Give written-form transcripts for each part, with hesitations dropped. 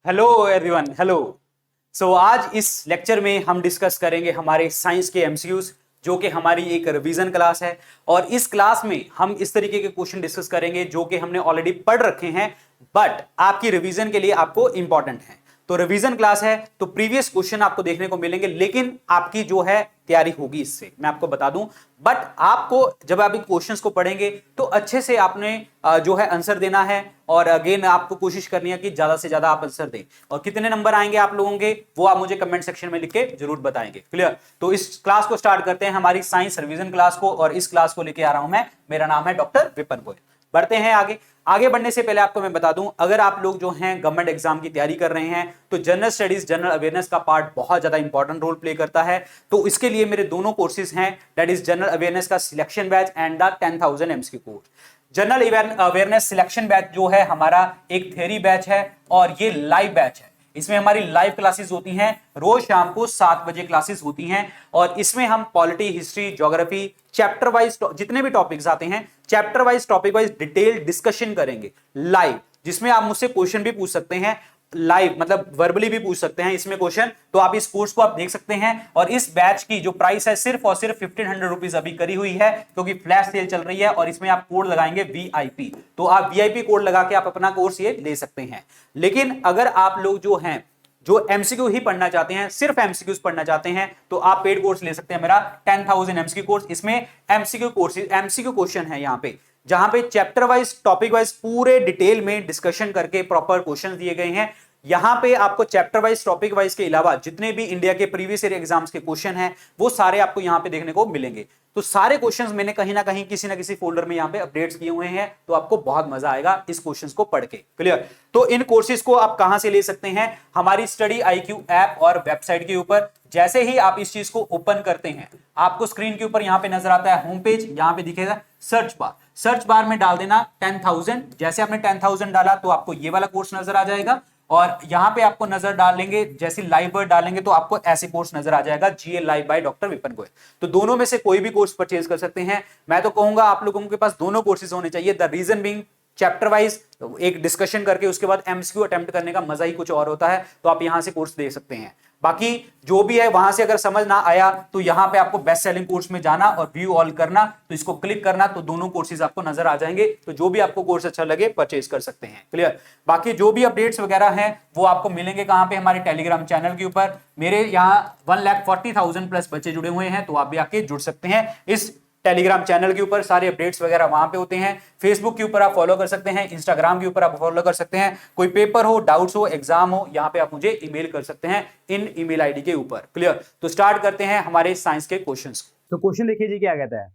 Hello everyone, hello. आज इस lecture में हम डिस्कस करेंगे हमारे साइंस के एमसीक्यूज, जो कि हमारी एक रिवीजन क्लास है। और इस क्लास में हम इस तरीके के क्वेश्चन डिस्कस करेंगे जो कि हमने ऑलरेडी पढ़ रखे हैं, बट आपकी रिवीजन के लिए आपको इंपॉर्टेंट है। तो रिवीजन क्लास है, तो प्रीवियस क्वेश्चन आपको देखने को मिलेंगे, लेकिन आपकी जो है तैयारी होगी इससे, मैं आपको बता दूं। बट आपको जब आप इन क्वेश्चंस को पढ़ेंगे तो अच्छे से आपने जो है आंसर देना है। और अगेन आपको कोशिश करनी है कि ज्यादा से ज्यादा आप आंसर दें। और कितने नंबर आएंगे आप लोगों के, वो आप मुझे कमेंट सेक्शन में लिख के जरूर बताएंगे। क्लियर? तो इस क्लास को स्टार्ट करते हैं, हमारी साइंस रिवीजन क्लास को। और इस क्लास को लेके आ रहा हूं मैं, मेरा नाम है डॉक्टर विपिन गोयल। बढ़ते हैं आगे। आगे बढ़ने से पहले आपको मैं बता दूं, अगर आप लोग जो हैं गवर्नमेंट एग्जाम की तैयारी कर रहे हैं तो जनरल स्टडीज, जनरल अवेयरनेस का पार्ट बहुत ज्यादा इंपॉर्टेंट रोल प्ले करता है। तो इसके लिए मेरे दोनों कोर्सेज हैं, दैट इज जनरल अवेयरनेस का selection batch and the 10,000 MCQ course. General awareness selection batch जो है हमारा एक थ्योरी बैच है और ये लाइव बैच है। इसमें हमारी लाइव क्लासेस होती हैं, रोज शाम को 7 बजे क्लासेस होती हैं। और इसमें हम polity, history, geography, chapter wise जितने भी टॉपिक्स आते हैं, chapter wise, topic wise detail discussion करेंगे लाइव, जिसमें आप मुझसे क्वेश्चन भी पूछ सकते हैं लाइव, मतलब वर्बली भी पूछ सकते हैं इसमें क्वेश्चन। तो आप इस कोर्स को आप देख सकते हैं। और इस बैच की जो प्राइस है सिर्फ और सिर्फ 1500 रुपीज अभी करी हुई है, क्योंकि फ्लैश सेल चल रही है। और इसमें आप कोड लगाएंगे वीआईपी, तो आप वीआईपी कोड लगा के आप अपना कोर्स ये ले सकते हैं। लेकिन अगर आप लोग जो हैं जो एमसीक्यू ही पढ़ना चाहते हैं, सिर्फ एमसीक्यूज पढ़ना चाहते हैं, तो आप पेड कोर्स ले सकते हैं, मेरा 10,000 एमसीक्यू कोर्स। इसमें एमसीक्यू कोर्सेज, एमसीक्यू क्वेश्चन है यहाँ पे, जहां पे चैप्टर वाइज, टॉपिक वाइज पूरे डिटेल में डिस्कशन करके प्रॉपर क्वेश्चन दिए गए हैं। यहां पे आपको चैप्टर वाइज, टॉपिक वाइज के अलावा जितने भी इंडिया के प्रीवियस ईयर एग्जाम्स के क्वेश्चन हैं, वो सारे आपको यहां पे देखने को मिलेंगे। तो सारे क्वेश्चंस मैंने कहीं ना कहीं किसी ना किसी फोल्डर में यहां पे अपडेट्स किए हुए हैं, तो आपको बहुत मजा आएगा इस क्वेश्चंस को पढ़ के। क्लियर? तो इन कोर्सेज को आप कहां से ले सकते हैं? हमारी स्टडी आईक्यू ऐप और वेबसाइट के ऊपर। जैसे ही आप इस चीज को ओपन करते हैं, आपको स्क्रीन के ऊपर यहां पे नजर आता है होम पेज, यहां पे दिखेगा सर्च बार। सर्च बार में डाल देना 10,000। जैसे आपने 10,000 डाला तो आपको ये वाला कोर्स नजर आ जाएगा। और यहां पे आपको नजर डालेंगे, जैसे लाइव बर्ड डालेंगे तो आपको ऐसे कोर्स नजर आ जाएगा, GA live by doctor Vipin Goyal. तो दोनों में से कोई भी कोर्स परचेज कर सकते हैं। मैं तो कहूंगा आप लोगों के पास दोनों कोर्सेज होने चाहिए। The reason being, chapter wise एक डिस्कशन करके उसके बाद एमसीक्यू अटेम्प्ट करने का मजा ही कुछ और होता है। तो आप यहां से कोर्स दे सकते हैं। बाकी जो भी है वहां से अगर समझ ना आया तो यहां पे आपको बेस्ट सेलिंग कोर्स में जाना और व्यू ऑल करना, तो इसको क्लिक करना, तो दोनों कोर्सेज आपको नजर आ जाएंगे। तो जो भी आपको कोर्स अच्छा लगे परचेज कर सकते हैं। क्लियर? बाकी जो भी अपडेट्स वगैरह हैं वो आपको मिलेंगे कहां पे? हमारे टेलीग्राम चैनल के ऊपर। मेरे यहाँ 1,40,000 प्लस बच्चे जुड़े हुए हैं, तो आप भी आके जुड़ सकते हैं इस टेलीग्राम चैनल के ऊपर। सारे अपडेट्स वगैरह वहां पे होते हैं। फेसबुक के ऊपर आप फॉलो कर सकते हैं, इंस्टाग्राम के ऊपर आप फॉलो कर सकते हैं। कोई पेपर हो, डाउट्स हो, एग्जाम हो, यहाँ पे आप मुझे ईमेल कर सकते हैं इन ईमेल आईडी के ऊपर। क्लियर? तो स्टार्ट करते हैं हमारे साइंस के क्वेश्चंस। तो क्वेश्चन देखिए जी, क्या कहता है।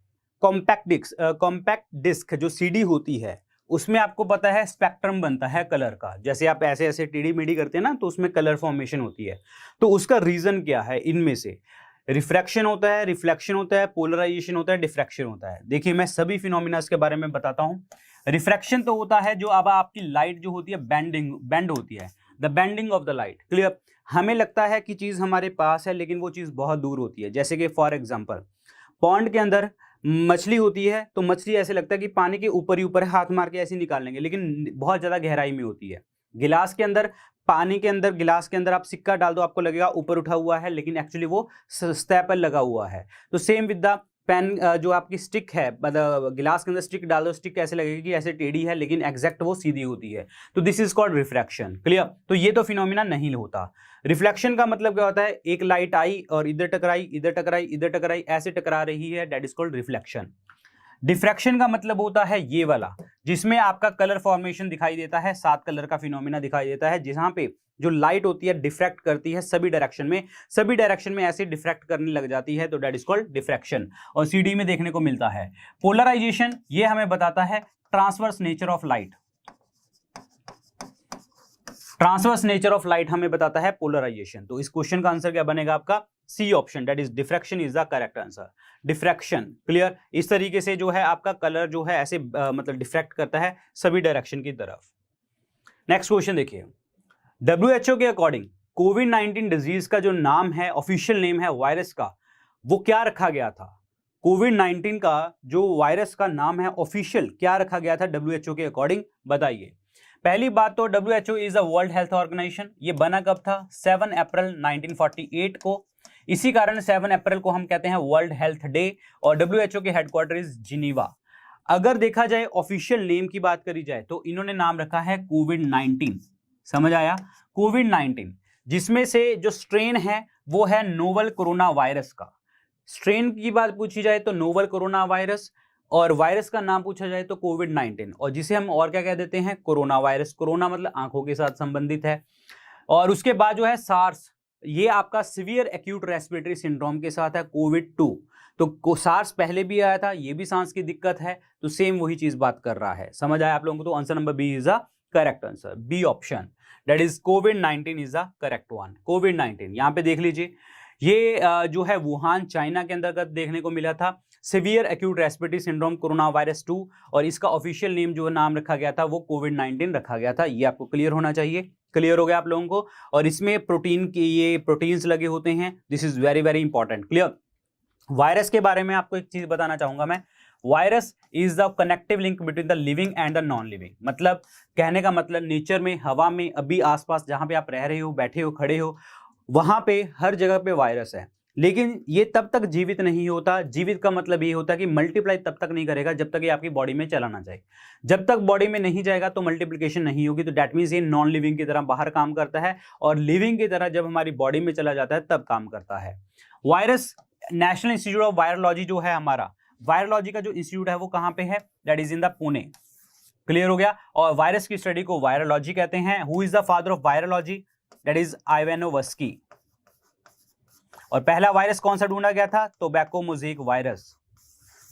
कॉम्पैक्ट डिस्क जो सीडी होती है, उसमें आपको पता है स्पेक्ट्रम बनता है कलर का। जैसे आप ऐसे ऐसे टेढ़ी मेढ़ी करते हैं ना, तो उसमें कलर फॉर्मेशन होती है। तो उसका रीजन क्या है? इनमें से रिफ्रैक्शन होता है, रिफ्लेक्शन होता है, पोलराइजेशन होता है, डिफ्रैक्शन होता है। देखिए मैं सभी फिनोमिना के बारे में बताता हूं। रिफ्रैक्शन तो होता है जो अब आपकी लाइट जो होती है बेंड होती है, the bending of the light. Clear? हमें लगता है कि चीज हमारे पास है, लेकिन वो चीज बहुत दूर होती है। जैसे कि फॉर एग्जाम्पल, पॉन्ड के अंदर मछली होती है, तो मछली ऐसे लगता है कि पानी के ऊपर ही ऊपर हाथ मार के ऐसे निकाल लेंगे, लेकिन बहुत ज्यादा गहराई में होती है। गिलास के अंदर, पानी के अंदर, गिलास के अंदर आप सिक्का डाल दो, आपको लगेगा ऊपर उठा हुआ है, लेकिन एक्चुअली वो सतह पर लगा हुआ है। तो सेम विद द पेन, जो आपकी स्टिक है, मतलब गिलास के अंदर स्टिक डाल दो, स्टिक कैसे लगेगी कि ऐसे टेढ़ी है, लेकिन एग्जैक्ट वो सीधी होती है। तो this is called refraction. Clear? तो ये तो फिनोमिना नहीं होता। रिफ्लेक्शन का मतलब क्या होता है? एक लाइट आई और इधर टकराई, इधर टकराई, इधर टकराई, ऐसे टकरा रही है, that is called reflection. Diffraction का मतलब होता है ये वाला, जिसमें आपका कलर फॉर्मेशन दिखाई देता है, 7 कलर का फिनोमिना दिखाई देता है, जहां पे जो लाइट होती है डिफ्रैक्ट करती है सभी डायरेक्शन में ऐसे डिफ्रैक्ट करने लग जाती है, तो दैट इज कॉल्ड डिफ्रैक्शन। और सीडी में देखने को मिलता है। पोलराइजेशन ये हमें बताता है transverse nature of light. Transverse nature of light हमें बताता है पोलराइजेशन। तो इस क्वेश्चन का आंसर क्या बनेगा आपका? C option, that is diffraction is the correct answer. Diffraction. Clear? इस तरीके से जो है आपका कलर जो है ऐसे मतलब डिफ्रैक्ट करता है सभी डायरेक्शन की तरफ। नेक्स्ट क्वेश्चन देखिए। WHO के अकॉर्डिंग कोविड-19 डिजीज का जो नाम है, ऑफिशियल नेम है वायरस का, वो क्या रखा गया था? कोविड-19 का जो वायरस का नाम है ऑफिशियल, क्या रखा गया था WHO के अकॉर्डिंग? बताइए। पहली बात तो WHO is a World Health Organization, ये बना कब था? 7 अप्रैल 1948 को। इसी कारण 7 अप्रैल को हम कहते हैं वर्ल्ड हेल्थ डे, और WHO के हेडक्वार्टर इज जिनीवा। अगर देखा जाए ऑफिशियल नेम की बात करी जाए तो इन्होंने नाम रखा है कोविड-19, समझ आया? कोविड-19, जिसमें से जो स्ट्रेन है वो है नोवल कोरोना वायरस का। स्ट्रेन की बात पूछी जाए तो नोवल कोरोना वायरस, और वायरस का नाम पूछा जाए तो कोविड-19, और जिसे हम और क्या कह देते हैं? Corona virus. कोरोना मतलब आंखों के साथ संबंधित है। और उसके बाद जो है सार्स, ये आपका सीवियर एक्यूट रेस्पिरेटरी सिंड्रोम के साथ है, कोविड-2। तो सार्स पहले भी आया था, ये भी सांस की दिक्कत है, तो सेम वही चीज बात कर रहा है। समझ आया आप लोगों को? तो answer number B is a correct answer, B option, that is कोविड-19 इज अ करेक्ट वन। कोविड-19 यहां पे देख लीजिए, ये जो है वुहान चाइना के अंतर्गत देखने को मिला था, severe acute respiratory syndrome corona virus 2, और इसका ऑफिशियल नेम जो नाम रखा गया था वो कोविड-19 रखा गया था। ये आपको क्लियर होना चाहिए। क्लियर हो गया आप लोगों को? और इसमें प्रोटीन की ये प्रोटीन्स लगे होते हैं, this is very very important. Clear? Virus के बारे में आपको एक चीज बताना चाहूंगा मैं, virus is the connective link between the living and the non living. मतलब कहने का मतलब नेचर में, हवा में, अभी आसपास जहां पे आप रह रहे हो, बैठे हो, खड़े हो, वहां पे हर जगह पे वायरस है, लेकिन ये तब तक जीवित नहीं होता। जीवित का मतलब ये होता है कि मल्टीप्लाई तब तक नहीं करेगा जब तक ये आपकी बॉडी में चला ना जाए। जब तक बॉडी में नहीं जाएगा तो मल्टीप्लिकेशन नहीं होगी। तो दैट मीन्स ये नॉन लिविंग की तरह बाहर काम करता है, और लिविंग की तरह जब हमारी बॉडी में चला जाता है तब काम करता है। Virus, national institute of virology जो है हमारा, वायरोलॉजी का जो इंस्टीट्यूट है वो कहां पे है? That is in the Pune. Clear हो गया? और वायरस की स्टडी को वायरोलॉजी कहते हैं। Who is the father of virology? That is Ivanovsky. और पहला वायरस कौन सा ढूंढा गया था? Tobacco mosaic virus.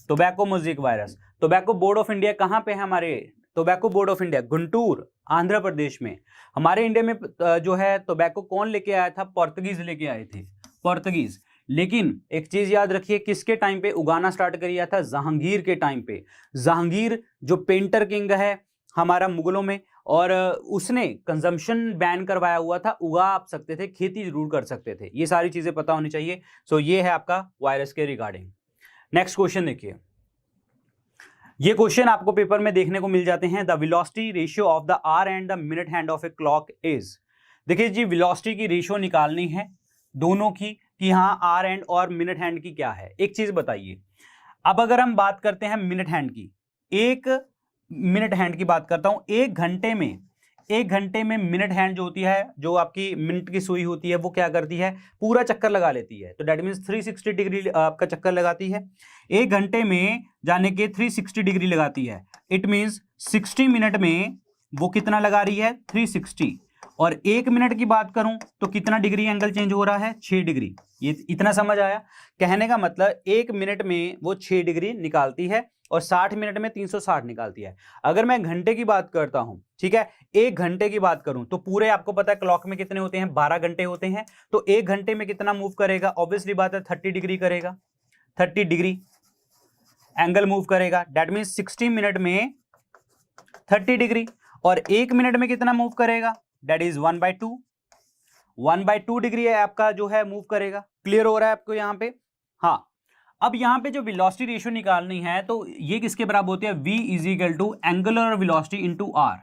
Tobacco mosaic virus. Tobacco Board of India कहां पे है हमारे? Tobacco Board of India Guntur, Andhra Pradesh में। हमारे इंडिया में जो है टोबैको कौन लेके आया था? पोर्तुगीज लेके आए थे, पोर्तुगीज। लेकिन एक चीज याद रखिए, किसके टाइम पे उगाना स्टार्ट किया था? जहांगीर के टाइम पे। जहांगीर जो पेंटर किंग है हमारा मुगलों में, और उसने कंजम्पशन बैन करवाया हुआ था, उगा आप सकते थे, खेती जरूर कर सकते थे। ये सारी चीजें पता होनी चाहिए। सो ये है आपका वायरस के रिगार्डिंग। नेक्स्ट क्वेश्चन देखिए, ये क्वेश्चन आपको पेपर में देखने को मिल जाते हैं। The velocity ratio of the our and the minute hand of a clock is. देखिए जी, वेलोसिटी की रेशियो निकालनी है दोनों की, कि हाँ आर एंड और मिनट हैंड की क्या है। एक चीज बताइए, अब अगर हम बात करते हैं मिनट हैंड की, एक मिनट हैंड की बात करता हूं, एक घंटे में मिनट हैंड जो होती है, जो आपकी मिनट की सुई होती है, वो क्या करती है? पूरा चक्कर लगा लेती है। तो दैट मींस 360 डिग्री आपका चक्कर लगाती है। एक घंटे में जाने के 360 डिग्री लगाती है। इट मींस 60 मिनट में वो कितना लगा रही है? 360। और एक मिनट की बात करूं तो कितना डिग्री एंगल चेंज हो रहा है? 6 डिग्री। ये इतना समझ आया? कहने का मतलब एक मिनट में वो 6 डिग्री निकालती है, और 60 मिनट में 360 निकालती है। अगर मैं घंटे की बात करता हूं, ठीक है, एक घंटे की बात करूं तो पूरे आपको पता है क्लॉक में कितने होते हैं? 12 घंटे होते हैं। तो एक घंटे में कितना मूव करेगा? ऑब्वियसली बात है 30 डिग्री करेगा, 30 डिग्री एंगल मूव करेगा। दैट मीन्स 60 मिनट में 30 डिग्री, और एक मिनट में कितना मूव करेगा? That is 1/2। 1/2 डिग्री है आपका जो है मूव करेगा। क्लियर हो रहा है आपको यहाँ पे? हाँ। अब यहाँ पे जो वेलोसिटी रेशियो निकालनी है तो ये किसके बराबर होती है? v is equal to angular velocity into r.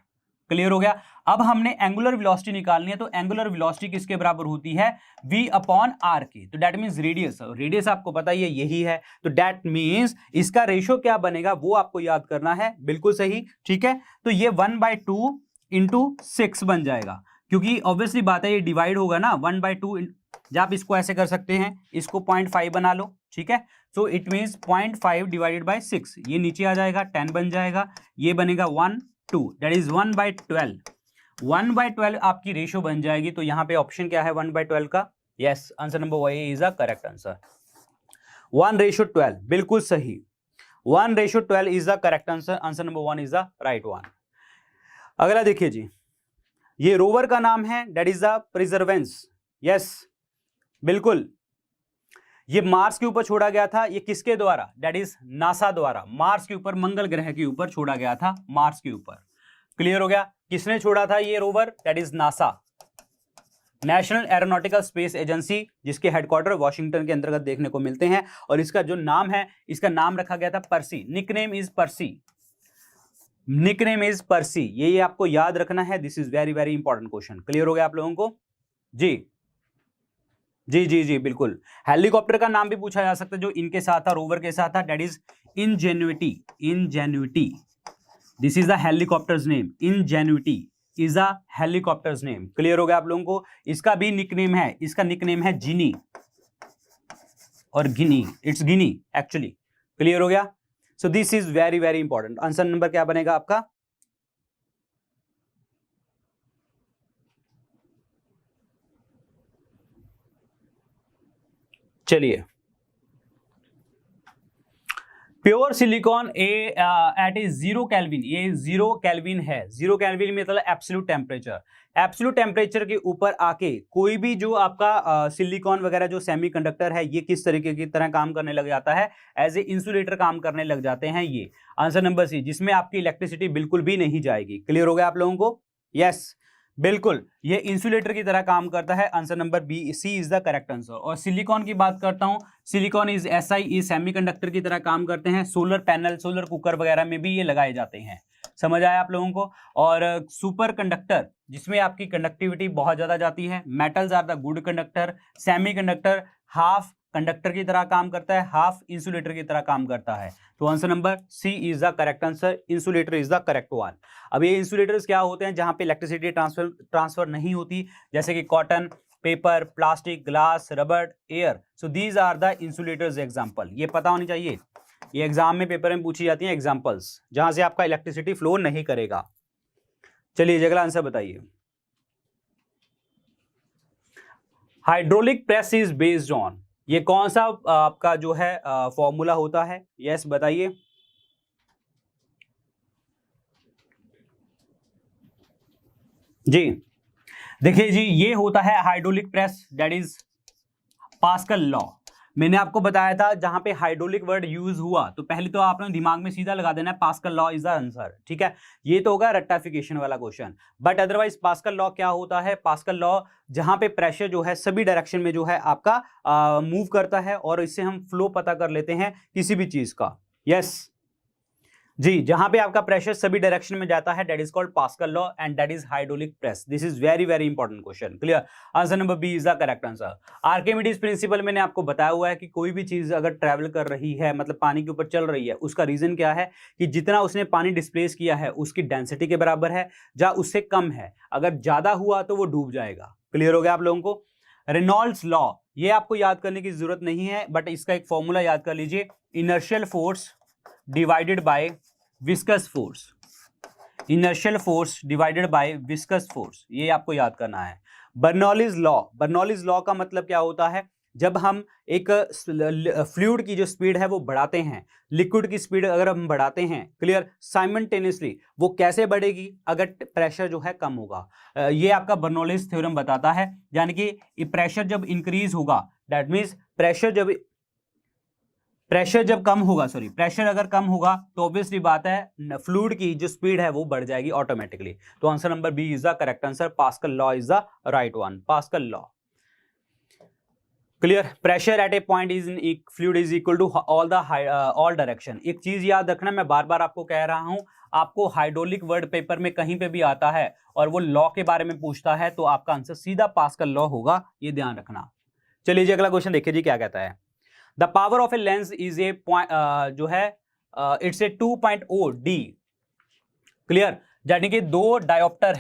Clear हो गया? अब हमने एंगुलर वेलोसिटी निकालनी है, तो एंगुलर वेलोसिटी किसके बराबर होती है? v अपॉन आर की। तो दैट मीन्स रेडियस, रेडियस आपको पता ही है यही है। तो दैट मीन्स इसका रेशियो क्या बनेगा वो आपको याद करना है। बिल्कुल सही, ठीक है। तो ये 1/2 इंटू 6 बन जाएगा, क्योंकि ऑब्वियसली बात है ये डिवाइड होगा ना 1/2। जब आप इसको ऐसे कर सकते हैं, इसको 0.5 बना लो, ठीक है। So it means 0.5 divided by 6, ये नीचे आ जाएगा, 10 बन जाएगा, ये बनेगा 1 2, दैट इज 1/12। 1/12 आपकी रेशियो बन जाएगी। तो यहाँ पे ऑप्शन क्या है 1/12 का? Yes, answer number Y is a correct answer. 1/12, बिल्कुल सही। 1/12 is the correct answer. Answer number 1 is the right one. अगला देखिए जी, ये रोवर का नाम है, that is the Perseverance. Yes, बिल्कुल। ये मार्स के ऊपर छोड़ा गया था। ये किसके द्वारा? दैट इज नासा द्वारा। मार्स के ऊपर, मंगल ग्रह के ऊपर छोड़ा गया था, मार्स के ऊपर। क्लियर हो गया? किसने छोड़ा था ये rover? That is NASA, national aeronautical space agency, जिसके हेडक्वार्टर वॉशिंगटन के अंतर्गत देखने को मिलते हैं। और इसका जो नाम है, इसका नाम रखा गया था Percy, nickname is Percy. Nickname is Percy, ये आपको याद रखना है। This is very very important question. Clear हो गया आप लोगों को? जी जी जी जी बिल्कुल। हेलीकॉप्टर का नाम भी पूछा जा सकता है जो इनके साथ था, रोवर के साथ था, that is Ingenuity. Ingenuity, this is the helicopter's name. Ingenuity is a helicopter's name. Clear हो गया आप लोगों को? इसका भी निकनेम है, इसका निकनेम है जिनी और गिनी, इट्स गिनी एक्चुअली। क्लियर हो गया? सो this is very very important. Answer नंबर क्या बनेगा आपका? चलिए, प्योर सिलिकॉन एट ए 0 केल्विन, ये 0 केल्विन है। 0 केल्विन मतलब एब्सोल्यूट टेम्परेचर। एब्सोल्यूट टेम्परेचर के ऊपर आके कोई भी जो आपका सिलिकॉन वगैरह जो सेमीकंडक्टर है, ये किस तरीके की तरह काम करने लग जाता है? एज ए इंसुलेटर काम करने लग जाते हैं ये। आंसर नंबर सी, जिसमें आपकी इलेक्ट्रिसिटी बिल्कुल भी नहीं जाएगी। क्लियर हो गया आप लोगों को? यस, बिल्कुल, ये इंसुलेटर की तरह काम करता है। Answer number B, C is the correct answer. और सिलिकॉन की बात करता हूं, silicon is SI, is semiconductor की तरह काम करते हैं। सोलर पैनल, सोलर कुकर वगैरह में भी ये लगाए जाते हैं। समझ आया आप लोगों को? और सुपर कंडक्टर, जिसमें आपकी कंडक्टिविटी बहुत ज्यादा जाती है। Metals are the good conductor. Semiconductor half conductor की तरह काम करता है, हाफ इंसुलेटर की तरह काम करता है। तो answer number C is the correct answer. Insulator is the correct one. अब ये इंसुलेटर्स क्या होते हैं? जहां पे इलेक्ट्रिसिटी ट्रांसफर नहीं होती, जैसे कि cotton, paper, plastic, glass, rubber, air. So these are the insulators example. ये पता होनी चाहिए, ये एग्जाम में पेपर में पूछी जाती हैं एग्जांपल्स, जहां से आपका इलेक्ट्रिसिटी फ्लो नहीं करेगा। चलिए अगला आंसर बताइए। Hydraulic press is based on, ये कौन सा आपका जो है फॉर्मूला होता है? यस बताइए। जी देखिए जी, ये होता है hydraulic press, that is pascal law. मैंने आपको बताया था जहां पे हाइड्रोलिक वर्ड यूज हुआ तो पहले तो आपने दिमाग में सीधा लगा देना है pascal law is the answer. ठीक है, ये तो होगा रेक्टिफिकेशन वाला question. But otherwise pascal law क्या होता है? पास्कल लॉ जहां पे प्रेशर जो है सभी डायरेक्शन में जो है आपका मूव करता है, और इससे हम फ्लो पता कर लेते हैं किसी भी चीज का। यस जी, जहां पे आपका प्रेशर सभी डायरेक्शन में जाता है, that is called Pascal law and that is hydraulic press. This is very very important question. Clear? Answer number B is the correct answer. Archimedes principle मैंने आपको बताया हुआ है कि कोई भी चीज अगर ट्रैवल कर रही है, मतलब पानी के ऊपर चल रही है, उसका रीजन क्या है? कि जितना उसने पानी डिस्प्लेस किया है उसकी डेंसिटी के बराबर है या उससे कम है। अगर ज्यादा हुआ तो वो डूब जाएगा। क्लियर हो गया आप लोगों को? रेनॉल्ड्स लॉ, ये आपको याद करने की जरूरत नहीं है, बट इसका एक फॉर्मूला याद कर लीजिए। Inertial force divided by viscous force. Inertial force divided by viscous force, ये आपको याद करना है। बर्नौलीज लॉ, बर्नौलीज लॉ का मतलब क्या होता है? जब हम एक फ्लूइड की जो स्पीड है वो बढ़ाते हैं, लिक्विड की स्पीड अगर हम बढ़ाते हैं, क्लियर, साइमल्टेनियसली, वो कैसे बढ़ेगी? अगर प्रेशर जो है कम होगा। ये आपका बर्नौलीज थ्योरम बताता है। यानी कि प्रेशर जब इंक्रीज होगा, दैट मींस प्रेशर जब कम होगा, सॉरी, प्रेशर अगर कम होगा तो ऑब्वियसली बात है फ्लूइड की जो स्पीड है वो बढ़ जाएगी ऑटोमेटिकली। तो answer number B is the correct answer. Pascal law is the right one. Pascal law. Clear? Pressure at a point is in fluid is equal to all direction. एक चीज याद रखना, मैं बार बार आपको कह रहा हूं, आपको हाइड्रोलिक वर्ड पेपर में कहीं पे भी आता है और वो लॉ के बारे में पूछता है तो आपका आंसर सीधा पास्कल लॉ होगा, ये ध्यान रखना। चलिए जी अगला क्वेश्चन देखिए जी क्या कहता है। The power of a lens is a जो है इट्स ए 2.0 डी। क्लियर? यानी कि दो डायोप्टर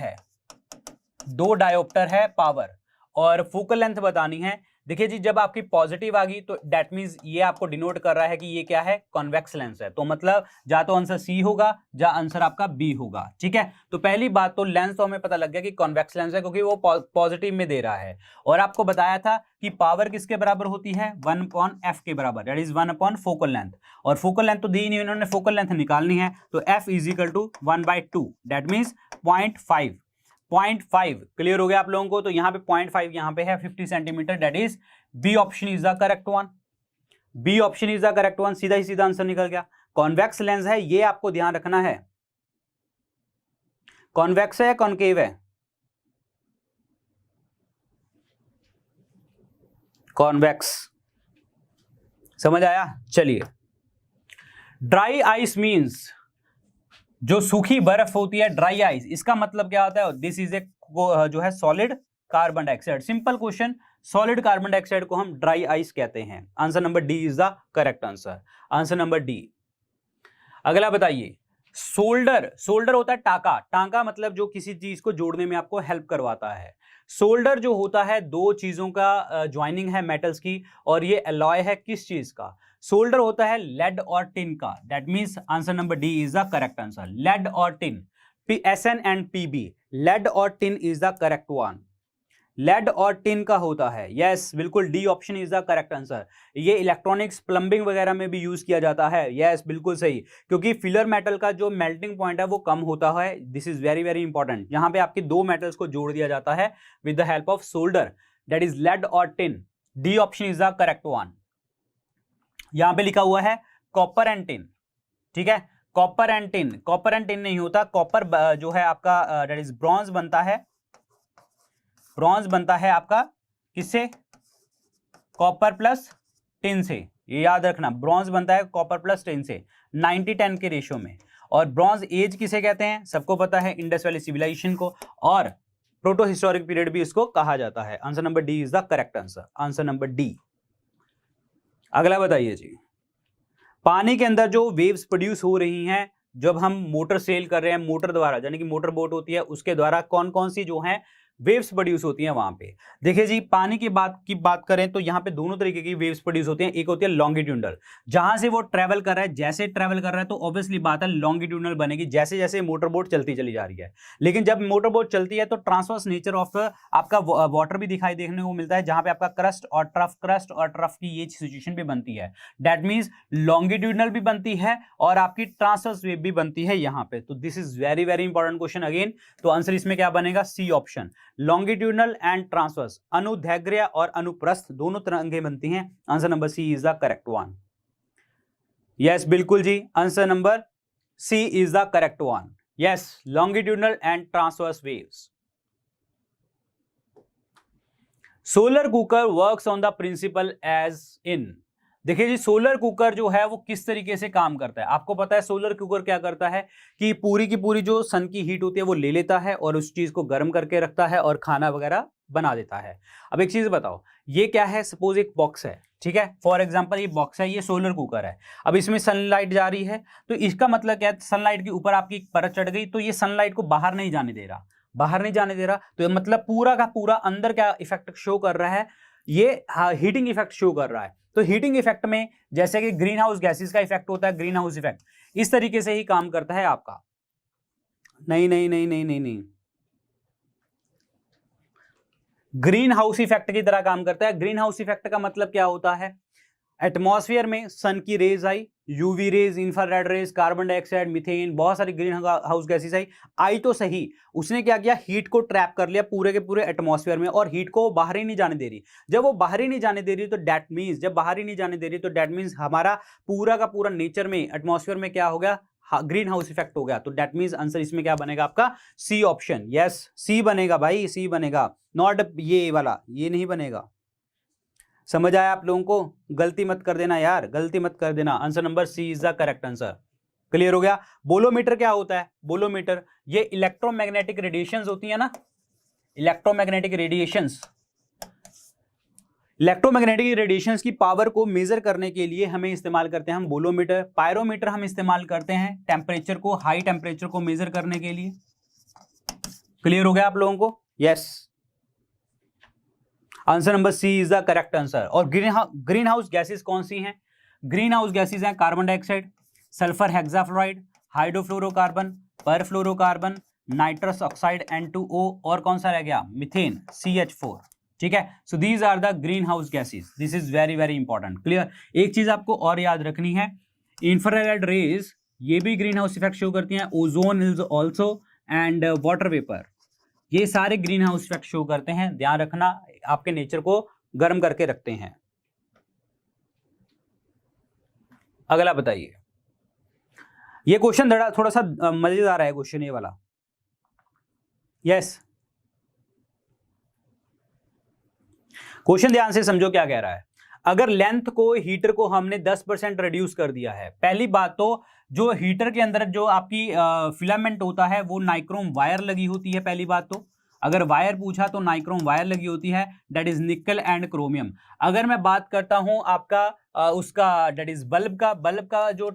है पावर, और फोकल लेंथ बतानी है। देखिए जी, जब आपकी पॉजिटिव आ गई तो दैट मींस ये आपको डिनोट कर रहा है कि ये क्या है? कॉन्वेक्स लेंस है। तो मतलब या तो आंसर सी होगा या आंसर आपका बी होगा। ठीक है, तो पहली बात तो लेंस तो हमें पता लग गया कि कॉन्वेक्स लेंस है, क्योंकि वो पॉजिटिव में दे रहा है। और आपको बताया था कि पावर किसके बराबर होती है? 1/f के बराबर, दैट इज 1/फोकल लेंथ। और फोकल लेंथ तो दी नहीं, उन्होंने फोकल लेंथ निकालनी है, तो f is equal to 1/2, that means 0.5। 0.5 clear हो गया आप लोगों को? तो यहाँ पे 0.5 यहाँ पे है 50 centimetre, that is B option is the correct one. B option is the correct one, सीधा ही सीधा आंसर निकल गया। कॉन्वेक्स लेंस है, ये आपको ध्यान रखना है। कॉन्वेक्स है या कॉन्केव है? कॉन्वेक्स। समझ आया? चलिए, ड्राई आइस मींस जो सूखी बर्फ होती है, ड्राई आइस, इसका मतलब क्या होता है? दिस इज ए जो है solid carbon dioxide. Simple question, solid carbon dioxide को हम ड्राई आइस कहते हैं। Answer number D is the correct answer. Answer number D. अगला बताइए, सोल्डर, सोल्डर होता है टाका, टाका मतलब जो किसी चीज को जोड़ने में आपको हेल्प करवाता है। सोल्डर जो होता है दो चीजों का ज्वाइनिंग है मेटल्स की, और ये अलॉय है किस चीज का? सोल्डर होता है लेड और टिन का। That means answer number D is the correct answer. Lead और tin, SN and PB, lead और tin is the correct one. Lead और टिन का होता है, यस बिल्कुल, D option is the correct answer. ये इलेक्ट्रॉनिक्स, प्लम्बिंग वगैरह में भी यूज किया जाता है, यस बिल्कुल सही, क्योंकि फिलर मेटल का जो मेल्टिंग पॉइंट है वो कम होता है। This is very very important. यहां पे आपके दो मेटल्स को जोड़ दिया जाता है with the help of solder, that is lead और tin. D option is the correct one. यहां पे लिखा हुआ है कॉपर एंड टिन, ठीक है, copper and tin, copper and tin नहीं होता, कॉपर जो है आपका दैट इज ब्रॉन्ज बनता है, ब्रॉन्ज बनता है आपका किससे? कॉपर प्लस टिन से, ये याद रखना, ब्रॉन्ज बनता है कॉपर प्लस टिन से 90-10 के रेशियो में। और ब्रॉन्ज एज किसे कहते हैं? सबको पता है, इंडस वैली सिविलाइजेशन को, और प्रोटो हिस्टोरिक पीरियड भी इसको कहा जाता है। Answer number D is the correct answer. Answer number D. अगला बताइए जी, पानी के अंदर जो वेव्स प्रोड्यूस हो रही हैं जब हम मोटर सेल कर रहे हैं, मोटर द्वारा, यानी कि मोटर बोट होती है, उसके द्वारा कौन कौन सी जो है वेव्स प्रोड्यूस होती हैं वहां पे? देखिए जी, पानी की बात करें तो यहाँ पे दोनों तरीके की वेव्स प्रोड्यूस होती हैं। एक होती है लॉन्गिट्यूडनल, जहां से वो ट्रेवल कर रहा है, जैसे ट्रेवल कर रहा है तो ऑब्वियसली बात है लॉन्गिट्यूडनल बनेगी, जैसे जैसे मोटर बोट चलती चली जा रही है। लेकिन जब मोटर बोट चलती है तो ट्रांसवर्स नेचर ऑफ आपका वाटर भी दिखाई देखने को मिलता है, जहां पे आपका क्रस्ट और ट्रफ की ये सिचुएशन भी बनती है। दैट मीन्स लॉन्गिट्यूडनल भी बनती है और आपकी ट्रांसवर्स वेव भी बनती है यहाँ पे। तो this is very very important question again. तो आंसर इसमें क्या बनेगा? C option, longitudinal and transverse. अनुदैर्घ्य और अनुप्रस्थ दोनों तरंगें बनती हैं। Answer number C is the correct one. Yes बिल्कुल जी, answer number C is the correct one. Yes, longitudinal and transverse waves. Solar cooker works on the principle as in. देखिए जी, सोलर कुकर जो है वो किस तरीके से काम करता है? आपको पता है सोलर कुकर क्या करता है कि पूरी की पूरी जो सन की हीट होती है वो ले लेता है और उस चीज को गर्म करके रखता है और खाना वगैरह बना देता है। अब एक चीज बताओ, ये क्या है? सपोज एक बॉक्स है, ठीक है, फॉर एग्जांपल ये बॉक्स है, ये सोलर कुकर है। अब इसमें सनलाइट जा रही है, तो इसका मतलब क्या है? सनलाइट के ऊपर आपकी एक परत चढ़ गई तो ये सनलाइट को बाहर नहीं जाने दे रहा, बाहर नहीं जाने दे रहा। तो मतलब पूरा का पूरा अंदर क्या इफेक्ट शो कर रहा है? ये हीटिंग इफेक्ट शो कर रहा है। तो हीटिंग इफेक्ट में जैसे कि ग्रीन हाउस गैसेस का इफेक्ट होता है, ग्रीन हाउस इफेक्ट इस तरीके से ही काम करता है आपका। नहीं नहीं नहीं नहीं नहीं नहीं, ग्रीन हाउस इफेक्ट की तरह काम करता है। ग्रीन हाउस इफेक्ट का मतलब क्या होता है? एटमॉस्फेयर में सन की रेज आई, UV rays, infrared rays, carbon dioxide, methane, बहुत सारी ग्रीन हाउस गैसेस आई तो सही, उसने क्या किया? हीट को ट्रैप कर लिया पूरे के पूरे एटमॉस्फेयर में और हीट को बाहर ही नहीं जाने दे रही। जब वो बाहर ही नहीं जाने दे रही तो दैट मींस, जब बाहर ही नहीं जाने दे रही तो दैट मींस हमारा पूरा का पूरा नेचर में, एटमॉस्फेयर में क्या हो गया? ग्रीन हाउस इफेक्ट हो गया। तो दैट मींस आंसर इसमें क्या बनेगा आपका? C option. यस, सी बनेगा भाई, सी बनेगा, नॉट ये वाला, ये नहीं बनेगा। समझ आया आप लोगों को? गलती मत कर देना यार, गलती मत कर देना। Answer number C is the correct answer. Clear हो गया? बोलोमीटर क्या होता है? बोलोमीटर ये इलेक्ट्रोमैग्नेटिक रेडिएशंस होती है ना, इलेक्ट्रोमैग्नेटिक रेडिएशंस, इलेक्ट्रोमैग्नेटिक रेडिएशंस की पावर को मेजर करने के लिए हमें इस्तेमाल करते हैं हम बोलोमीटर। पायरोमीटर हम इस्तेमाल करते हैं टेम्परेचर को, हाई टेम्परेचर को मेजर करने के लिए। क्लियर हो गया आप लोगों को? Yes, answer number C is the correct answer. और ग्रीन हाउस गैसेस कौन सी हैं? ग्रीन हाउस गैसेस हैं carbon dioxide, sulphur hexafluoride, hydrofluorocarbon, perfluorocarbon, nitrous oxide N2O, और कौन सा रह गया? Methane CH4। ठीक है, so these are the green house gases. This is very very important. Clear? एक चीज आपको और याद रखनी है, इंफ्रारेड रेज ये भी ग्रीन हाउस इफेक्ट शो करती हैं, ozone is also, and water vapour, ये सारे ग्रीन हाउस इफेक्ट शो करते हैं। ध्यान रखना, आपके नेचर को गर्म करके रखते हैं। अगला बताइए, ये क्वेश्चन थोड़ा सा मजेदार है क्वेश्चन ये वाला। यस, क्वेश्चन ध्यान से समझो क्या कह रहा है। अगर लेंथ को हीटर को हमने 10% रिड्यूस कर दिया है, पहली बात तो जो हीटर के अंदर जो आपकी फिलामेंट होता है वो नाइक्रोम वायर लगी होती है। पहली बात तो अगर वायर पूछा तो नाइक्रोम वायर लगी होती है, दैट इज निकल एंड क्रोमियम। अगर मैं बात करता हूं आपका उसका दैट इज बल्ब का जो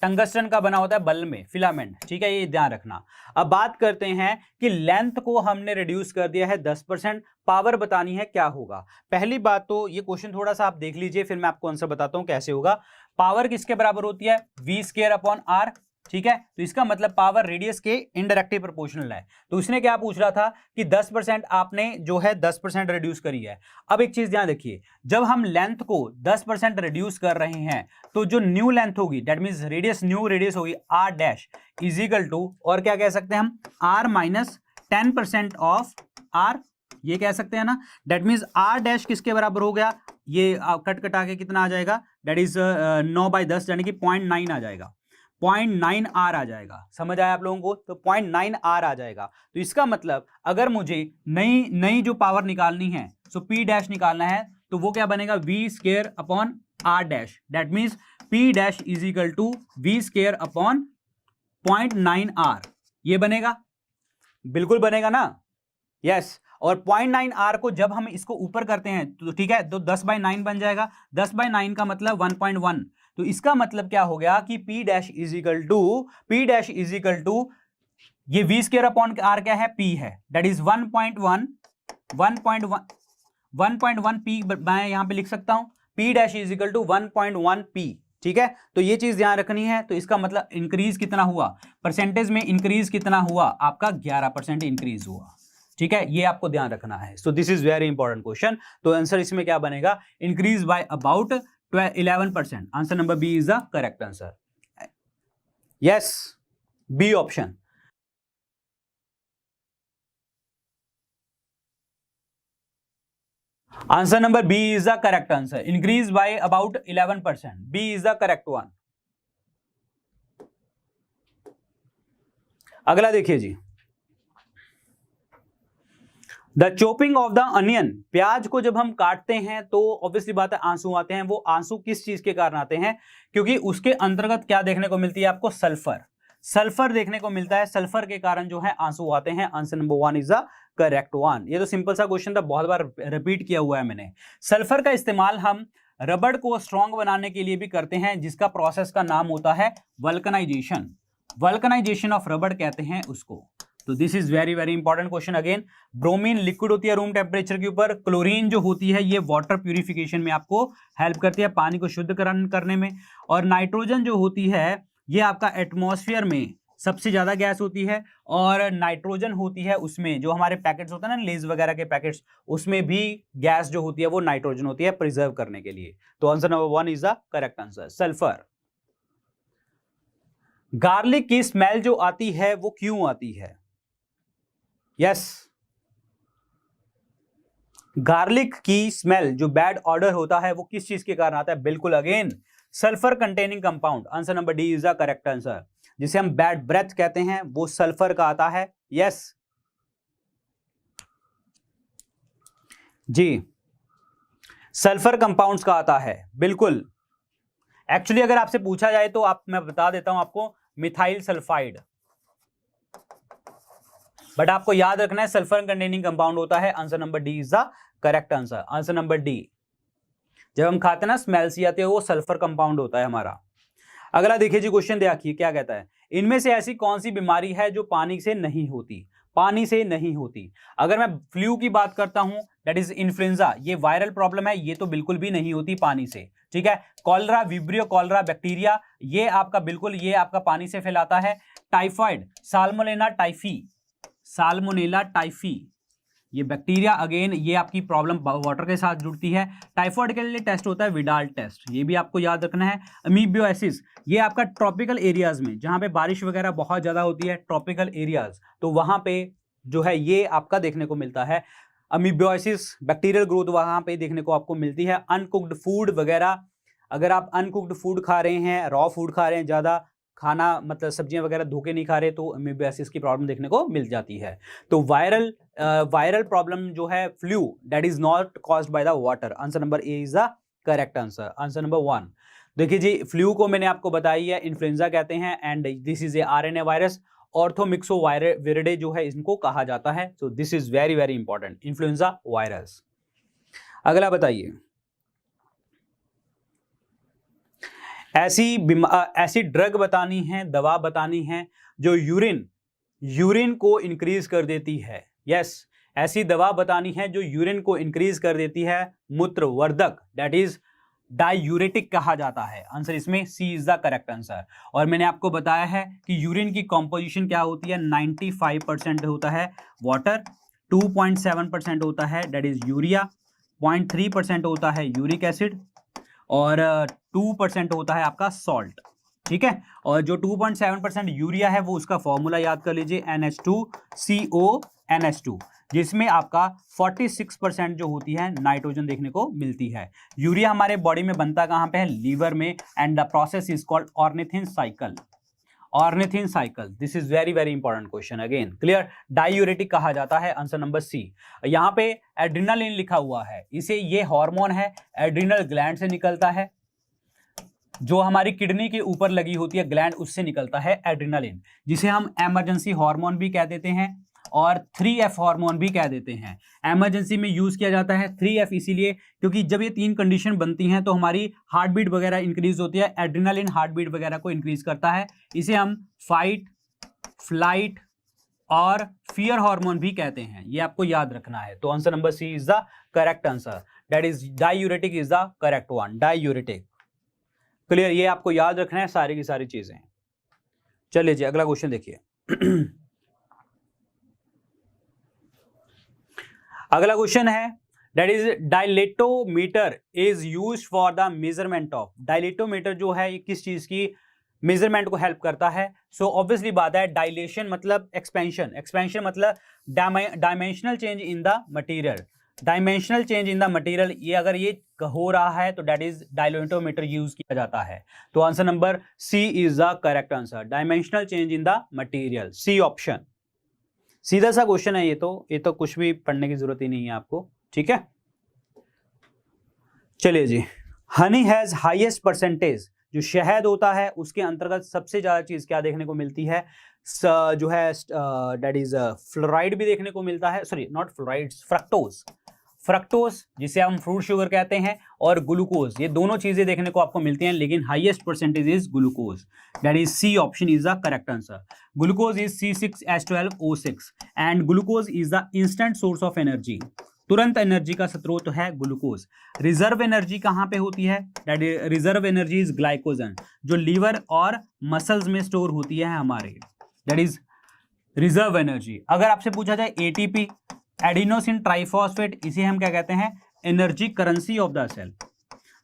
टंगस्टन का बना होता है बल्ब में फिलामेंट, ठीक है, ये ध्यान रखना। अब बात करते हैं कि लेंथ को हमने रिड्यूस कर दिया है 10%, पावर बतानी है क्या होगा। पहली बात तो ये क्वेश्चन थोड़ा सा आप देख लीजिए, फिर मैं आपको आंसर बताता हूं कैसे होगा। पावर किसके बराबर होती है, v²/r, ठीक है, तो इसका मतलब पावर रेडियस के इनडायरेक्टली प्रोपोर्शनल है। तो उसने क्या पूछ रहा था कि 10% आपने जो है 10% रिड्यूस करी है। अब एक चीज ध्यान रखिए, जब हम लेंथ को 10% रिड्यूस कर रहे हैं तो जो न्यू लेंथ होगी that means radius, new radius होगी r dash is equal to, और क्या कह सकते हैं हम, r माइनस 10% ऑफ r, ये कह सकते हैं ना। दैट मींस r डैश किसके बराबर हो गया, ये कट कटा के कितना आ जाएगा, दैट इज 9/10 यानी कि 0.9 आ जाएगा, 0.9 r आ जाएगा। समझ आया आप लोगों को, तो 0.9 r आ जाएगा। तो इसका मतलब अगर मुझे नई जो पावर निकालनी है, सो p डैश निकालना है, तो वो क्या बनेगा, v²/r dash, that means p dash is equal to v²/ 0.9 r, ये बनेगा, बिल्कुल बनेगा ना, यस। और 0.9 r को जब हम इसको ऊपर करते हैं तो ठीक है, तो 10/9 बन जाएगा, 10/9 का मतलब 1.1, तो इसका मतलब क्या हो गया कि P dash is equal to ये v²/r क्या है, P है, दैट इज 1.1 P मैं यहां पे लिख सकता हूं, P dash is equal to 1.1 P, ठीक है। तो ये चीज ध्यान रखनी है। तो इसका मतलब इंक्रीज कितना हुआ, परसेंटेज में इंक्रीज कितना हुआ, आपका 11% इंक्रीज हुआ, ठीक है, ये आपको ध्यान रखना है। So this is very important question. तो आंसर इसमें क्या बनेगा, increase by about 11%। Answer number B is the correct answer, yes, B option. Answer number B is the correct answer, increase by about 11%, B is the correct one. अगला देखिए जी, the chopping of the onion, प्याज को जब हम काटते हैं तो ऑब्वियसली बात है आंसू आते हैं। वो आंसू किस चीज के कारण आते हैं, क्योंकि उसके अंतर्गत क्या देखने को मिलती है आपको, सल्फर देखने को मिलता है, सल्फर के कारण जो है आंसू आते हैं। Answer number 1 is the correct one. ये तो सिंपल सा क्वेश्चन था, बहुत बार रिपीट किया हुआ है मैंने। सल्फर का इस्तेमाल हम रबड़ को स्ट्रॉन्ग बनाने के लिए भी करते हैं, जिसका प्रोसेस का नाम होता है वल्कनाइजेशन ऑफ रबड़ कहते हैं उसको। तो this is very very important question again. Bromine liquid होती है रूम टेम्परेचर के ऊपर, क्लोरीन जो होती है ये वाटर प्यूरिफिकेशन में आपको हेल्प करती है, पानी को शुद्ध करने में, और नाइट्रोजन जो होती है ये आपका एटमॉस्फेयर में सबसे ज्यादा गैस होती है, और नाइट्रोजन होती है उसमें जो हमारे पैकेट्स होते हैं ना, लेज वगैरह के पैकेट्स, उसमें भी गैस जो होती है वो नाइट्रोजन होती है प्रिजर्व करने के लिए। तो answer number 1 is the correct answer, sulphur. Garlic की स्मेल जो आती है वो क्यों आती है, यस, गार्लिक की स्मेल जो बैड ऑर्डर होता है वो किस चीज के कारण आता है, बिल्कुल again sulphur containing compound. Answer number D is the correct answer. जिसे हम बैड ब्रेथ कहते हैं वो सल्फर का आता है, यस जी, सल्फर कंपाउंड्स का आता है, बिल्कुल। एक्चुअली अगर आपसे पूछा जाए तो मैं बता देता हूं आपको, मिथाइल सल्फाइड, बट आपको याद रखना है सल्फर कंटेनिंग कंपाउंड होता है। Answer number D is the correct answer, answer number D. जब हम खाते हैं ना स्मेल सी आती है वो सल्फर कंपाउंड होता है हमारा। अगला देखिए जी, क्वेश्चन देखिए क्या कहता है, इनमें से ऐसी कौन सी बीमारी है जो पानी से नहीं होती। अगर मैं फ्लू की बात करता हूं, दैट इज इन्फ्लुएंजा, ये वायरल प्रॉब्लम है, ये तो बिल्कुल भी नहीं होती पानी से, ठीक है। कॉलरा, विब्रियो कॉलरा बैक्टीरिया, ये आपका बिल्कुल ये आपका पानी से फैलाता है। टाइफाइड, साल्मोनेला टाइफी, ये बैक्टीरिया अगेन ये आपकी प्रॉब्लम वाटर के साथ जुड़ती है। टाइफाइड के लिए टेस्ट होता है विडाल टेस्ट, ये भी आपको याद रखना है। अमीबियोसिस, ये आपका ट्रॉपिकल एरियाज में जहां पे बारिश वगैरह बहुत ज्यादा होती है, ट्रॉपिकल एरियाज, तो वहां पे जो है ये आपका देखने को मिलता है। अमीबियोसिस, बैक्टीरियल ग्रोथ वहां पे देखने को आपको मिलती है। अनकुक्ड फूड वगैरह, अगर आप अनकुक्ड फूड खा रहे हैं, रॉ फूड खा रहे हैं ज्यादा, खाना मतलब सब्जियां वगैरह धो के नहीं खा रहे तो अमीबियासिस की प्रॉब्लम देखने को मिल जाती है। तो वायरल प्रॉब्लम जो है flu that is not caused by the water. Answer number A is the correct answer. Answer number 1। देखिए जी, फ्लू को मैंने आपको बताई है इन्फ्लुएंजा कहते हैं and this is a RNA virus. Orthomyxoviridae जो है इनको कहा जाता है। So this is very very important, influenza virus. अगला बताइए, ऐसी ड्रग बतानी है, दवा बतानी है जो यूरिन को इंक्रीज कर देती है। यस, ऐसी दवा बतानी है जो यूरिन को इंक्रीज कर देती है, मूत्रवर्धक, दैट इज डायूरेटिक कहा जाता है। आंसर इसमें सी इज द करेक्ट आंसर। और मैंने आपको बताया है कि यूरिन की कॉम्पोजिशन क्या होती है, 95% होता है वाटर, 2.7% होता है दैट इज यूरिया, 0.3% होता है यूरिक एसिड और 2% होता है आपका सॉल्ट। ठीक है, और जो 2.7% यूरिया है वो उसका फॉर्मूला याद कर लीजिए, NH2CONH2, जिसमें आपका 46% जो होती है नाइट्रोजन देखने को मिलती है। यूरिया हमारे बॉडी में बनता कहां पे है, लीवर में, and the process is called ornithine cycle. Ornithine cycle, this is very very important question again, clear. Diuretic कहा जाता है, आंसर नंबर सी। यहां पे एड्रिनालिन लिखा हुआ है, इसे ये हार्मोन है, एड्रिनल ग्लैंड से निकलता है, जो हमारी किडनी के ऊपर लगी होती है ग्लैंड, उससे निकलता है एड्रिनालिन, जिसे हम इमरजेंसी हार्मोन भी कह देते हैं और 3F हार्मोन भी कह देते हैं। इमरजेंसी में यूज किया जाता है 3F इसीलिए क्योंकि जब ये 3 कंडीशन बनती हैं तो हमारी हार्ट बीट वगैरह इंक्रीज होती है, एड्रिनालिन हार्ट बीट वगैरह को इंक्रीज करता है। इसे हम फाइट, फ्लाइट और फियर हार्मोन भी कहते हैं, ये आपको याद रखना है। तो answer number C is the correct answer, that is diuretic is the correct one, diuretic, clear. ये आपको याद रखना है सारी की सारी चीजें। चलिए जी, अगला क्वेश्चन देखिए। अगला क्वेश्चन है that is dilatometer is used for the measurement of. Dilatometer जो है ये किस चीज की मेजरमेंट को हेल्प करता है। सो ऑब्वियसली बात है, डायलेशन मतलब एक्सपेंशन, एक्सपेंशन मतलब dimensional change in the material, dimensional change in the material, ये अगर ये हो रहा है तो दैट इज डायलेटोमीटर यूज किया जाता है। तो answer number C is the correct answer, dimensional change in the material, C option. सीधा सा क्वेश्चन है ये तो कुछ भी पढ़ने की जरूरत ही नहीं है आपको, ठीक है। चलिए जी, हनी हैज हाईएस्ट परसेंटेज, जो शहद होता है उसके अंतर्गत सबसे ज्यादा चीज क्या देखने को मिलती है, जो है दैट इज फ्लोराइड भी देखने को मिलता है, sorry not fluoride, fructose, fructose जिसे हम फ्रूट शुगर कहते हैं, और ग्लूकोज, ये दोनों चीजें देखने को आपको मिलती हैं, लेकिन highest percentage is glucose, that is C option is the correct answer. Glucose is C6H12O6 and glucose is the instant source of energy, तुरंत एनर्जी का स्रोत है ग्लूकोज। रिजर्व एनर्जी कहां पे होती है, that is reserve energy is glycogen, जो liver और मसल्स में स्टोर होती है हमारे, दैट इज रिजर्व एनर्जी। अगर आपसे पूछा जाए एटीपी, एडिनोसिन ट्राइफॉस्फेट, इसे हम क्या कहते हैं, energy currency of the cell,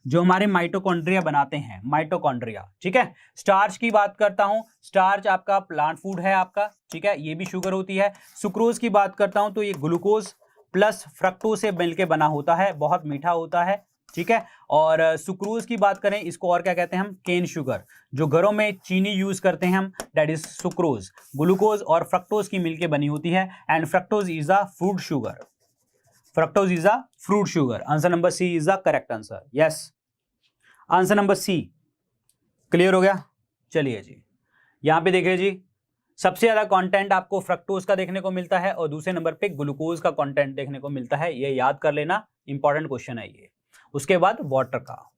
जो हमारे माइटोकॉन्ड्रिया बनाते हैं, माइटोकॉन्ड्रिया, ठीक है। स्टार्च की बात करता हूं, स्टार्च आपका प्लांट फूड है आपका, ठीक है, ये भी शुगर होती है। सुक्रोज की बात करता हूं तो ये ग्लूकोज प्लस फ्रक्टोज से मिलकर बना होता है, बहुत मीठा होता है, ठीक है। और सुक्रोज की बात करें, इसको और क्या कहते हैं हम, केन शुगर, जो घरों में चीनी यूज करते हैं हम, दैट इज सुक्रोज। ग्लूकोज और फ्रक्टोज की मिलकर बनी होती है and fructose is a fruit sugar, fructose is a fruit sugar. Answer number C is the correct answer, yes, answer number C, clear हो गया। चलिए जी, यहां पे देखिए जी, सबसे ज्यादा कंटेंट आपको फ्रक्टोज का देखने को मिलता है और दूसरे नंबर पे ग्लूकोज का कंटेंट देखने को मिलता है, ये याद कर लेना, इंपॉर्टेंट क्वेश्चन है ये। उसके बाद वाटर का,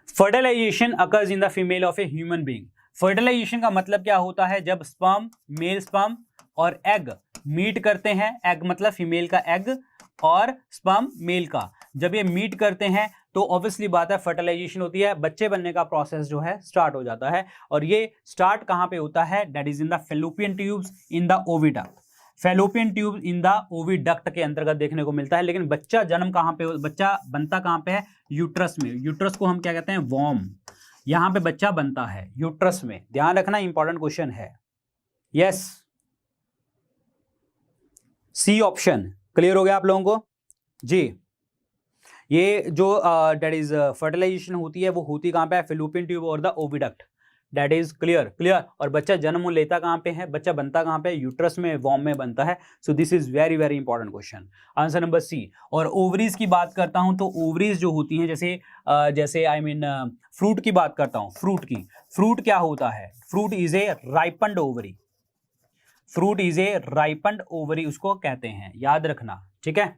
fertilization occurs in the female of a human being. Fertilization का मतलब क्या होता है, जब स्पर्म, मेल स्पर्म और एग मीट करते हैं, एग मतलब फीमेल का एग और स्पर्म मेल का, जब ये मीट करते हैं तो ऑब्वियसली बात है फर्टिलाइजेशन होती है, बच्चे बनने का प्रोसेस जो है स्टार्ट हो जाता है। और ये स्टार्ट कहां पे होता है, that is in the fallopian tubes in the oviduct, fallopian tube in the oviduct के अंतर्गत देखने को मिलता है। लेकिन बच्चा जन्म कहां पे, बच्चा बनता कहां पे है, यूट्रस में। यूट्रस को हम क्या कहते हैं, वॉर्म, यहां पे बच्चा बनता है यूट्रस में, ध्यान रखना, इंपॉर्टेंट क्वेश्चन है, यस, सी ऑप्शन। क्लियर हो गया आप लोगों को जी। ये जो डेट इज फर्टिलाइजेशन होती है वो होती कहाँ पे है, फिलोपियन ट्यूब और the oviduct, that is clear clear. और बच्चा जन्म लेता कहाँ पे है, बच्चा बनता कहाँ पे, यूट्रस में, वॉम में बनता है। So this is very very important question, answer number C. और ओवरीज की बात करता हूं तो ओवरीज जो होती हैं, जैसे आई मीन फ्रूट की बात करता हूं, फ्रूट क्या होता है, fruit is a ripened ovary, fruit is a ripened ovary उसको कहते हैं, याद रखना, ठीक है।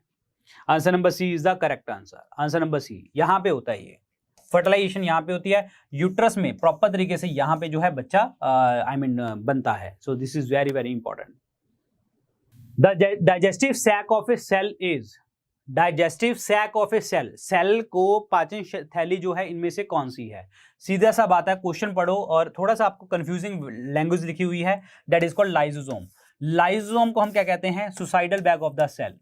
Answer number C is the correct answer, answer number C. यहां पे होता है ये फर्टिलाइजेशन, यहां पे होती है यूट्रस में, प्रॉपर तरीके से यहां पे जो है बच्चा बनता है। So this is very very important. The digestive sac of a cell is, digestive sac of a cell, cell को पाचन थैली जो है इनमें से कौन सी है। सीधा सा बात है, क्वेश्चन पढ़ो और थोड़ा सा आपको कंफ्यूजिंग लैंग्वेज लिखी हुई है, that is called lysosome. Lysosome को हम क्या कहते हैं, suicidal bag of the cell,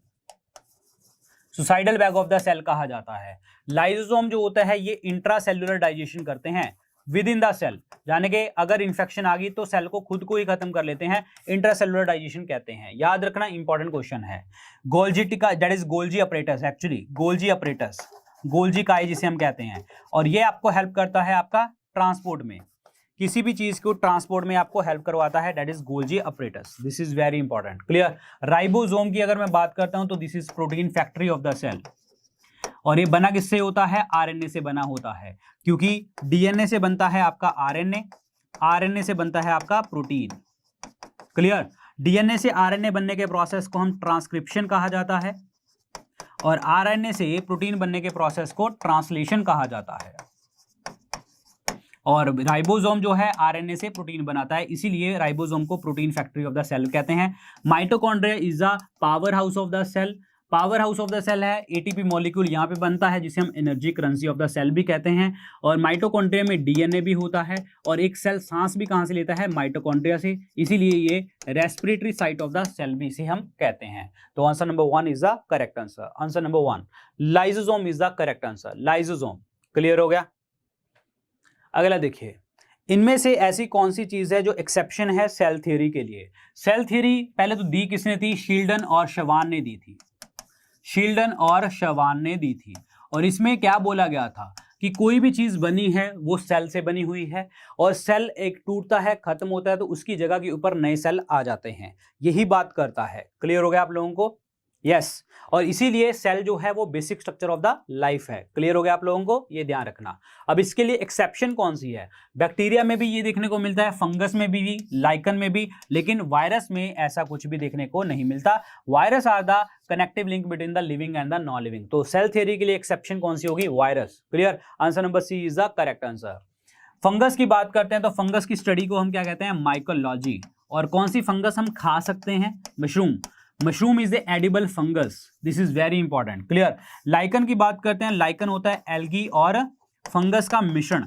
suicidal bag of the cell कहा जाता है। लाइसोसोम जो होता है ये इंट्रासेल्युलर डाइजेशन करते हैं विद इन द सेल, यानी कि अगर इंफेक्शन आ गई तो सेल को खुद को ही खत्म कर लेते हैं, इंट्रासेल्युलर डाइजेशन कहते हैं, याद रखना, इंपॉर्टेंट क्वेश्चन है। गोल्जी टिका, that is Golgi apparatus, actually Golgi apparatus, Golgi काई जिसे हम कहते हैं, और ये आपको हेल्प करता है आपका ट्रांसपोर्ट में, किसी भी चीज को ट्रांसपोर्ट में आपको हेल्प करवाता है, that is Golgi apparatus, this is very important, clear. Ribosome की अगर मैं बात करता हूं तो this is protein factory of the cell, और ये बना किससे होता है, आरएनए से बना होता है, क्योंकि डीएनए से बनता है आपका आरएनए, आरएनए से बनता है आपका प्रोटीन, क्लियर। डीएनए से आरएनए बनने के प्रोसेस को हम ट्रांसक्रिप्शन कहा जाता है, और आरएनए से प्रोटीन बनने के प्रोसेस को ट्रांसलेशन कहा जाता है। और राइबोसोम जो है आरएनए से प्रोटीन बनाता है, इसीलिए राइबोसोम को protein factory of the cell कहते हैं। Mitochondria is the power house of the cell, power house of the cell है, एटीपी मॉलिक्यूल यहाँ पे बनता है जिसे हम energy currency of the cell भी कहते हैं। और माइटोकॉन्ड्रिया में डीएनए भी होता है, और एक सेल सांस भी कहाँ से लेता है, माइटोकॉन्ड्रिया से, इसीलिए ये respiratory site of the cell भी इसे हम कहते हैं। तो answer number 1 is the correct answer, answer number 1 lysosome is the correct answer, lysosome, clear हो गया। अगला देखिए, इनमें से ऐसी कौन सी चीज है जो एक्सेप्शन है सेल थ्योरी के लिए। सेल थ्योरी पहले तो दी किसने थी, शील्डन और शवान ने दी थी, शील्डन और शवान ने दी थी। और इसमें क्या बोला गया था कि कोई भी चीज बनी है वो सेल से बनी हुई है, और सेल एक टूटता है, खत्म होता है, तो उसकी जगह के ऊपर नए सेल आ जाते हैं, यही बात करता है। क्लियर हो गया आप लोगों को, यस। और इसीलिए सेल जो है वो basic structure of the life है। क्लियर हो गया आप लोगों को, ये ध्यान रखना। अब इसके लिए एक्सेप्शन कौन सी है, बैक्टीरिया में भी ये देखने को मिलता है, फंगस में भी, लाइकन में भी, लेकिन वायरस में ऐसा कुछ भी देखने को नहीं मिलता। Virus are the connective link between the living and the non living. तो सेल थ्योरी के लिए एक्सेप्शन कौन सी होगी, virus, clear. Answer number C is the correct answer. Fungus की बात करते हैं तो फंगस की स्टडी को हम क्या कहते हैं, माइकोलॉजी। और कौन सी फंगस हम खा सकते हैं, mushroom, mushroom is a edible fungus, this is very important, clear. Lichen की बात करते हैं, लाइकन होता है एल्गी और फंगस का मिश्रण,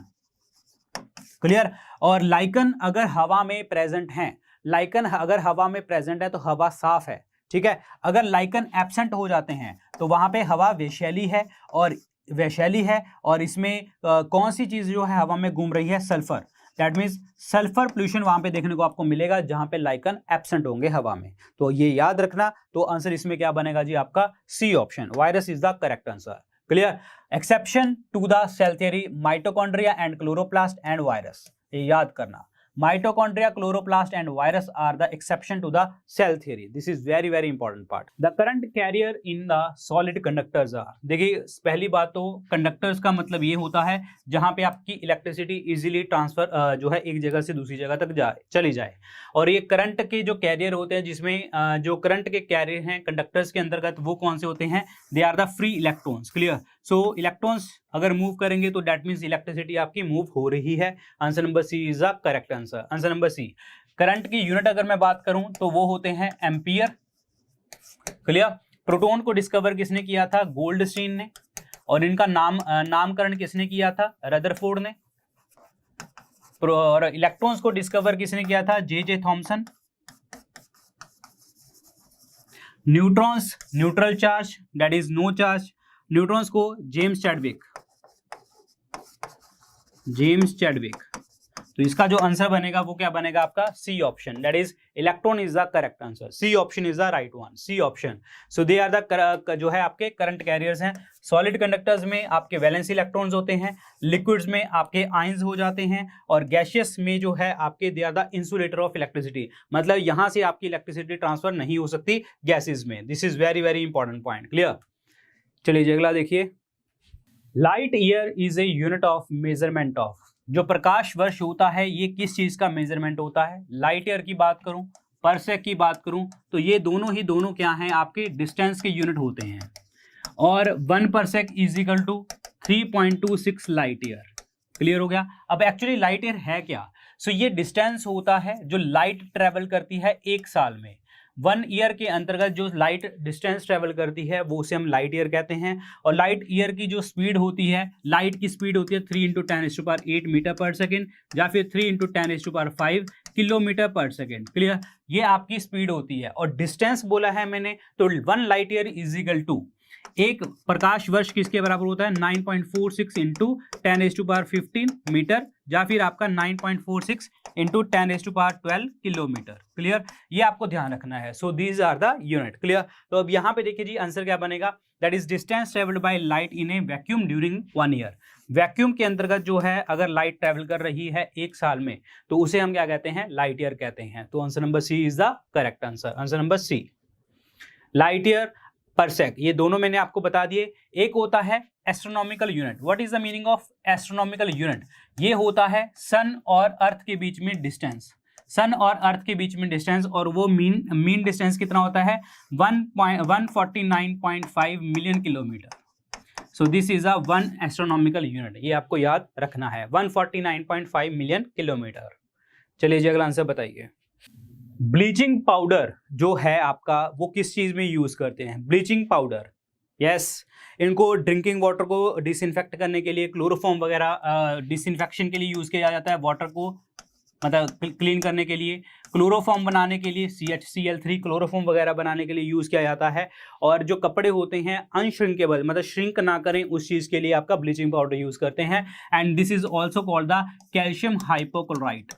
क्लियर। और लाइकन अगर हवा में प्रेजेंट है, लाइकन अगर हवा में प्रेजेंट है तो हवा साफ है, ठीक है। अगर लाइकन एब्सेंट हो जाते हैं तो वहां पे हवा वैशैली है, और वैशैली है, और इसमें कौन सी चीज जो है हवा में घूम रही है, sulphur, that means sulphur pollution वहां पे देखने को आपको मिलेगा जहां पे लाइकन एब्सेंट होंगे हवा में, तो ये याद रखना। तो आंसर इसमें क्या बनेगा जी, आपका C option, virus is the correct answer, clear. Exception to the cell theory, mitochondria and chloroplast and virus, ये याद करना। Mitochondria, chloroplast and virus are the exception to the cell theory, this is very very important part. The current carrier in the solid conductors are, देखिए पहली बात तो conductors का मतलब ये होता है जहां पे आपकी इलेक्ट्रिसिटी इजीली ट्रांसफर जो है एक जगह से दूसरी जगह तक चली जाए। और ये करंट के जो कैरियर होते हैं, जिसमें जो करंट के कैरियर हैं कंडक्टर्स के अंतर्गत, वो कौन से होते हैं, they are the free electrons, clear. So electrons अगर मूव करेंगे तो दैट मीन्स इलेक्ट्रिसिटी आपकी मूव हो रही है। Answer number C is the correct answer, answer number C. Current की यूनिट अगर मैं बात करूं तो वो होते हैं एम्पियर, क्लियर। प्रोटॉन को डिस्कवर किसने किया था, गोल्डस्टीन ने, और इनका नामकरण किसने किया था, रदरफोर्ड ने। और इलेक्ट्रॉन्स को डिस्कवर किसने किया था, J Thomson. Neutrons, neutral charge, that is no charge, neutrons को जेम्स चैडविक, जेम्स चैडविक। तो इसका जो आंसर बनेगा वो क्या बनेगा आपका C option, that is electron is the correct answer. C option is the right one, C option. So they are the जो है आपके करंट कैरियर्स हैं। सॉलिड कंडक्टर्स में आपके वैलेंसी इलेक्ट्रॉन्स होते हैं, लिक्विड्स में आपके आयंस हो जाते हैं, और गैसियस में जो है आपके they are the insulator of electricity, मतलब यहां से आपकी इलेक्ट्रिसिटी ट्रांसफर नहीं हो सकती गैसेस में। This is very very important point, clear. चलिए अगला देखिए, light year is a unit of measurement of, जो प्रकाश वर्ष होता है ये किस चीज का मेजरमेंट होता है। लाइट ईयर की बात करूं, परसेक की बात करूं, तो ये दोनों क्या हैं आपके डिस्टेंस के यूनिट होते हैं, और 1 parsec is equal to 3.26 light year. Clear हो गया। अब एक्चुअली लाइट ईयर है क्या। सो ये डिस्टेंस होता है जो लाइट ट्रेवल करती है एक साल में। 1 ईयर के अंतर्गत जो लाइट डिस्टेंस ट्रेवल करती है वो उसे हम लाइट ईयर कहते हैं। और लाइट ईयर की जो स्पीड होती है, लाइट की स्पीड होती है 3 × 10⁸ मीटर पर सेकेंड, या फिर 3 × 10⁵ किलोमीटर पर सेकेंड। क्लियर, ये आपकी स्पीड होती है। और डिस्टेंस बोला है मैंने, तो 1 light year is equal to, एक प्रकाश वर्ष किसके बराबर होता है, 9.46 × 10⁻15 मीटर, या फिर आपका 9.46 × 10⁻12 किलोमीटर। क्लियर, ये आपको ध्यान रखना है। So these are the unit. Clear, तो अब यहाँ पे देखिए जी आंसर क्या बनेगा, that is distance travelled by light in a vacuum during 1 year. Vacuum के अंतर्गत जो है अगर लाइट ट्रेवल कर रही है एक साल में, तो उसे हम क्या कहते हैं, लाइट ईयर कहते हैं। तो answer number C is the correct answer, answer number C. Light year, parsec, ये दोनों मैंने आपको बता दिए। एक होता है astronomical unit. What is the meaning of astronomical unit, ये होता है सन और अर्थ के बीच में डिस्टेंस, सन और अर्थ के बीच में डिस्टेंस, और वो मीन डिस्टेंस कितना होता है, 149.5 million kilometre. So this is a 1 astronomical unit, ये आपको याद रखना है, 149.5 मिलियन किलोमीटर। चलिए जी अगला आंसर बताइए। ब्लीचिंग पाउडर जो है आपका वो किस चीज में यूज करते हैं, ब्लीचिंग पाउडर। यस, इनको ड्रिंकिंग वाटर को डिसइंफेक्ट करने के लिए, क्लोरोफॉर्म वगैरह डिसइंफेक्शन के लिए यूज किया जाता है, वाटर को मतलब क्लीन करने के लिए, क्लोरोफॉर्म बनाने के लिए, CHCl3 क्लोरोफॉर्म वगैरह बनाने के लिए यूज किया जाता है। और जो कपड़े होते हैं अनश्रिंकेबल, मतलब श्रिंक ना करें, उस चीज के लिए आपका ब्लीचिंग पाउडर यूज करते हैं। And this is also called the calcium hypochlorite,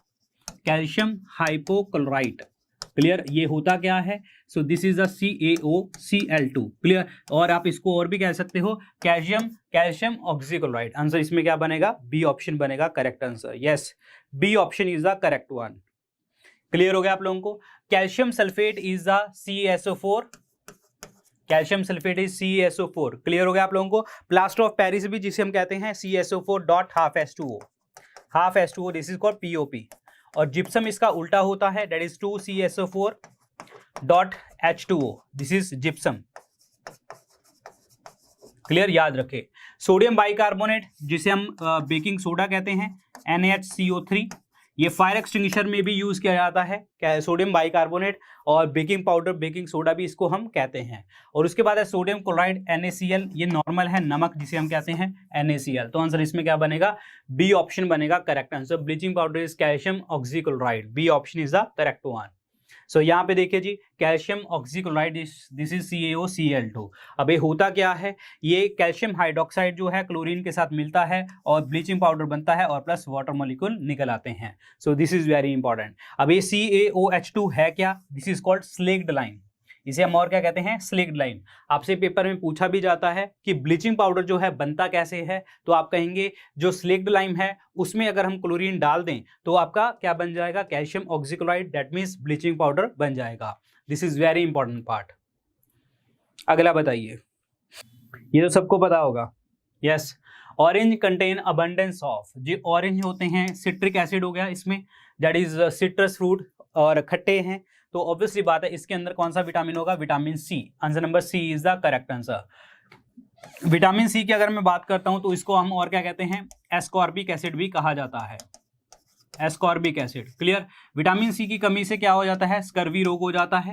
calcium hypochlorite. Clear, ये होता क्या है, so this is the CaOCl2। Clear, और आप इसको और भी कह सकते हो कैल्शियम ऑक्सीक्लोराइड। आंसर इसमें क्या बनेगा, बी ऑप्शन बनेगा correct answer. Yes, B option is the correct one. Clear हो गया आप लोगों को। Calcium sulphate is the CaSO4, calcium sulphate is CaSO4। Clear हो गया आप लोगों को। प्लास्टर ऑफ पेरिस भी जिसे हम कहते हैं CaSO4.12H2O, half H2O, this is called POP। और जिप्सम इसका उल्टा होता है, that is 2CaSO4.H2O, this is gypsum. Clear, याद रखें। सोडियम बाइकार्बोनेट जिसे हम बेकिंग सोडा कहते हैं, NaHCO3, ये फायर एक्सटिंग्विशर में भी यूज किया जाता है, क्या है, सोडियम बाइकार्बोनेट। और बेकिंग पाउडर, बेकिंग सोडा भी इसको हम कहते हैं। और उसके बाद है सोडियम क्लोराइड NaCl, ये नॉर्मल है नमक जिसे हम कहते हैं NaCl। तो आंसर इसमें क्या बनेगा, बी ऑप्शन बनेगा correct answer. Bleaching powder is calcium oxychloride, B option is the correct one. So यहाँ पे देखिए जी, calcium oxychloride, this is CaOCl2। अब ये होता क्या है, ये कैल्शियम हाइड्रोक्साइड जो है क्लोरीन के साथ मिलता है और ब्लीचिंग पाउडर बनता है, और प्लस वाटर मॉलिक्यूल निकल आते हैं। So this is very important. अब ये CaOH2 है क्या, this is called slaked lime, इसे हम और क्या कहते हैं, स्लेक्ड लाइम। आपसे पेपर में पूछा भी जाता है कि ब्लीचिंग पाउडर जो है बनता कैसे है, तो आप कहेंगे जो स्लेक्ड लाइम है उसमें अगर हम क्लोरीन डाल दें तो आपका क्या बन जाएगा, calcium oxychloride, that means bleaching powder बन जाएगा। This is very important part. अगला बताइए, ये तो सबको पता होगा। Yes, orange contain abundance of, जो ऑरेंज होते हैं सिट्रिक एसिड हो गया इसमें, दैट इज सिट्रस फ्रूट, और खट्टे हैं, तो ऑब्वियसली बात है इसके अंदर कौन सा विटामिन होगा, vitamin C. Answer number C is the correct answer. Vitamin C की अगर मैं बात करता हूं तो इसको हम और क्या कहते हैं, एस्कॉर्बिक एसिड भी कहा जाता है, ascorbic acid. Clear, vitamin C की कमी से क्या हो जाता है, स्कर्वी रोग हो जाता है।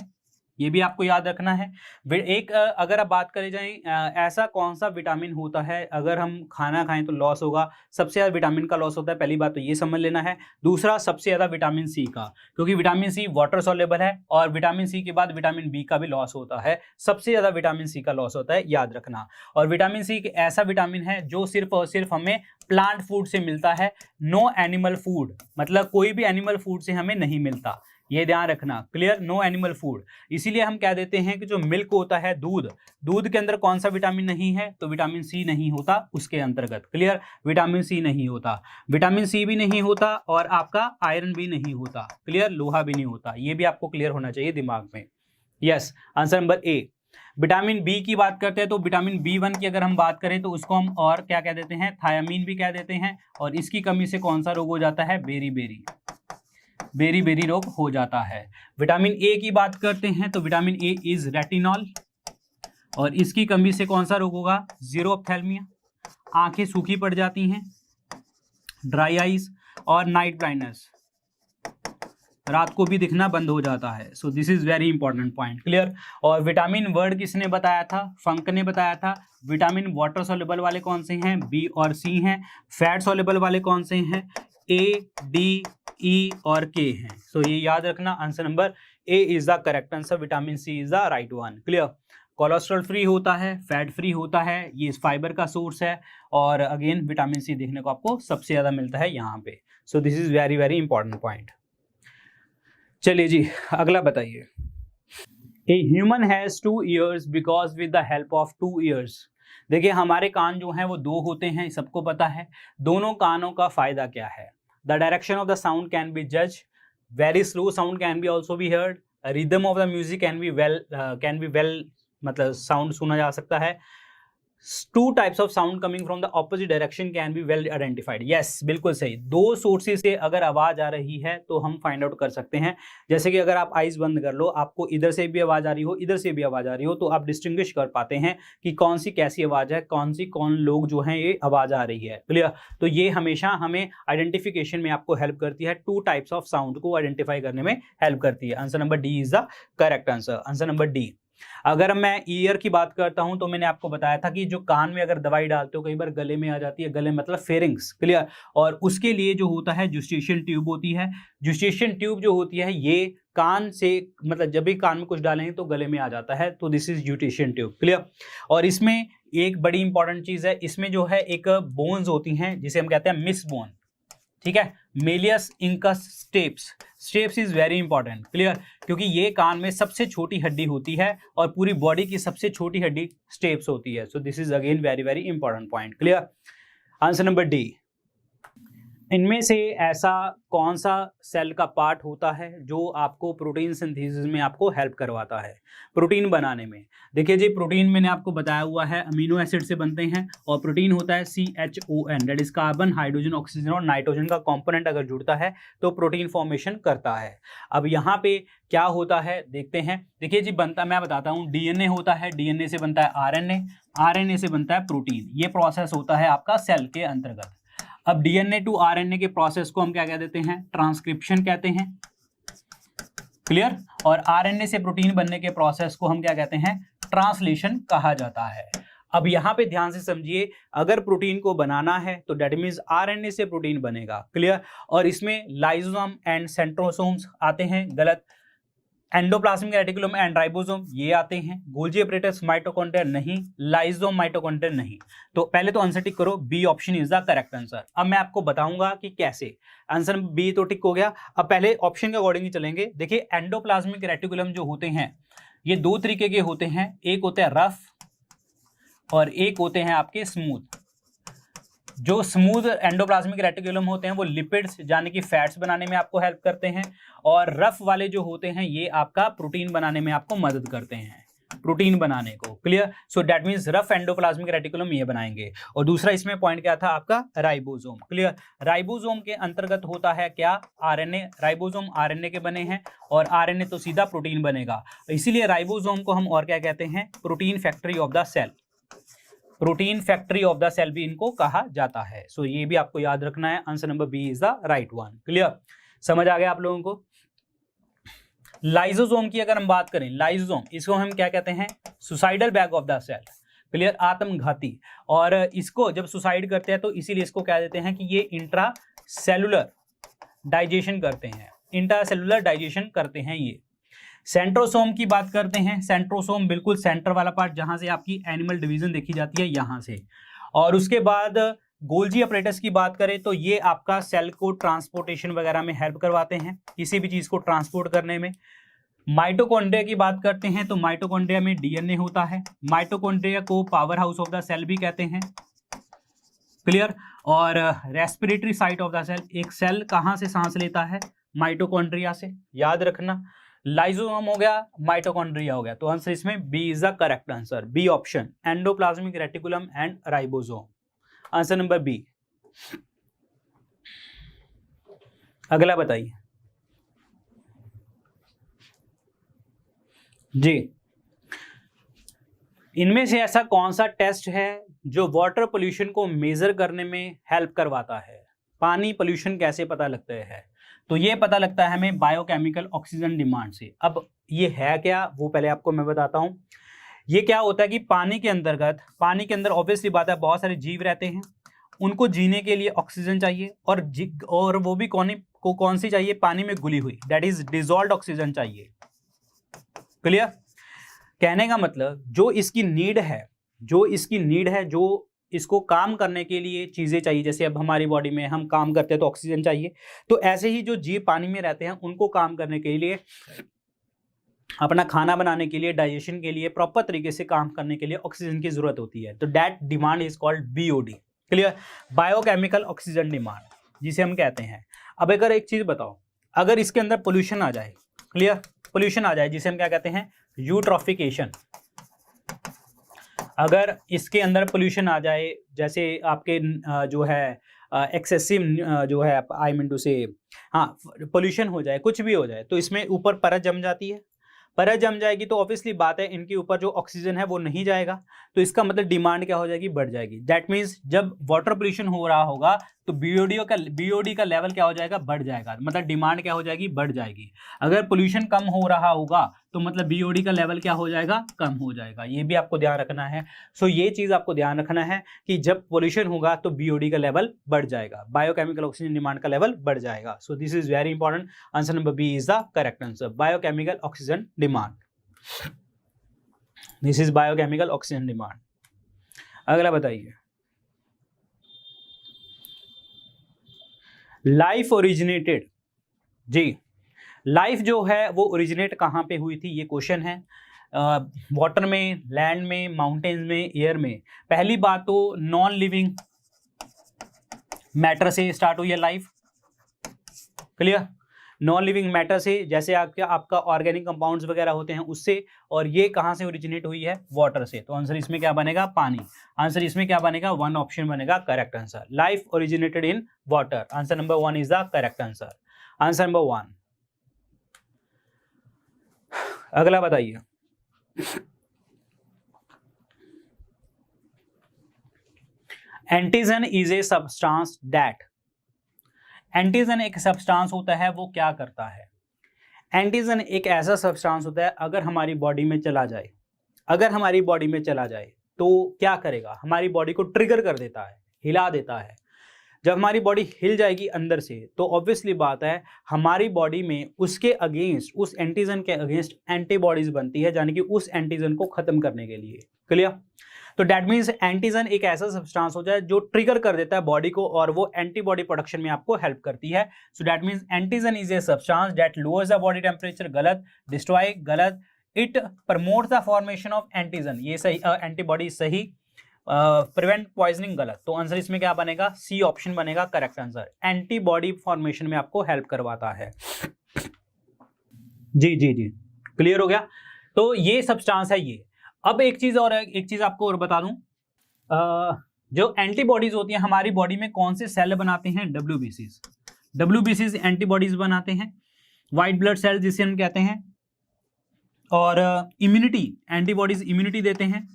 ये भी आपको याद रखना है। एक अगर आप बात करें जाए ऐसा कौन सा विटामिन होता है अगर हम खाना खाएं तो लॉस होगा, सबसे ज़्यादा विटामिन का लॉस होता है, पहली बात तो ये समझ लेना है। दूसरा सबसे ज़्यादा विटामिन सी का, क्योंकि विटामिन सी वाटर सॉल्युबल है और विटामिन सी के बाद विटामिन बी का भी लॉस होता है, सबसे ज़्यादा विटामिन सी का लॉस होता है, याद रखना। और विटामिन सी एक ऐसा विटामिन है जो सिर्फ और सिर्फ हमें प्लांट फूड से मिलता है, नो एनिमल फूड, मतलब कोई भी एनिमल फूड से हमें नहीं मिलता, ये ध्यान रखना, क्लियर, नो एनिमल फूड। इसीलिए हम कह देते हैं कि जो मिल्क होता है, दूध, दूध के अंदर कौन सा विटामिन नहीं है, तो विटामिन सी नहीं होता उसके अंतर्गत, क्लियर, विटामिन सी नहीं होता, विटामिन सी भी नहीं होता और आपका आयरन भी नहीं होता, क्लियर, लोहा भी नहीं होता, ये भी आपको क्लियर होना चाहिए दिमाग में। Yes, answer number A. Vitamin B की बात करते हैं तो विटामिन B1 की अगर हम बात करें तो उसको हम और क्या कह देते हैं, थायामीन भी कह देते हैं, और इसकी कमी से कौन सा रोग हो जाता है, बेरी बेरी रोग हो जाता है। विटामिन ए की बात करते हैं तो विटामिन ए इज रेटिनॉल, और इसकी कमी से कौन सा रोग होगा, ज़ीरोऑप्थेल्मिया, आंखें सूखी पड़ जाती हैं, ड्राई आइज और नाइट ब्लाइंडनेस, रात को भी दिखना बंद हो जाता है। So this is very important point, clear. और विटामिन वर्ड किसने बताया था, फंक ने बताया था। विटामिन वाटर सॉल्युबल वाले कौन से हैं, बी और सी हैं। फैट सॉल्युबल वाले कौन से हैं, ए, डी, ई और के हैं। सो ये याद रखना, answer number A is the correct answer, vitamin C is the right one, clear. Cholesterol free होता है, फैट फ्री होता है, ये फाइबर का सोर्स है, और अगेन विटामिन सी देखने को आपको सबसे ज्यादा मिलता है यहाँ पे। सो this is very very important point. चलिए जी, अगला बताइए। A human has 2 ears because with the help of 2 ears। देखिए हमारे कान जो हैं वो 2 होते हैं, सबको पता है। दोनों कानों का फायदा क्या है, the direction of the sound can be जज, very slow sound can be also be heard, rhythm of the music can be well मतलब साउंड सुना जा सकता है। 2 types of sound coming from the opposite direction can be well identified। yes, बिल्कुल सही, 2 sources से अगर आवाज आ रही है तो हम फाइंड आउट कर सकते हैं। जैसे कि अगर आप आइज बंद कर लो, आपको इधर से भी आवाज आ रही हो, इधर से भी आवाज आ रही हो, तो आप डिस्टिंग्विश कर पाते हैं कि कौन सी कैसी आवाज है, कौन लोग जो हैं ये आवाज आ रही है, क्लियर। तो ये हमेशा हमें आइडेंटिफिकेशन में आपको हेल्प करती है, 2 types ऑफ साउंड को आइडेंटिफाई करने में हेल्प करती है। Answer number D is the correct answer, answer number D. अगर मैं ईयर की बात करता हूं तो मैंने आपको बताया था कि जो कान में अगर दवाई डालते हो कई बार गले में आ जाती है, गले मतलब फेरिंग्स, क्लियर, और उसके लिए जो होता है जुस्टेशियल ट्यूब होती है। जुस्टेशियल ट्यूब जो होती है ये कान से मतलब जब भी कान में कुछ डालेंगे तो गले में आ जाता है, तो दिस इज जुस्टेशियल ट्यूब, क्लियर। और इसमें एक बड़ी इंपॉर्टेंट चीज है, इसमें जो है एक बोन्स होती हैं जिसे हम कहते हैं मिस बोन, ठीक है, Méliès incus steps is very important, clear, क्योंकि ये कान में सबसे छोटी हड्डी होती है और पूरी बॉडी की सबसे छोटी हड्डी स्टेप्स होती है। So this is again very very important point, clear. Answer number D. इनमें से ऐसा कौन सा सेल का पार्ट होता है जो आपको प्रोटीन सिंथेसिस में आपको हेल्प करवाता है, प्रोटीन बनाने में। देखिए जी, प्रोटीन मैंने आपको बताया हुआ है अमीनो एसिड से बनते हैं, और प्रोटीन होता है CHON, that is carbon, hydrogen, oxygen और नाइट्रोजन का कंपोनेंट अगर जुड़ता है तो प्रोटीन फॉर्मेशन करता है। अब यहाँ पे क्या होता है देखते हैं। देखिए जी, बनता मैं बताता हूँ, DNA होता है, DNA से बनता है RNA, RNA से बनता है प्रोटीन। ये प्रोसेस होता है आपका सेल के अंतर्गत। अब DNA टू RNA के प्रोसेस को हम क्या कह देते हैं, ट्रांसक्रिप्शन कहते हैं, क्लियर। और RNA से प्रोटीन बनने के प्रोसेस को हम क्या कहते हैं, ट्रांसलेशन कहा जाता है। अब यहाँ पे ध्यान से समझिए, अगर प्रोटीन को बनाना है तो डेट मीन्स RNA से प्रोटीन बनेगा, क्लियर। और इसमें लाइसोसोम एंड सेंट्रोसोम्स आते हैं, गलत। एंडोप्लाज्मिक रेटिकुलम एंड राइबोसोम ये आते हैं। गोल्गी अपैरेटस माइटोकॉन्ड्रिया नहीं, लाइसोसोम माइटोकॉन्ड्रिया नहीं। तो पहले तो आंसर टिक करो, B option is the correct answer. अब मैं आपको बताऊंगा कि कैसे। आंसर बी तो टिक हो गया, अब पहले ऑप्शन के अकॉर्डिंग ही चलेंगे। देखिए एंडोप्लाज्मिक रेटिकुलम जो होते हैं ये 2 तरीके के होते हैं, एक होते हैं रफ और एक होते हैं आपके स्मूथ। जो स्मूथ एंडोप्लाज्मिक रेटिकुलम होते हैं वो लिपिड्स यानी कि फैट्स बनाने में आपको हेल्प करते हैं, और रफ वाले जो होते हैं ये आपका प्रोटीन बनाने में आपको मदद करते हैं, प्रोटीन बनाने को, clear. So that means rough endoplasmic reticulum ये बनाएंगे। और दूसरा इसमें पॉइंट क्या था आपका, राइबोसोम, क्लियर। राइबोसोम के अंतर्गत होता है क्या, RNA। राइबोसोम RNA के बने हैं और RNA तो सीधा प्रोटीन बनेगा, इसीलिए राइबोसोम को हम और क्या कहते हैं, protein factory of the cell. Protein factory of the cell भी इनको कहा जाता है। सो ये भी आपको याद रखना है, answer number B is the right one, clear. समझ आ गया आप लोगों को। लाइसोसोम की अगर हम बात करें, लाइसोसोम इसको हम क्या कहते हैं, suicidal bag of the cell, clear, आत्मघाती। और इसको जब सुसाइड करते हैं तो इसीलिए इसको क्या देते हैं कि ये इंट्रा सेलुलर डाइजेशन करते हैं, इंट्रासेलुलर डाइजेशन करते हैं ये। सेंट्रोसोम की बात करते हैं, सेंट्रोसोम बिल्कुल सेंटर वाला पार्ट जहां से आपकी एनिमल डिवीजन देखी जाती है, यहां से। और उसके बाद गोल्जी अपरेटस की बात करें तो ये आपका सेल को ट्रांसपोर्टेशन वगैरह में हेल्प करवाते हैं, किसी भी चीज को ट्रांसपोर्ट करने में। माइटोकॉन्ड्रिया की बात करते हैं तो माइटोकॉन्ड्रिया में डीएनए होता है, माइटोकॉन्ड्रिया को power house of the cell भी कहते हैं, क्लियर। और respiratory site of the cell, एक सेल कहां से सांस लेता है, माइटोकॉन्ड्रिया से, याद रखना। लाइसोसोम हो गया, माइटोकॉन्ड्रिया हो गया, तो आंसर इसमें B is the correct answer, B option, endoplasmic reticulum and ribosome, answer number B. अगला बताइए जी, इनमें से ऐसा कौन सा टेस्ट है जो वाटर पोल्यूशन को मेजर करने में हेल्प करवाता है। पानी पोल्यूशन कैसे पता लगता है, तो ये पता लगता है हमें बायोकेमिकल ऑक्सीजन डिमांड से। अब ये है क्या, वो पहले आपको मैं बताता हूँ। ये क्या होता है कि पानी के अंदर ऑब्वियसली बात है बहुत सारे जीव रहते हैं, उनको जीने के लिए ऑक्सीजन चाहिए, और वो भी कौन सी चाहिए, पानी में घुली हुई, दैट इज डिजॉल्व्ड ऑक्सीजन चाहिए, क्लियर। कहने का मतलब जो इसकी नीड है, जो इसको काम करने के लिए चीजें चाहिए, जैसे अब हमारी बॉडी में हम काम करते हैं तो ऑक्सीजन चाहिए, तो ऐसे ही जो जीव पानी में रहते हैं उनको काम करने के लिए, अपना खाना बनाने के लिए, डाइजेशन के लिए, प्रॉपर तरीके से काम करने के लिए ऑक्सीजन की जरूरत होती है, तो that demand is called BOD, clear, biochemical oxygen demand जिसे हम कहते हैं। अब अगर एक चीज बताओ, अगर इसके अंदर पोल्यूशन आ जाए, क्लियर, पोल्यूशन आ जाए जिसे हम क्या कहते हैं, यूट्रॉफिकेशन, अगर इसके अंदर पोल्यूशन आ जाए, जैसे आपके जो है एक्सेसिव जो है, आई मीन टू से, हाँ, पोल्यूशन हो जाए, कुछ भी हो जाए, तो इसमें ऊपर परत जम जाती है, परत जम जाएगी तो ऑब्वियसली बात है इनके ऊपर जो ऑक्सीजन है वो नहीं जाएगा, तो इसका मतलब डिमांड क्या हो जाएगी, बढ़ जाएगी। दैट मीन्स जब वाटर पोल्यूशन हो रहा होगा तो बीओडी का लेवल क्या हो जाएगा, बढ़ जाएगा, मतलब डिमांड क्या हो जाएगी, बढ़ जाएगी। अगर पोल्यूशन कम हो रहा होगा तो मतलब बीओडी का लेवल क्या हो जाएगा, कम हो जाएगा, ये भी आपको ध्यान रखना है। सो ये चीज आपको ध्यान रखना है कि जब पोल्यूशन होगा तो बीओडी का लेवल बढ़ जाएगा, बायोकेमिकल ऑक्सीजन डिमांड का लेवल बढ़ जाएगा। So this is very important, answer number B is the correct answer, biochemical oxygen demand, this is biochemical oxygen demand. अगला बताइए, लाइफ ओरिजिनेटेड, जी, लाइफ जो है वो ओरिजिनेट कहाँ पे हुई थी, ये क्वेश्चन है। वाटर में, लैंड में, माउंटेन्स में, एयर में। पहली बात तो नॉन लिविंग मैटर से स्टार्ट हुई है life, clear, non living matter से, जैसे आपका ऑर्गेनिक कंपाउंड्स वगैरह होते हैं उससे, और ये कहाँ से ओरिजिनेट हुई है, वाटर से, तो आंसर इसमें क्या बनेगा, पानी, आंसर इसमें क्या बनेगा, वन ऑप्शन बनेगा correct answer, life originated in water, answer number one is the correct answer, answer number one. अगला बताइए, antigen is a substance that, antigen एक सब्सटेंस होता है, वो क्या करता है, एंटीजन एक ऐसा सब्सटेंस होता है अगर हमारी बॉडी में चला जाए, तो क्या करेगा, हमारी बॉडी को ट्रिगर कर देता है, हिला देता है। जब हमारी बॉडी हिल जाएगी अंदर से तो ऑब्वियसली बात है हमारी बॉडी में उसके अगेंस्ट, उस एंटीजन के अगेंस्ट एंटीबॉडीज बनती है, यानी कि उस एंटीजन को खत्म करने के लिए, क्लियर। तो दैट मीन्स एंटीजन एक ऐसा सब्सटेंस होता है जो ट्रिगर कर देता है बॉडी को और वो एंटीबॉडी प्रोडक्शन में आपको हेल्प करती है। So that means antigen is a substance that lowers the body temperature, गलत, डिस्ट्रॉय, गलत, it promotes the formation of antigen, ये सही, एंटीबॉडी सही, प्रिवेंट पॉइजनिंग, गलत, तो आंसर इसमें क्या बनेगा, सी ऑप्शन बनेगा करेक्ट आंसर, एंटीबॉडी फॉर्मेशन में आपको हेल्प करवाता है। जी जी जी, क्लियर हो गया, तो ये सब्सटेंस है ये। अब एक चीज आपको और बता दूं, जो एंटीबॉडीज होती हैं हमारी बॉडी में कौन से सेल बनाते हैं, डब्ल्यूबीसीज एंटीबॉडीज बनाते हैं, व्हाइट ब्लड सेल जिसे हम कहते हैं, और इम्यूनिटी, एंटीबॉडीज इम्यूनिटी देते हैं,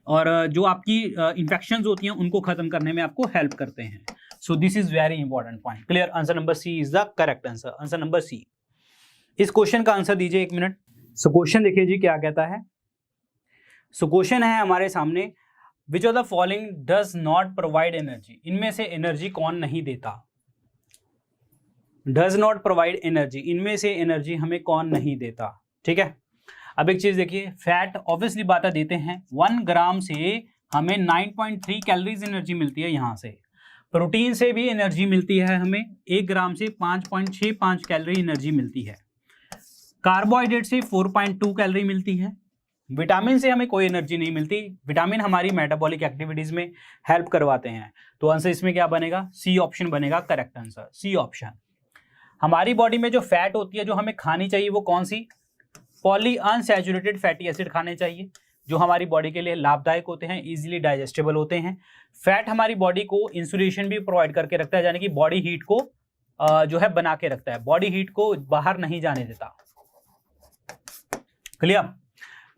और जो आपकी इन्फेक्शंस होती हैं उनको खत्म करने में आपको हेल्प करते हैं। So this is very important point, clear, answer number C is the correct answer, answer number C. इस क्वेश्चन का आंसर दीजिए 1 मिनट। सो क्वेश्चन देखिए जी क्या कहता है। सो क्वेश्चन है हमारे सामने, विच of the following does not provide energy, इनमें से एनर्जी कौन नहीं देता। डज नॉट प्रोवाइड एनर्जी, इनमें से एनर्जी हमें कौन नहीं देता। ठीक है, अब एक चीज देखिए, फैट ऑब्वियसली बात देते हैं, 1 ग्राम से हमें 9.3 कैलोरीज एनर्जी मिलती है यहां से। प्रोटीन से भी एनर्जी मिलती है हमें, 1 ग्राम से 5.65 कैलोरी एनर्जी मिलती है। कार्बोहाइड्रेट से 4.2 कैलोरी मिलती है। विटामिन से हमें कोई एनर्जी नहीं मिलती, विटामिन हमारी मेटाबॉलिक एक्टिविटीज में हेल्प करवाते हैं। तो आंसर इसमें क्या बनेगा, सी ऑप्शन बनेगा करेक्ट आंसर, सी ऑप्शन। हमारी बॉडी में जो फैट होती है जो हमें खानी चाहिए वो कौन सी, पॉली अनसैचुरेटेड फैटी एसिड खाने चाहिए, जो हमारी बॉडी के लिए लाभदायक होते हैं, इजीली डाइजेस्टेबल होते हैं। फैट हमारी बॉडी को इंसुलेशन भी प्रोवाइड करके रखता है, यानी कि बॉडी हीट को जो है बना के रखता है, बॉडी हीट को बाहर नहीं जाने देता। क्लियर।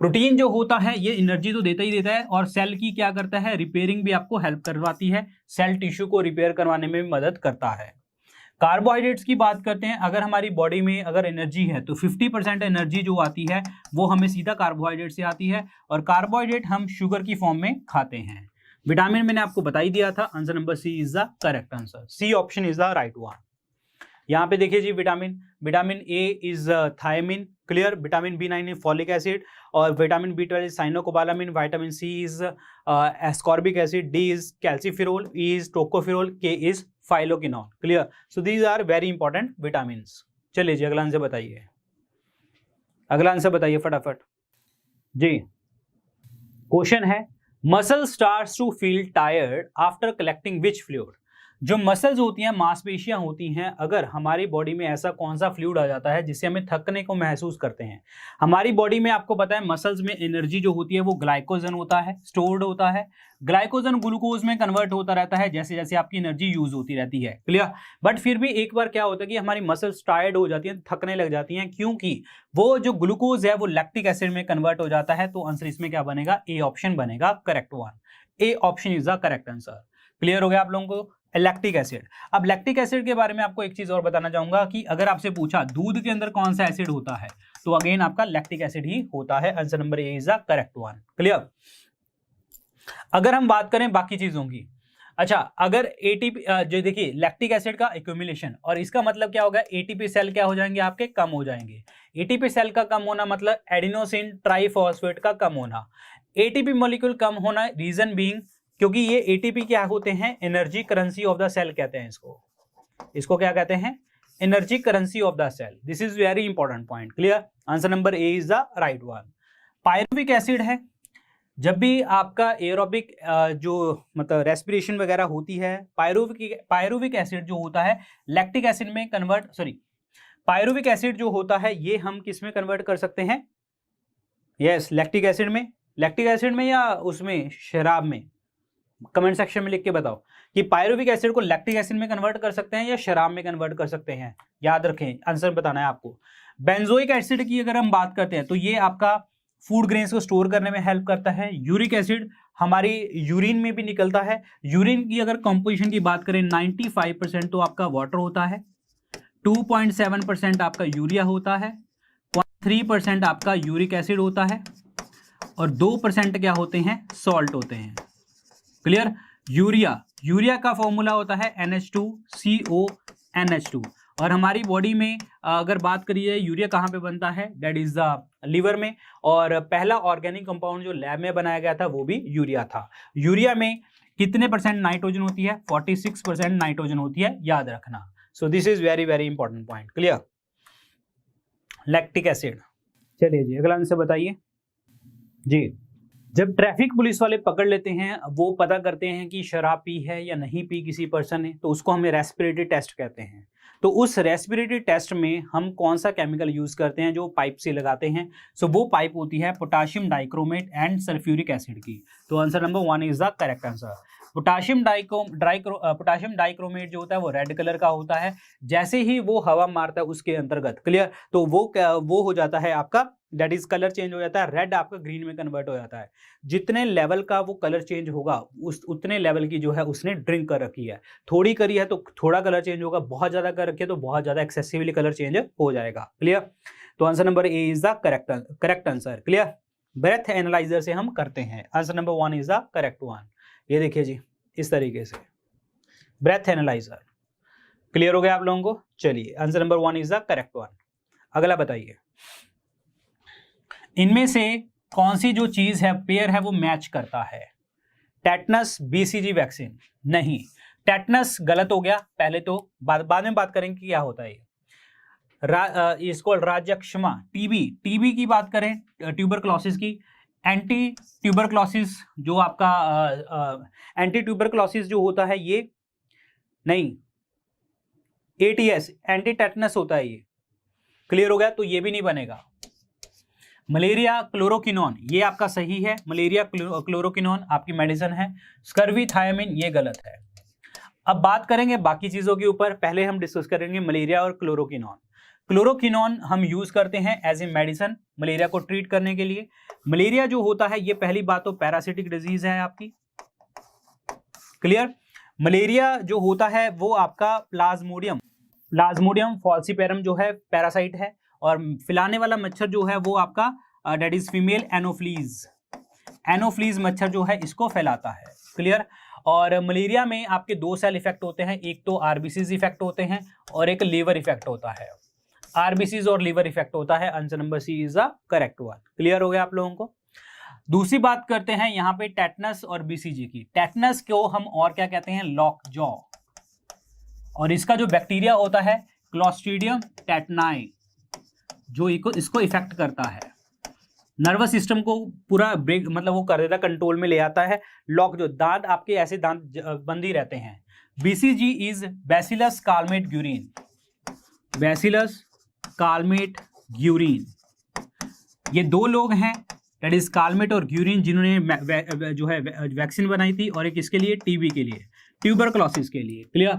प्रोटीन जो होता है ये एनर्जी तो देता ही देता है, और सेल की क्या करता है, रिपेयरिंग भी आपको हेल्प करवाती है, सेल टिश्यू को रिपेयर करवाने में भी मदद करता है। कार्बोहाइड्रेट्स की बात करते हैं, अगर हमारी बॉडी में अगर एनर्जी है तो 50% एनर्जी जो आती है वो हमें सीधा कार्बोहाइड्रेट से आती है, और कार्बोहाइड्रेट हम शुगर की फॉर्म में खाते हैं। विटामिन मैंने आपको बता ही दिया था, answer number C is the correct answer, C option is the right one. यहाँ पे देखिए जी, vitamin A is thiamine, clear, vitamin B9 is folic acid, और vitamin B12 is cyanocobalamin, vitamin C is ascorbic acid, D is calciferol, E is tocopherol, K is phylloquinone. Clear, so these are very important vitamins. चलिए जी अगला answer बताइए, अगला answer बताइए फटाफट जी। Question है, muscle starts to feel tired after collecting which fluid. जो मसल्स होती हैं, मांसपेशियां होती हैं, अगर हमारी बॉडी में ऐसा कौन सा फ्लूइड आ जाता है जिससे हमें थकने को महसूस करते हैं। हमारी बॉडी में आपको पता है मसल्स में एनर्जी जो होती है वो ग्लाइकोजन होता है, स्टोर्ड होता है, ग्लाइकोजन ग्लूकोज में कन्वर्ट होता रहता है जैसे जैसे आपकी एनर्जी यूज होती रहती है। क्लियर, बट फिर भी एक बार क्या होता है कि हमारी मसल्स टायर्ड हो जाती हैं, थकने लग जाती हैं, क्योंकि वो जो ग्लूकोज है वो लैक्टिक एसिड में कन्वर्ट हो जाता है। तो आंसर इसमें क्या बनेगा, ए ऑप्शन बनेगा correct one, A option is the correct answer. Clear हो गया आप लोगों को। लैक्टिक एसिड, अब लैक्टिक एसिड के बारे में आपको एक चीज और बताना चाहूंगा कि अगर आपसे पूछा दूध के अंदर कौन सा एसिड होता है तो अगेन आपका लैक्टिक एसिड ही होता है, answer number A is the correct one. Clear. अगर हम बात करें बाकी चीजों की, अच्छा अगर एटीपी जो देखिए लैक्टिक एसिड का एक्यूमुलेशन, और इसका मतलब क्या होगा, एटीपी सेल क्या हो जाएंगे आपके, कम हो जाएंगे। एटीपी सेल का कम होना मतलब एडिनोसिन ट्राइफॉस्फेट का कम होना, एटीपी मॉलिक्यूल कम होना, रीजन बीइंग क्योंकि ये एटीपी क्या होते हैं, energy currency of the cell कहते हैं इसको क्या कहते हैं, energy currency of the cell. This is very important point. Clear, answer number A is the right one. Pyruvic acid है, जब भी आपका एरोबिक जो मतलब रेस्पिरेशन वगैरह होती है, पायरुविक एसिड जो होता है लैक्टिक एसिड में कन्वर्ट, पायरुविक एसिड जो होता है ये हम किस में कन्वर्ट कर सकते हैं, यस लैक्टिक एसिड में या उसमें शराब में, कमेंट सेक्शन में लिख के बताओ कि पायरुविक एसिड को लैक्टिक एसिड में कन्वर्ट कर सकते हैं या शराब में कन्वर्ट कर सकते हैं, याद रखें आंसर बताना है आपको। बेंजोइक एसिड की अगर हम बात करते हैं तो ये आपका फूड ग्रेन्स को स्टोर करने में हेल्प करता है। यूरिक एसिड हमारी यूरिन में भी निकलता है। यूरिन की अगर कंपोजिशन की बात करें 95% तो आपका वाटर होता है, 2.7% आपका यूरिया होता है, 0.3% आपका यूरिक एसिड होता है, और 2% क्या होते हैं, सॉल्ट होते हैं। क्लियर, यूरिया का फॉर्मूला होता है NH2CONH2, और हमारी बॉडी में अगर बात करिए यूरिया कहाँ पे बनता है, दैट इज द लिवर में, और पहला ऑर्गेनिक कंपाउंड जो लैब में बनाया गया था वो भी यूरिया था। यूरिया में कितने परसेंट नाइट्रोजन होती है, 46% नाइट्रोजन होती है, याद रखना। सो this is very very important point. Clear, lactic acid. चलिए जी अगला आंसर बताइए जी। जब ट्रैफिक पुलिस वाले पकड़ लेते हैं, वो पता करते हैं कि शराब पी है या नहीं पी किसी पर्सन ने, तो उसको हमें रेस्पिरेटरी टेस्ट कहते हैं। तो उस रेस्पिरेटरी टेस्ट में हम कौन सा केमिकल यूज करते हैं जो पाइप से लगाते हैं, सो वो पाइप होती है potassium dichromate and sulphuric acid की। तो answer number 1 is the correct answer. Potassium dichromate जो होता है वो रेड कलर का होता है। जैसे ही वो हवा मारता है उसके अंतर्गत, क्लियर, तो वो हो जाता है आपका, दैट इज कलर चेंज हो जाता है, रेड आपका ग्रीन में कन्वर्ट हो जाता है। जितने लेवल का वो कलर चेंज होगा उतने लेवल की जो है उसने ड्रिंक कर रखी है। थोड़ी करी है तो थोड़ा कलर चेंज होगा, बहुत ज्यादा कर रखी है तो बहुत ज्यादा एक्सेसिवली कलर चेंज हो जाएगा, क्लियर। तो answer number A is the correct answer, clear. Breath analyser से हम करते हैं, answer number 1 is the correct one. ये देखिए जी, इस तरीके से ब्रेथ एनालाइजर, क्लियर हो गया आप लोगों को। चलिए answer number 1 is the correct one. अगला बताइए, इनमें से कौन सी जो चीज है, पेयर है, वो मैच करता है? Tetanus, BCG vaccine? नहीं, टेटनस गलत हो गया पहले तो, बाद में बात करेंगे क्या होता है ये। इसको राजक्षमा, टीबी की बात करें, ट्यूबरक्लोसिस की, एंटी ट्यूबरक्लोसिस जो आपका एंटी ट्यूबरक्लोसिस जो होता है ये, नहीं, एटीएस एंटी टेटनस होता है ये, क्लियर हो गया, तो ये भी नहीं बनेगा। मलेरिया क्लोरोकिनोन, ये आपका सही है, मलेरिया क्लोरोकिनोन आपकी मेडिसिन है। स्कर्वी थायमिन, ये गलत है। अब बात करेंगे बाकी चीजों के ऊपर, पहले हम डिस्कस करेंगे मलेरिया और क्लोरोकिनोन। क्लोरोकिनोन हम यूज करते हैं एज ए मेडिसिन मलेरिया को ट्रीट करने के लिए। मलेरिया जो होता है ये पहली बात तो पैरासिटिक डिजीज है आपकी, क्लियर। मलेरिया जो होता है वो आपका प्लाज्मोडियम फॉल्सीपेरम जो है पैरासाइट है, और फैलाने वाला मच्छर जो है वो आपका डेट इज फीमेल एनोफ्लीज मच्छर जो है इसको फैलाता है, क्लियर। और मलेरिया में आपके 2 सेल इफेक्ट होते हैं, एक तो आरबीसीज इफेक्ट होते हैं और एक लीवर इफेक्ट होता है। आरबीसीज और लीवर इफेक्ट होता है, answer number C is the correct one, clear हो गया आप लोगों को। दूसरी बात करते हैं यहाँ पे टेटनस और बीसीजी की। टेटनस को हम और क्या कहते हैं? लॉक जॉ, और इसका जो बैक्टीरिया होता है क्लोस्ट्रीडियम टेटनाई, जो इसको इफेक्ट करता है, नर्वस सिस्टम को पूरा ब्रेक, मतलब वो कर देता है, कंट्रोल में ले आता है। लॉक जो दांत आपके ऐसे दांत बंद ही रहते हैं। BCG is bacillus Calmette Guérin, bacillus Calmette Guérin, ये 2 लोग हैं, दैट इज कालमेट और ग्यूरिन, जिन्होंने जो है वैक्सीन बनाई थी, और एक इसके लिए टीबी के लिए, ट्यूबरक्लोसिस के लिए, क्लियर।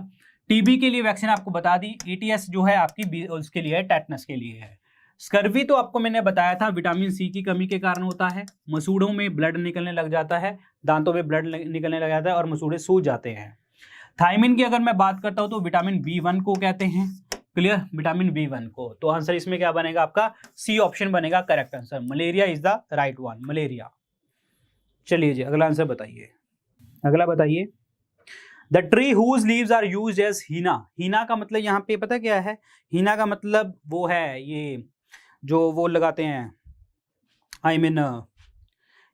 टीबी के लिए वैक्सीन आपको बता दी, एटीएस जो है आपकी उसके लिए है, टेटनस के लिए है। स्कर्वी तो आपको मैंने बताया था विटामिन सी की कमी के कारण होता है, मसूड़ों में ब्लड निकलने लग जाता है, दांतों में ब्लड निकलने लग जाता है और मसूड़े सूज जाते हैं। थायमिन की अगर मैं बात करता हूं तो विटामिन B1 को कहते हैं, क्लियर, विटामिन B1 को। तो आंसर इसमें क्या बनेगा आपका? सी ऑप्शन बनेगा correct answer. Malaria is the right one, malaria. चलिए जी अगला आंसर बताइए। अगला बताइए, the tree whose leaves are used as henna. Henna का मतलब यहाँ पे पता क्या है? हीना का मतलब वो है ये जो वो लगाते हैं, आई मीन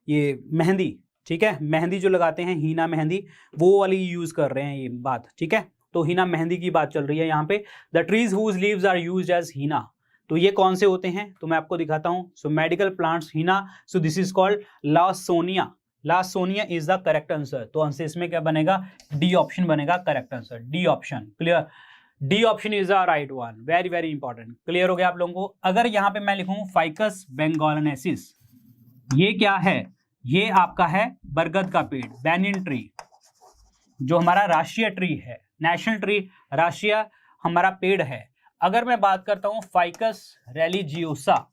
ये मेहंदी, ठीक है, मेहंदी जो लगाते हैं, हीना मेहंदी, वो वाली यूज कर रहे हैं ये बात, ठीक है। तो हीना मेहंदी की बात चल रही है यहाँ पे। The trees whose leaves are used as henna, तो ये कौन से होते हैं? तो मैं आपको दिखाता हूँ। So medical plants henna, so this is called lawsonia. Lawsonia is the correct answer. तो आंसर इसमें क्या बनेगा? डी ऑप्शन बनेगा correct answer, D option, clear. D option is the right one, very very important, clear हो गया आप लोगों को। अगर यहाँ पे मैं लिखूं फाइकस बेंगोलिनेसिस, ये क्या है? ये आपका है बरगद का पेड़, बैनियन ट्री, जो हमारा राष्ट्रीय ट्री है, नेशनल ट्री, राष्ट्रीय हमारा पेड़ है। अगर मैं बात करता हूं फाइकस रेलिजियोसा,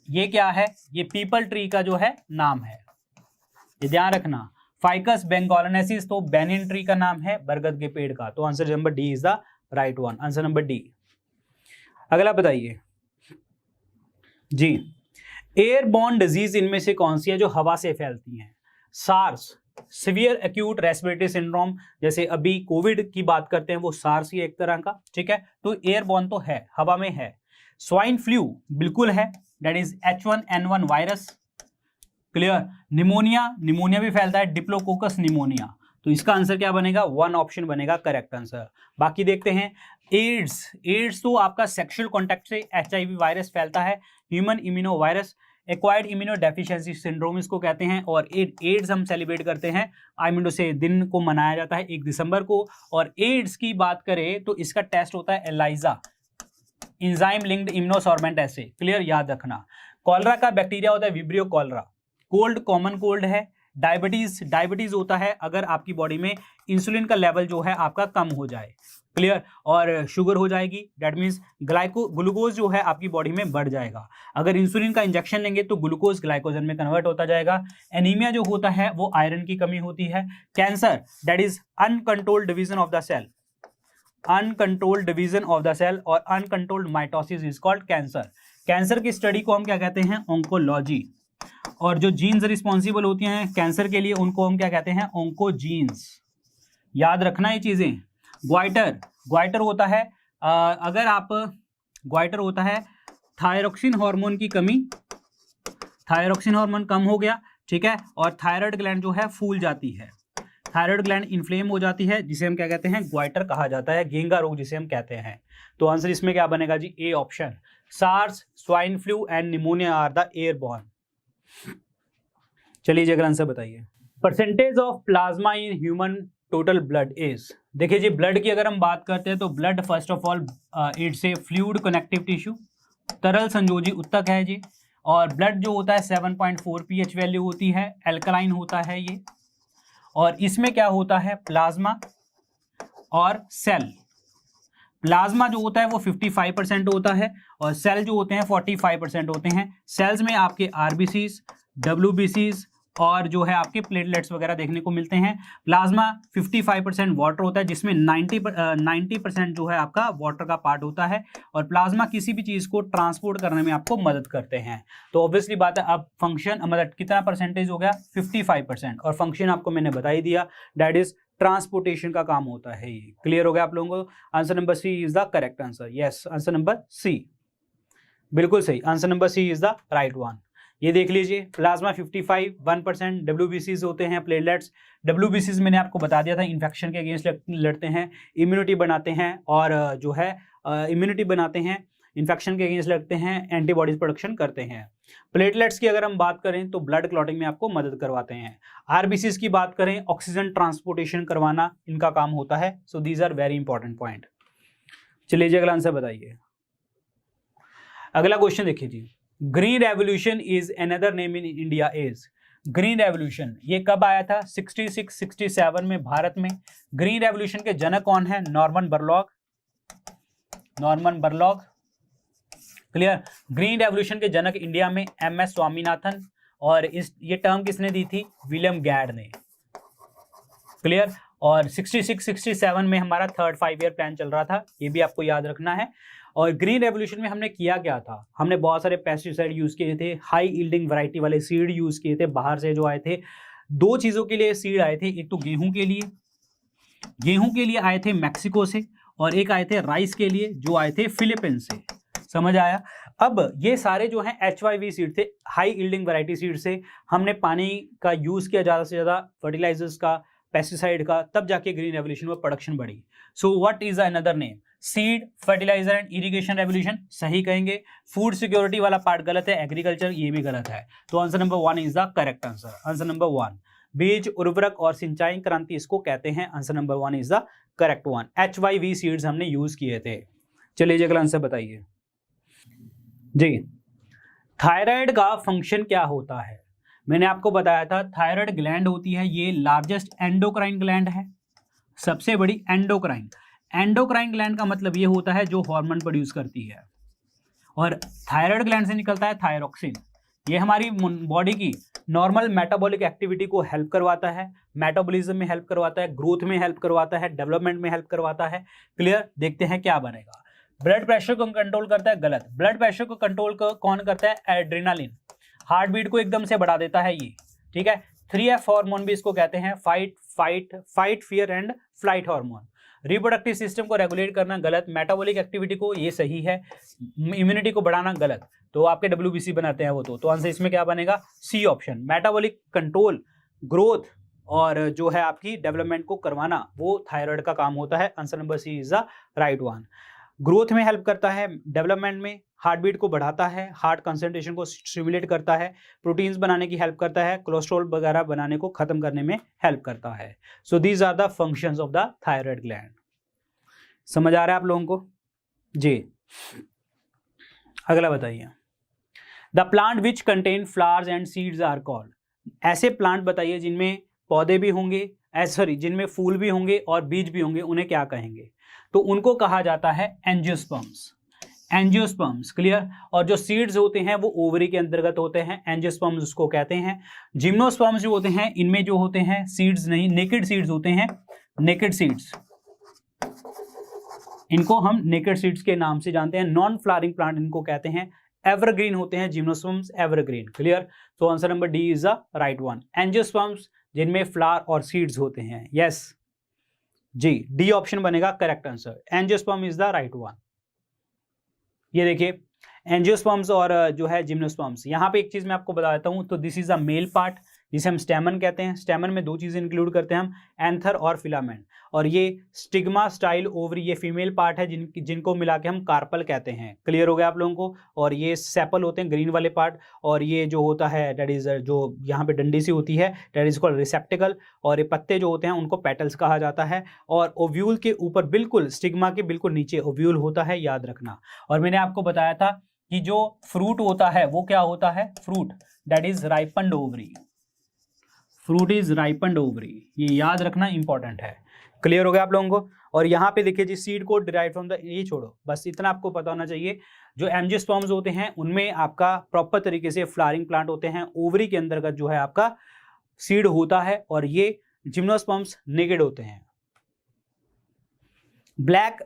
ये क्या है? ये पीपल ट्री का जो है नाम है, ये ध्यान रखना। फाइकस बेंगोलिनेसिस तो बैनियन ट्री का नाम है, बरगद के पेड़ का। तो answer number D is the right one, answer number D. अगला बताइए जी, एयरबॉर्न डिजीज इनमें से कौन सी है जो हवा से फैलती हैं? SARS, severe acute respiratory syndrome, जैसे अभी कोविड की बात करते हैं, वो सार्स ही एक तरह का, ठीक है। तो एयरबॉर्न तो है, हवा में है। स्वाइन फ्लू बिल्कुल है, that is H1N1 virus, clear. Pneumonia भी फैलता है, डिप्लोकोकस निमोनिया। तो इसका आंसर क्या बनेगा? 1 ऑप्शन बनेगा करेक्ट आंसर। बाकी देखते हैं, एड्स तो आपका सेक्सुअल कॉन्टैक्ट से HIV वायरस फैलता है, human immuno virus, acquired immuno deficiency syndrome इसको कहते हैं। और एड्स हम सेलिब्रेट करते हैं, आई मीन से दिन को मनाया जाता है 1 दिसंबर को। और एड्स की बात करें तो इसका टेस्ट होता है एलाइजा, एंजाइम लिंक्ड इम्यूनोसॉर्बेंट एसे, क्लियर, याद रखना। कॉलरा का बैक्टीरिया होता है vibrio cholera. Cold common cold है, डायबिटीज होता है अगर आपकी बॉडी में इंसुलिन का लेवल जो है आपका कम हो जाए, क्लियर, और शुगर हो जाएगी, दैट मीन्स ग्लूकोज जो है आपकी बॉडी में बढ़ जाएगा। अगर इंसुलिन का इंजेक्शन लेंगे तो ग्लूकोज ग्लाइकोजन में कन्वर्ट होता जाएगा। एनीमिया जो होता है वो आयरन की कमी होती है। Cancer, that is uncontrolled division of the cell, uncontrolled division of the cell, और uncontrolled mitosis is called cancer. Cancer की स्टडी को हम क्या कहते हैं, ऑन्कोलॉजी। और जो जीन्स रिस्पॉन्सिबल होती हैं कैंसर के लिए उनको हम क्या कहते हैं, ऑन्कोजीन्स। याद रखना ये चीजें। ग्वाइटर होता है अगर आप ग्वाइटर होता है थायरोक्सिन हार्मोन की कमी, थायरोक्सिन हार्मोन कम हो गया, ठीक है, और थायराइड ग्लैंड जो है फूल जाती है, थायराइड ग्लैंड इन्फ्लेम हो जाती है, जिसे हम क्या कहते हैं, ग्वाइटर कहा जाता है, घेंगा रोग जिसे हम कहते हैं। तो आंसर इसमें क्या बनेगा जी, A option. SARS, swine flu and pneumonia are the airborne. चलिए जी अगला आंसर बताइए। Percentage of plasma in human total blood is. देखिए जी, ब्लड की अगर हम बात करते हैं तो blood first of all it's a fluid connective tissue, तरल संयोजी ऊतक है जी। और ब्लड जो होता है 7.4 pH वैल्यू होती है, एल्कलाइन होता है ये। और इसमें क्या होता है, प्लाज्मा और सेल। प्लाज्मा जो होता है वो 55% होता है और सेल जो होते हैं 45% होते हैं। सेल्स में आपके आरबीसीज, डब्ल्यूबीसीज और जो है आपके प्लेटलेट्स वगैरह देखने को मिलते हैं। प्लाज्मा 55% वाटर होता है, जिसमें 90% जो है आपका वाटर का पार्ट होता है। और प्लाज्मा किसी भी चीज़ को ट्रांसपोर्ट करने में आपको मदद करते हैं। तो ऑब्वियसली बात है, अब फंक्शन मतलब कितना परसेंटेज हो गया, 55%, और फंक्शन आपको मैंने बता ही दिया, दैट इज ट्रांसपोर्टेशन का काम होता है ये। क्लियर हो गया आप लोगों को। Answer number C is the correct answer. Yes, answer number C बिल्कुल सही, answer number C is the right one. ये देख लीजिए, प्लाज्मा 55, 1% डब्ल्यूबीसीज होते हैं, प्लेटलेट्स। डब्ल्यूबीसीज मैंने आपको बता दिया था, इन्फेक्शन के अगेंस्ट लड़ते हैं, इम्यूनिटी बनाते हैं, और जो है इम्यूनिटी बनाते हैं, इन्फेक्शन के अगेंस्ट लड़ते हैं, एंटीबॉडीज प्रोडक्शन करते हैं। प्लेटलेट्स की अगर हम बात करें तो ब्लड क्लॉटिंग में आपको मदद करवाते हैं। आरबीसीज की बात करें, ऑक्सीजन ट्रांसपोर्टेशन करवाना इनका काम होता है। So these are very important point. चलिए जी अगला आंसर बताइए। अगला क्वेश्चन देखिए जी, green revolution is another name in India is. Green revolution ये कब आया था, 66-67 में भारत में। ग्रीन रेवोल्यूशन के जनक कौन है, Norman Borlaug, Norman Borlaug. Clear. Green revolution के जनक इंडिया में एमएस स्वामीनाथन, और ये टर्म किसने दी थी, विलियम गैड ने। क्लियर। और 66-67 में हमारा थर्ड 5 ईयर प्लान चल रहा था, ये भी आपको याद रखना है। और ग्रीन रेवोल्यूशन में हमने किया क्या था, हमने बहुत सारे पेस्टिसाइड यूज किए थे, हाई यील्डिंग वैरायटी वाले सीड यूज किए थे, बाहर से जो आए थे। 2 चीजों के लिए सीड आए थे, एक तो गेहूं के लिए आए थे मैक्सिको से, और एक आए थे राइस के लिए जो आए थे फिलीपींस से। समझ आया। अब ये सारे जो हैं HYV सीड थे, हाई यील्डिंग वैरायटी सीड से। हमने पानी का यूज किया ज़्यादा से ज़्यादा, फर्टिलाइजर्स का, पेस्टिसाइड का, तब जाके ग्रीन रेवोल्यूशन में प्रोडक्शन बढ़ी। So what is another name, seed, fertiliser and irrigation revolution सही कहेंगे। फूड सिक्योरिटी वाला पार्ट गलत है, एग्रीकल्चर ये भी गलत है। तो answer number 1 is the correct answer. Answer number 1 बीज, उर्वरक और सिंचाई क्रांति इसको कहते हैं। Answer number 1 is the correct one. HYV seeds हमने यूज किए थे। चलिए जी अगला आंसर बताइए जी। थायराइड का फंक्शन क्या होता है, मैंने आपको बताया था थायराइड ग्लैंड होती है, ये लार्जेस्ट एंडोक्राइन ग्लैंड है, सबसे बड़ी एंडोक्राइन। एंडोक्राइन ग्लैंड का मतलब ये होता है जो हार्मोन प्रोड्यूस करती है, और थायराइड ग्लैंड से निकलता है थायरोक्सिन। ये हमारी बॉडी की नॉर्मल मेटाबॉलिक एक्टिविटी को हेल्प करवाता है, मेटाबॉलिज्म में हेल्प करवाता है, ग्रोथ में हेल्प करवाता है, डेवलपमेंट में हेल्प करवाता है। क्लियर। देखते हैं क्या बनेगा। ब्लड प्रेशर को कंट्रोल करता है, गलत। ब्लड प्रेशर को कंट्रोल कौन करता है, एड्रेनालिन। हार्ट बीट को एकदम से बढ़ा देता है ये, ठीक है। 3F हार्मोन भी इसको कहते हैं, fight fear and flight hormone. Reproductive system को रेगुलेट करना, गलत। मेटाबॉलिक एक्टिविटी को, ये सही है। इम्यूनिटी को बढ़ाना, गलत। तो आपके WBC बनाते हैं वो। तो आंसर इसमें क्या बनेगा, C option. Metabolic control, growth और जो है आपकी डेवलपमेंट को करवाना, वो थायराइड का काम होता है। Answer number C is the right one. Growth में हेल्प करता है, डेवलपमेंट में, हार्ट बीट को बढ़ाता है, हार्ट कंसंट्रेशन को स्टिमुलेट करता है, प्रोटीन्स बनाने की हेल्प करता है, कोलेस्ट्रॉल वगैरह बनाने को खत्म करने में हेल्प करता है। So these are the functions of the thyroid gland. समझ आ रहा है आप लोगों को जी। अगला बताइए। The plant which contain flowers and seeds are called. ऐसे प्लांट बताइए जिनमें पौधे भी होंगे, सॉरी जिनमें फूल भी होंगे और बीज भी होंगे, उन्हें क्या कहेंगे? तो उनको कहा जाता है एंजियोस्पर्म्स। Angiosperms, clear. और जो सीड्स होते हैं वो ओवरी के अंतर्गत होते हैं, एंजियोस्पर्म्स उसको कहते हैं। जिम्नोस्पर्म्स जो होते हैं इनमें जो होते हैं सीड्स नहीं, नेकेड सीड्स होते हैं, नेकेड सीड्स, इनको हम नेकेड सीड्स के नाम से जानते हैं। नॉन फ्लावरिंग प्लांट इनको कहते हैं। एवरग्रीन होते हैं gymnosperms, evergreen, clear. So answer number D is the right one. Angiosperms जिनमें फ्लावर और सीड्स होते हैं, यस जी, डी ऑप्शन बनेगा correct answer. Angiosperm is the right one. ये देखिए एंजियोस्पर्म्स और जो है जिम्नोस्पर्म्स, यहाँ पे एक चीज मैं आपको बता देता हूँ। तो this is a male part जिसे हम स्टेमन कहते हैं। स्टेमन में दो चीजें इंक्लूड करते हैं हम, एंथर और फिलामेंट। और ये स्टिग्मा, स्टाइल, ओवरी, ये फीमेल पार्ट है जिनको मिला के हम कार्पल कहते हैं। क्लियर हो गया आप लोगों को। और ये सेपल होते हैं, ग्रीन वाले पार्ट। और ये जो होता है दैट इज जो यहाँ पे डंडी सी होती है दैट इज कॉल्ड रिसेप्टिकल। और ये पत्ते जो होते हैं उनको पेटल्स कहा जाता है। और ओव्यूल के ऊपर बिल्कुल स्टिग्मा के बिल्कुल नीचे ओव्यूल होता है, याद रखना। और मैंने आपको बताया था कि जो फ्रूट होता है वो क्या होता है? Fruit that is ripened ovary. Fruit is ripened ovary, ये याद रखना इंपॉर्टेंट है। क्लियर हो गया आप लोगों को। और यहाँ पे देखिए जी सीड को डिराइव फ्रॉम द, ये छोड़ो, बस इतना आपको पता होना चाहिए। जो एंजियोस्पर्म्स होते हैं उनमें आपका प्रॉपर तरीके से फ्लावरिंग प्लांट होते हैं, ओवरी के अंतर्गत जो है आपका सीड होता है। और ये जिम्नोस्पर्म्स नेकेड होते हैं। ब्लैक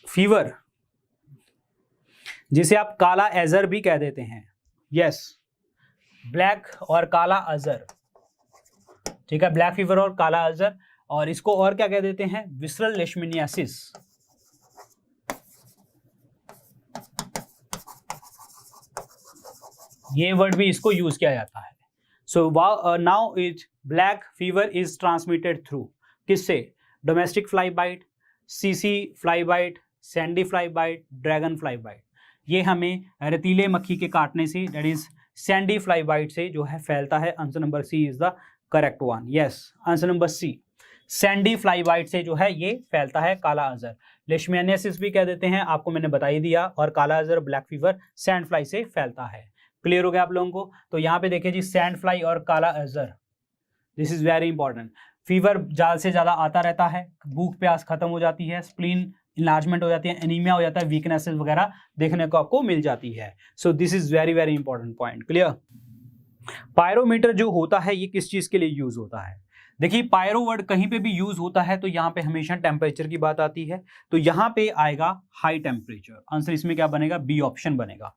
फीवर जिसे आप काला एजर भी कह देते हैं, यस, ब्लैक और काला अजर, ठीक है, ब्लैक फीवर और काला अजर। और इसको और क्या कह देते हैं? Visceral leishmaniasis. ये वर्ड भी इसको यूज किया जाता है। So now is black fever is transmitted through, किससे? डोमेस्टिक फ्लाई बाइट, सीसी fly bite, sandy fly bite, dragonfly bite. ये हमें रेतीले मक्खी के काटने से that is sandy fly bite से जो है फैलता है। Answer number C is the correct one, yes, answer number C, sandy fly bite से जो है ये फैलता है काला अजर। लेशमियानियासिस भी कह देते हैं, आपको मैंने बता ही दिया। और काला अजर, ब्लैक फीवर सैंड फ्लाई से फैलता है। क्लियर हो गया आप लोगों को। तो यहाँ पे देखिए जी सैंड फ्लाई और काला अजर, this is very important. Fever ज्यादा से ज्यादा आता रहता है, भूख प्यास खत्म हो जाती है, स्प्लीन इनलार्जमेंट हो जाती है, एनीमिया हो जाता है, वीकनेसेस वगैरह देखने को आपको मिल जाती है। So this is very very important point. Clear. Pyrometer जो होता है ये किस चीज के लिए यूज होता है? देखिए पायरो वर्ड कहीं पे भी यूज होता है तो यहाँ पे हमेशा टेम्परेचर की बात आती है। तो यहाँ पे आएगा हाई टेम्परेचर। आंसर इसमें क्या बनेगा? बी ऑप्शन बनेगा।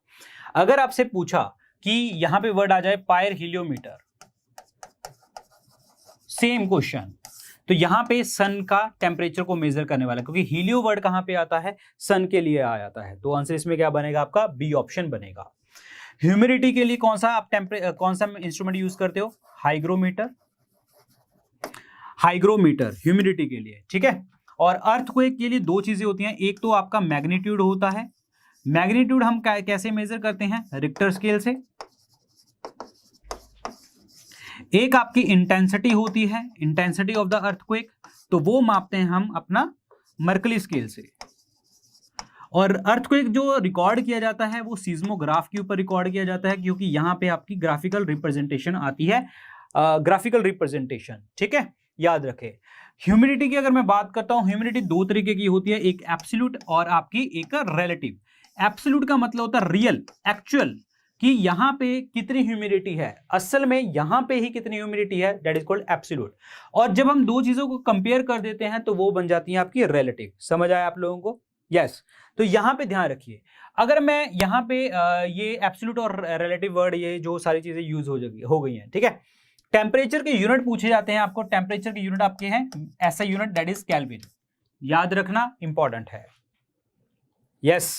अगर आपसे पूछा कि यहाँ पे वर्ड आ जाए पायर हीलियोमीटर, सेम क्वेश्चन, तो यहाँ पे सन का टेम्परेचर को मेजर करने वाला, क्योंकि हीलियो वर्ड कहाँ पे आता है? सन के लिए आ जाता है। तो आंसर इसमें क्या बनेगा आपका? बी ऑप्शन बनेगा। ह्यूमिडिटी के लिए कौन सा आप कौन सा इंस्ट्रूमेंट यूज करते हो? हाइग्रोमीटर, हाइग्रोमीटर ह्यूमिडिटी के लिए, ठीक है। और अर्थक्वेक के लिए दो चीजें होती हैं, एक तो आपका मैग्नीट्यूड होता है। मैग्नीट्यूड हम कैसे मेजर करते हैं? रिक्टर स्केल से। एक आपकी इंटेंसिटी होती है, इंटेंसिटी ऑफ द अर्थक्वेक, तो वो मापते हैं हम अपना मर्कली स्केल से। और अर्थक्वेक जो रिकॉर्ड किया जाता है वो सीज्मोग्राफ के ऊपर रिकॉर्ड किया जाता है, क्योंकि यहां पे आपकी ग्राफिकल रिप्रेजेंटेशन आती है, ग्राफिकल रिप्रेजेंटेशन, ठीक है, याद रखें। ह्यूमिडिटी की अगर मैं बात करता हूं, ह्यूमिडिटी दो तरीके की होती है, एक एब्सोल्यूट और आपकी एक रिलेटिव। एब्सोल्यूट का मतलब होता है रियल, एक्चुअल, कि यहां पे कितनी ह्यूमिडिटी है, असल में यहां पे ही कितनी ह्यूमिडिटी है, दैट इज कॉल्ड एब्सोल्यूट। और जब हम दो चीजों को कंपेयर कर देते हैं तो वो बन जाती है आपकी रिलेटिव। समझ आया आप लोगों को? यस। तो यहां पे ध्यान रखिए, अगर मैं यहां पे ये एब्सोल्यूट और रिलेटिव वर्ड, ये जो सारी चीजें यूज हो गई हैं, ठीक है। टेम्परेचर के यूनिट पूछे जाते हैं आपको, टेम्परेचर के यूनिट आपके हैं ऐसा यूनिट दैट इज केल्विन, याद रखना इंपॉर्टेंट है। यस,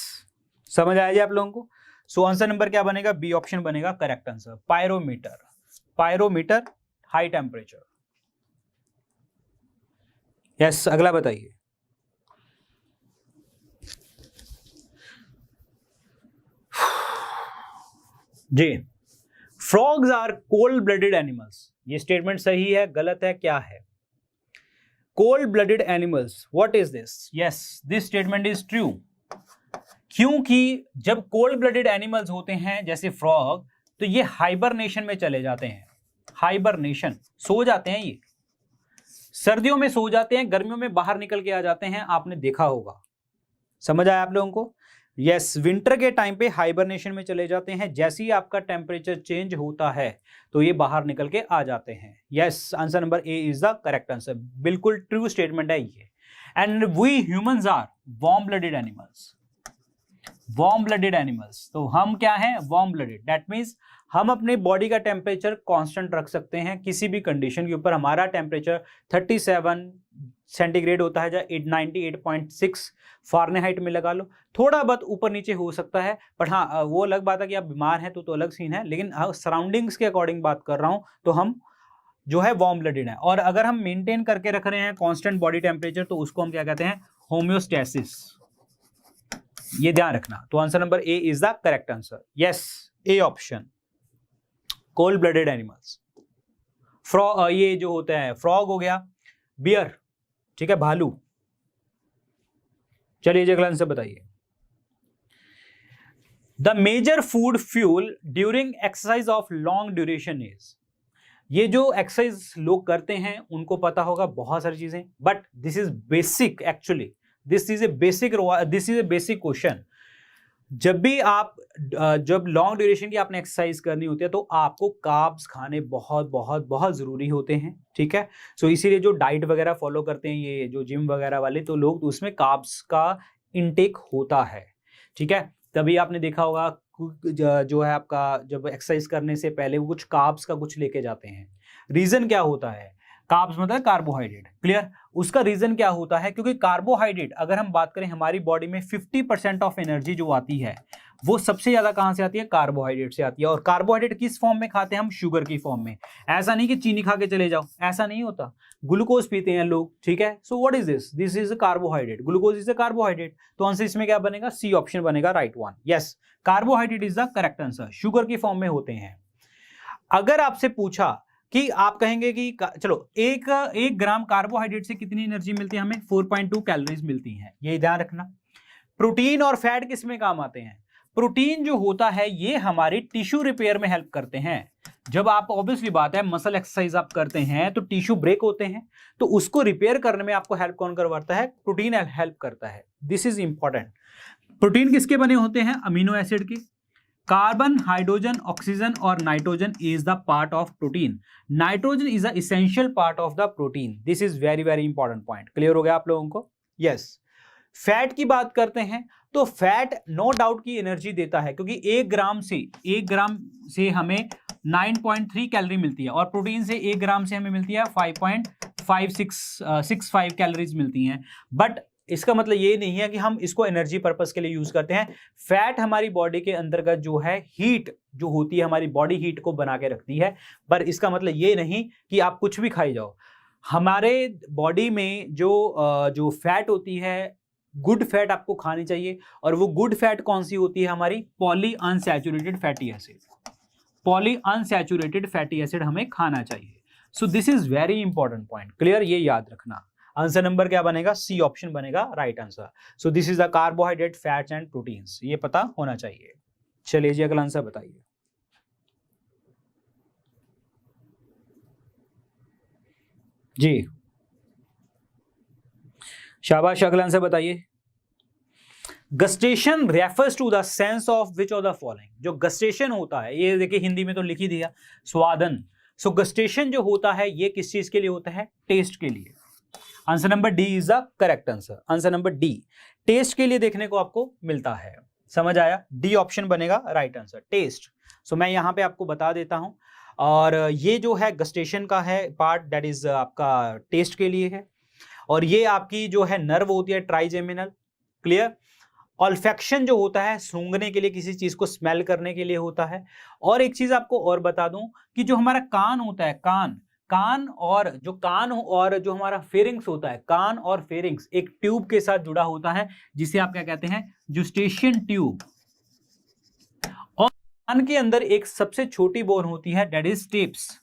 समझ आया जी आप लोगों को। सो आंसर नंबर क्या बनेगा? बी ऑप्शन बनेगा correct answer. Pyrometer, pyrometer high temperature. Yes, अगला बताइए। जी, frogs are cold blooded animals, ये स्टेटमेंट सही है, गलत है, क्या है? Cold blooded animals, what is this? Yes, this statement is true, क्योंकि जब कोल्ड ब्लडेड एनिमल्स होते हैं जैसे फ्रॉग, तो ये हाइबरनेशन में चले जाते हैं। हाइबरनेशन, सो जाते हैं ये, सर्दियों में सो जाते हैं, गर्मियों में बाहर निकल के आ जाते हैं, आपने देखा होगा। समझ आया आप लोगों को? यस, विंटर के टाइम पे हाइबरनेशन में चले जाते हैं, जैसे ही आपका टेम्परेचर चेंज होता है तो ये बाहर निकल के आ जाते हैं। Yes, answer number A is the correct answer, बिल्कुल ट्रू स्टेटमेंट है ये। And we humans are warm blooded animals, warm blooded animals, तो हम क्या हैं? वार्म ब्लडेड, दैट मीन्स हम अपने बॉडी का टेम्परेचर कांस्टेंट रख सकते हैं किसी भी कंडीशन के ऊपर। हमारा टेम्परेचर 37 सेंटीग्रेड होता है, या 98.6 फारेनहाइट में लगा लो, थोड़ा बहुत ऊपर नीचे हो सकता है, बट हाँ वो अलग बात है कि आप बीमार हैं तो अलग सीन है, लेकिन सराउंडिंग्स के अकॉर्डिंग बात कर रहा हूं तो हम जो है वार्म ब्लडेड है। और अगर हम मेंटेन करके रख रहे हैं कांस्टेंट बॉडी टेम्परेचर तो उसको हम क्या कहते हैं? होम्योस्टेसिस, ये ध्यान रखना। तो answer number A is the correct answer. Yes, A option, cold blooded animals. ये जो होता है फ्रॉग हो गया, बियर, ठीक है, भालू। चलिए अगला आंसर बताइए। The major food fuel during exercise of long duration is, ये जो एक्सरसाइज लोग करते हैं उनको पता होगा बहुत सारी चीजें, but this is basic, actually this is A basic question. जब भी आप जब लॉन्ग ड्यूरेशन की आपने एक्सरसाइज करनी होती है तो आपको कार्ब्स खाने बहुत बहुत बहुत जरूरी होते हैं, ठीक है। सो इसीलिए जो डाइट वगैरह फॉलो करते हैं ये जो जिम वगैरह वाले, तो लोग उसमें कार्ब्स का इनटेक होता है, ठीक है। तभी आपने देखा होगा जो है आपका जब एक्सरसाइज करने से पहले वो कुछ कार्ब्स का कुछ लेके जाते हैं। रीजन क्या होता है? कार्ब्स मतलब कार्बोहाइड्रेट, क्लियर। उसका रीजन क्या होता है? क्योंकि कार्बोहाइड्रेट, अगर हम बात करें हमारी बॉडी में 50% ऑफ एनर्जी जो आती है वो सबसे ज्यादा कहां से आती है? कार्बोहाइड्रेट से आती है। और कार्बोहाइड्रेट किस फॉर्म में खाते हैं हम? शुगर की फॉर्म में। ऐसा नहीं कि चीनी खा के चले जाओ, ऐसा नहीं होता। ग्लूकोज पीते हैं लोग, ठीक है। सो what is this? This is a carbohydrate, glucose is a carbohydrate. तो आंसर इसमें क्या बनेगा? सी ऑप्शन बनेगा, right one. Yes, carbohydrate is the correct answer, sugar की फॉर्म में होते हैं। अगर आपसे पूछा कि आप कहेंगे कि चलो एक ग्राम कार्बोहाइड्रेट से कितनी एनर्जी मिलती है हमें? 4.2 कैलोरीज मिलती हैं, ये ध्यान रखना। प्रोटीन और फैट किस में काम आते हैं? प्रोटीन जो होता है ये हमारे टिश्यू रिपेयर में हेल्प करते हैं। जब आप, ऑब्वियसली बात है, मसल एक्सरसाइज आप करते हैं तो टिश्यू ब्रेक होते हैं, तो उसको रिपेयर करने में आपको हेल्प कौन करवाता है? प्रोटीन हेल्प करता है। This is important. प्रोटीन किसके बने होते हैं? अमीनो एसिड के। कार्बन, हाइड्रोजन, ऑक्सीजन और nitrogen is the part of protein. Nitrogen is the essential part of the protein. This is very very important point. Clear हो गया आप लोगों को? यस। फैट की बात करते हैं तो फैट नो डाउट की एनर्जी देता है, क्योंकि 1 ग्राम से हमें 9.3 कैलोरी मिलती है, और प्रोटीन से 1 ग्राम से हमें मिलती है 5.565 कैलोरीज मिलती हैं। बट इसका मतलब ये नहीं है कि हम इसको एनर्जी पर्पस के लिए यूज करते हैं। फैट हमारी बॉडी के अंतर्गत जो है हीट जो होती है, हमारी बॉडी हीट को बना के रखती है, पर इसका मतलब ये नहीं कि आप कुछ भी खाई जाओ। हमारे बॉडी में जो फैट होती है, गुड फैट आपको खानी चाहिए, और वो गुड फैट कौन सी होती है? हमारी poly unsaturated fatty acid. Poly unsaturated fatty acid हमें खाना चाहिए। सो this is very important point, clear, ये याद रखना। आंसर नंबर क्या बनेगा? सी ऑप्शन बनेगा, right answer. So this is the carbohydrate, fats and proteins, ये पता होना चाहिए। चलिए जी अगला आंसर बताइए जी। शाबाश, अगला आंसर बताइए। Gustation refers to the sense of which of the following. जो गस्टेशन होता है, ये देखिए हिंदी में तो लिख ही दिया, स्वादन। सो गस्टेशन जो होता है ये किस चीज के लिए होता है? टेस्ट के लिए। Answer number D is the correct answer. Answer number D, test के लिए देखने को आपको मिलता है। समझ आया? डी ऑप्शन बनेगा राइट आंसर, टेस्ट। सो मैं यहां पे आपको बता देता हूं, और ये जो है गस्टेशन का है पार्ट, दैट इज आपका टेस्ट के लिए है, और ये आपकी जो है नर्व होती है ट्राइजेमिनल, क्लियर। ऑल्फैक्शन जो होता है सूंघने के लिए, किसी चीज को स्मेल करने के लिए होता है। और एक चीज आपको और बता दूं कि जो हमारा कान होता है, कान और जो हमारा फेरिंग्स होता है, कान और फेरिंग्स एक ट्यूब के साथ जुड़ा होता है, जिसे आप क्या कहते हैं? जुस्टेशियन ट्यूब। और कान के अंदर एक सबसे छोटी बोन होती है, दैट इज स्टेप्स।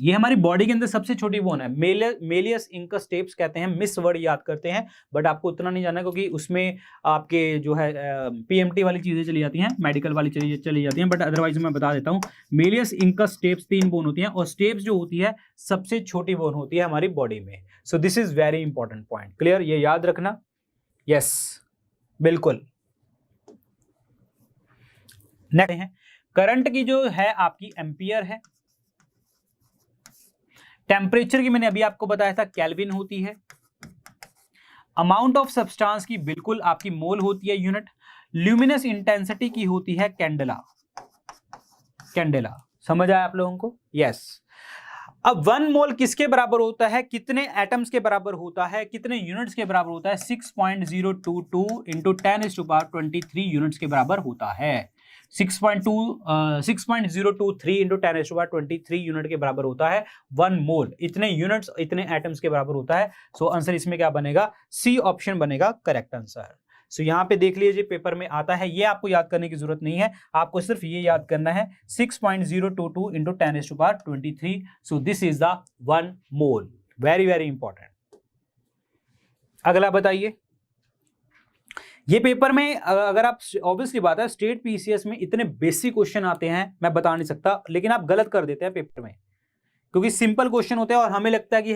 ये हमारी बॉडी के अंदर सबसे छोटी बोन है। मेलियस इंकस स्टेप्स कहते हैं, मिस वर्ड याद करते हैं, बट आपको उतना नहीं जानना क्योंकि उसमें आपके जो है पीएमटी वाली चीजें चली जाती हैं, मेडिकल वाली चीजें चली जाती हैं, बट अदरवाइज मैं बता देता हूँ। मेलियस इंकस स्टेप्स 3 बोन होती हैं और स्टेप्स जो होती है सबसे छोटी बोन होती है हमारी बॉडी में। सो this is very important point, clear, ये याद रखना। यस बिल्कुल। नेक्स्ट है करंट की जो है आपकी एम्पियर है। टेम्परेचर की मैंने अभी आपको बताया था केल्विन होती है। अमाउंट ऑफ सब्सटेंस की बिल्कुल आपकी मोल होती है यूनिट। ल्यूमिनस इंटेंसिटी की होती है कैंडेला। कैंडेला समझ आया आप लोगों को? यस। अब 1 मोल किसके बराबर होता है, कितने एटम्स के बराबर होता है, कितने यूनिट्स के बराबर होता है? 6.022 इंटू 10⁻23 यूनिट्स के बराबर होता है। 6.023 इंटू 10⁻23 यूनिट के बराबर होता है 1 मोल। इतने यूनिट्स इतने एटम्स के बराबर होता है। सो आंसर इसमें क्या बनेगा? सी ऑप्शन बनेगा करेक्ट आंसर। सो यहां पे देख लीजिए पेपर में आता है, ये आपको याद करने की जरूरत नहीं है, आपको सिर्फ ये याद करना है 6.022 into 10⁻23। So this is the 1 mole. Very very important. अगला बताइए। ये पेपर में अगर आप, ऑब्वियसली बात है स्टेट पीसीएस में इतने बेसिक क्वेश्चन आते हैं मैं बता नहीं सकता, लेकिन आप गलत कर देते हैं पेपर में क्योंकि सिंपल क्वेश्चन होते हैं और हमें लगता है कि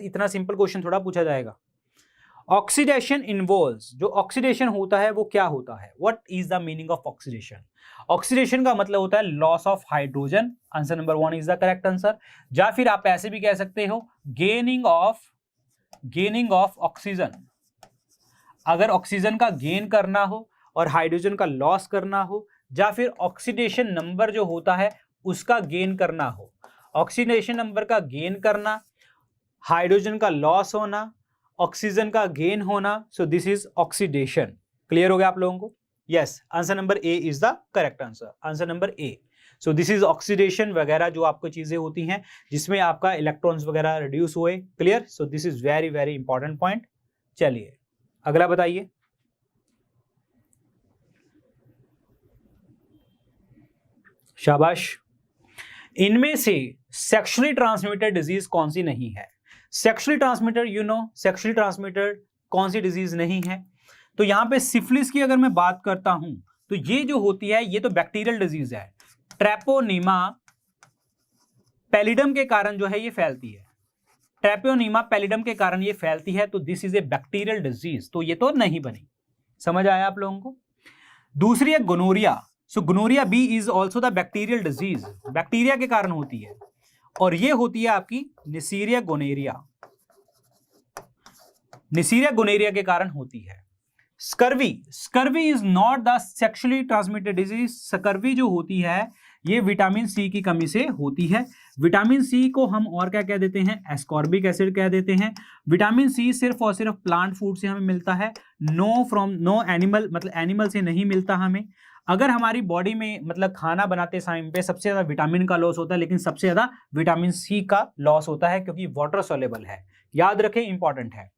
इतना सिंपल क्वेश्चन थोड़ा पूछा जाएगा। ऑक्सीडेशन इन्वॉल्व्स, जो ऑक्सीडेशन होता है वो क्या होता है? What is the meaning of oxidation? Oxidation का मतलब होता है loss of hydrogen. Answer number 1 is the correct answer. या फिर आप ऐसे भी कह सकते हो गेनिंग ऑफ ऑक्सीजन। अगर ऑक्सीजन का गेन करना हो और हाइड्रोजन का लॉस करना हो, या फिर ऑक्सीडेशन नंबर जो होता है उसका गेन करना हो, ऑक्सीडेशन नंबर का गेन करना, हाइड्रोजन का लॉस होना, ऑक्सीजन का गेन होना, सो दिस इज ऑक्सीडेशन। क्लियर हो गया आप लोगों को? Yes, answer number A is the correct answer. Answer number A. So this is oxidation वगैरह जो आपको चीजें होती हैं जिसमें आपका इलेक्ट्रॉन्स वगैरह रिड्यूस हुए। Clear? So this is very very important point. चलिए अगला बताइए। शाबाश। इनमें से सेक्सुअली ट्रांसमिटेड डिजीज कौन सी नहीं है? सेक्सुअली ट्रांसमिटेड, सेक्सुअली ट्रांसमिटेड कौन सी डिजीज नहीं है? तो यहां पे सिफिलिस की अगर मैं बात करता हूं तो ये जो होती है ये तो बैक्टीरियल डिजीज है। ट्रेपोनीमा पैलिडम के कारण जो है ये फैलती है। ट्रेपोनीमा पैलिडम के कारण ये फैलती है, तो this is A bacterial disease, तो ये तो नहीं बनी। समझ आया आप लोगों को? दूसरी है gonorrhoea. So gonorrhoea B is also the bacterial disease, bacteria के कारण होती है और ये होती है आपकी निसीरिया गोनेरिया। निसीरिया गोनेरिया के कारण होती है। Scurvy is not the sexually transmitted disease. Scurvy जो होती है ये विटामिन सी की कमी से होती है। विटामिन सी को हम और क्या कह देते हैं? एस्कॉर्बिक एसिड कह देते हैं। विटामिन सी सिर्फ और सिर्फ प्लांट फूड से हमें मिलता है, नो एनिमल, मतलब एनिमल से नहीं मिलता हमें। अगर हमारी बॉडी में मतलब खाना बनाते टाइम पे सबसे ज्यादा विटामिन का लॉस होता है, लेकिन सबसे ज्यादा विटामिन सी का लॉस होता है क्योंकि वाटर सोल्युबल है। याद रखें, इंपॉर्टेंट है।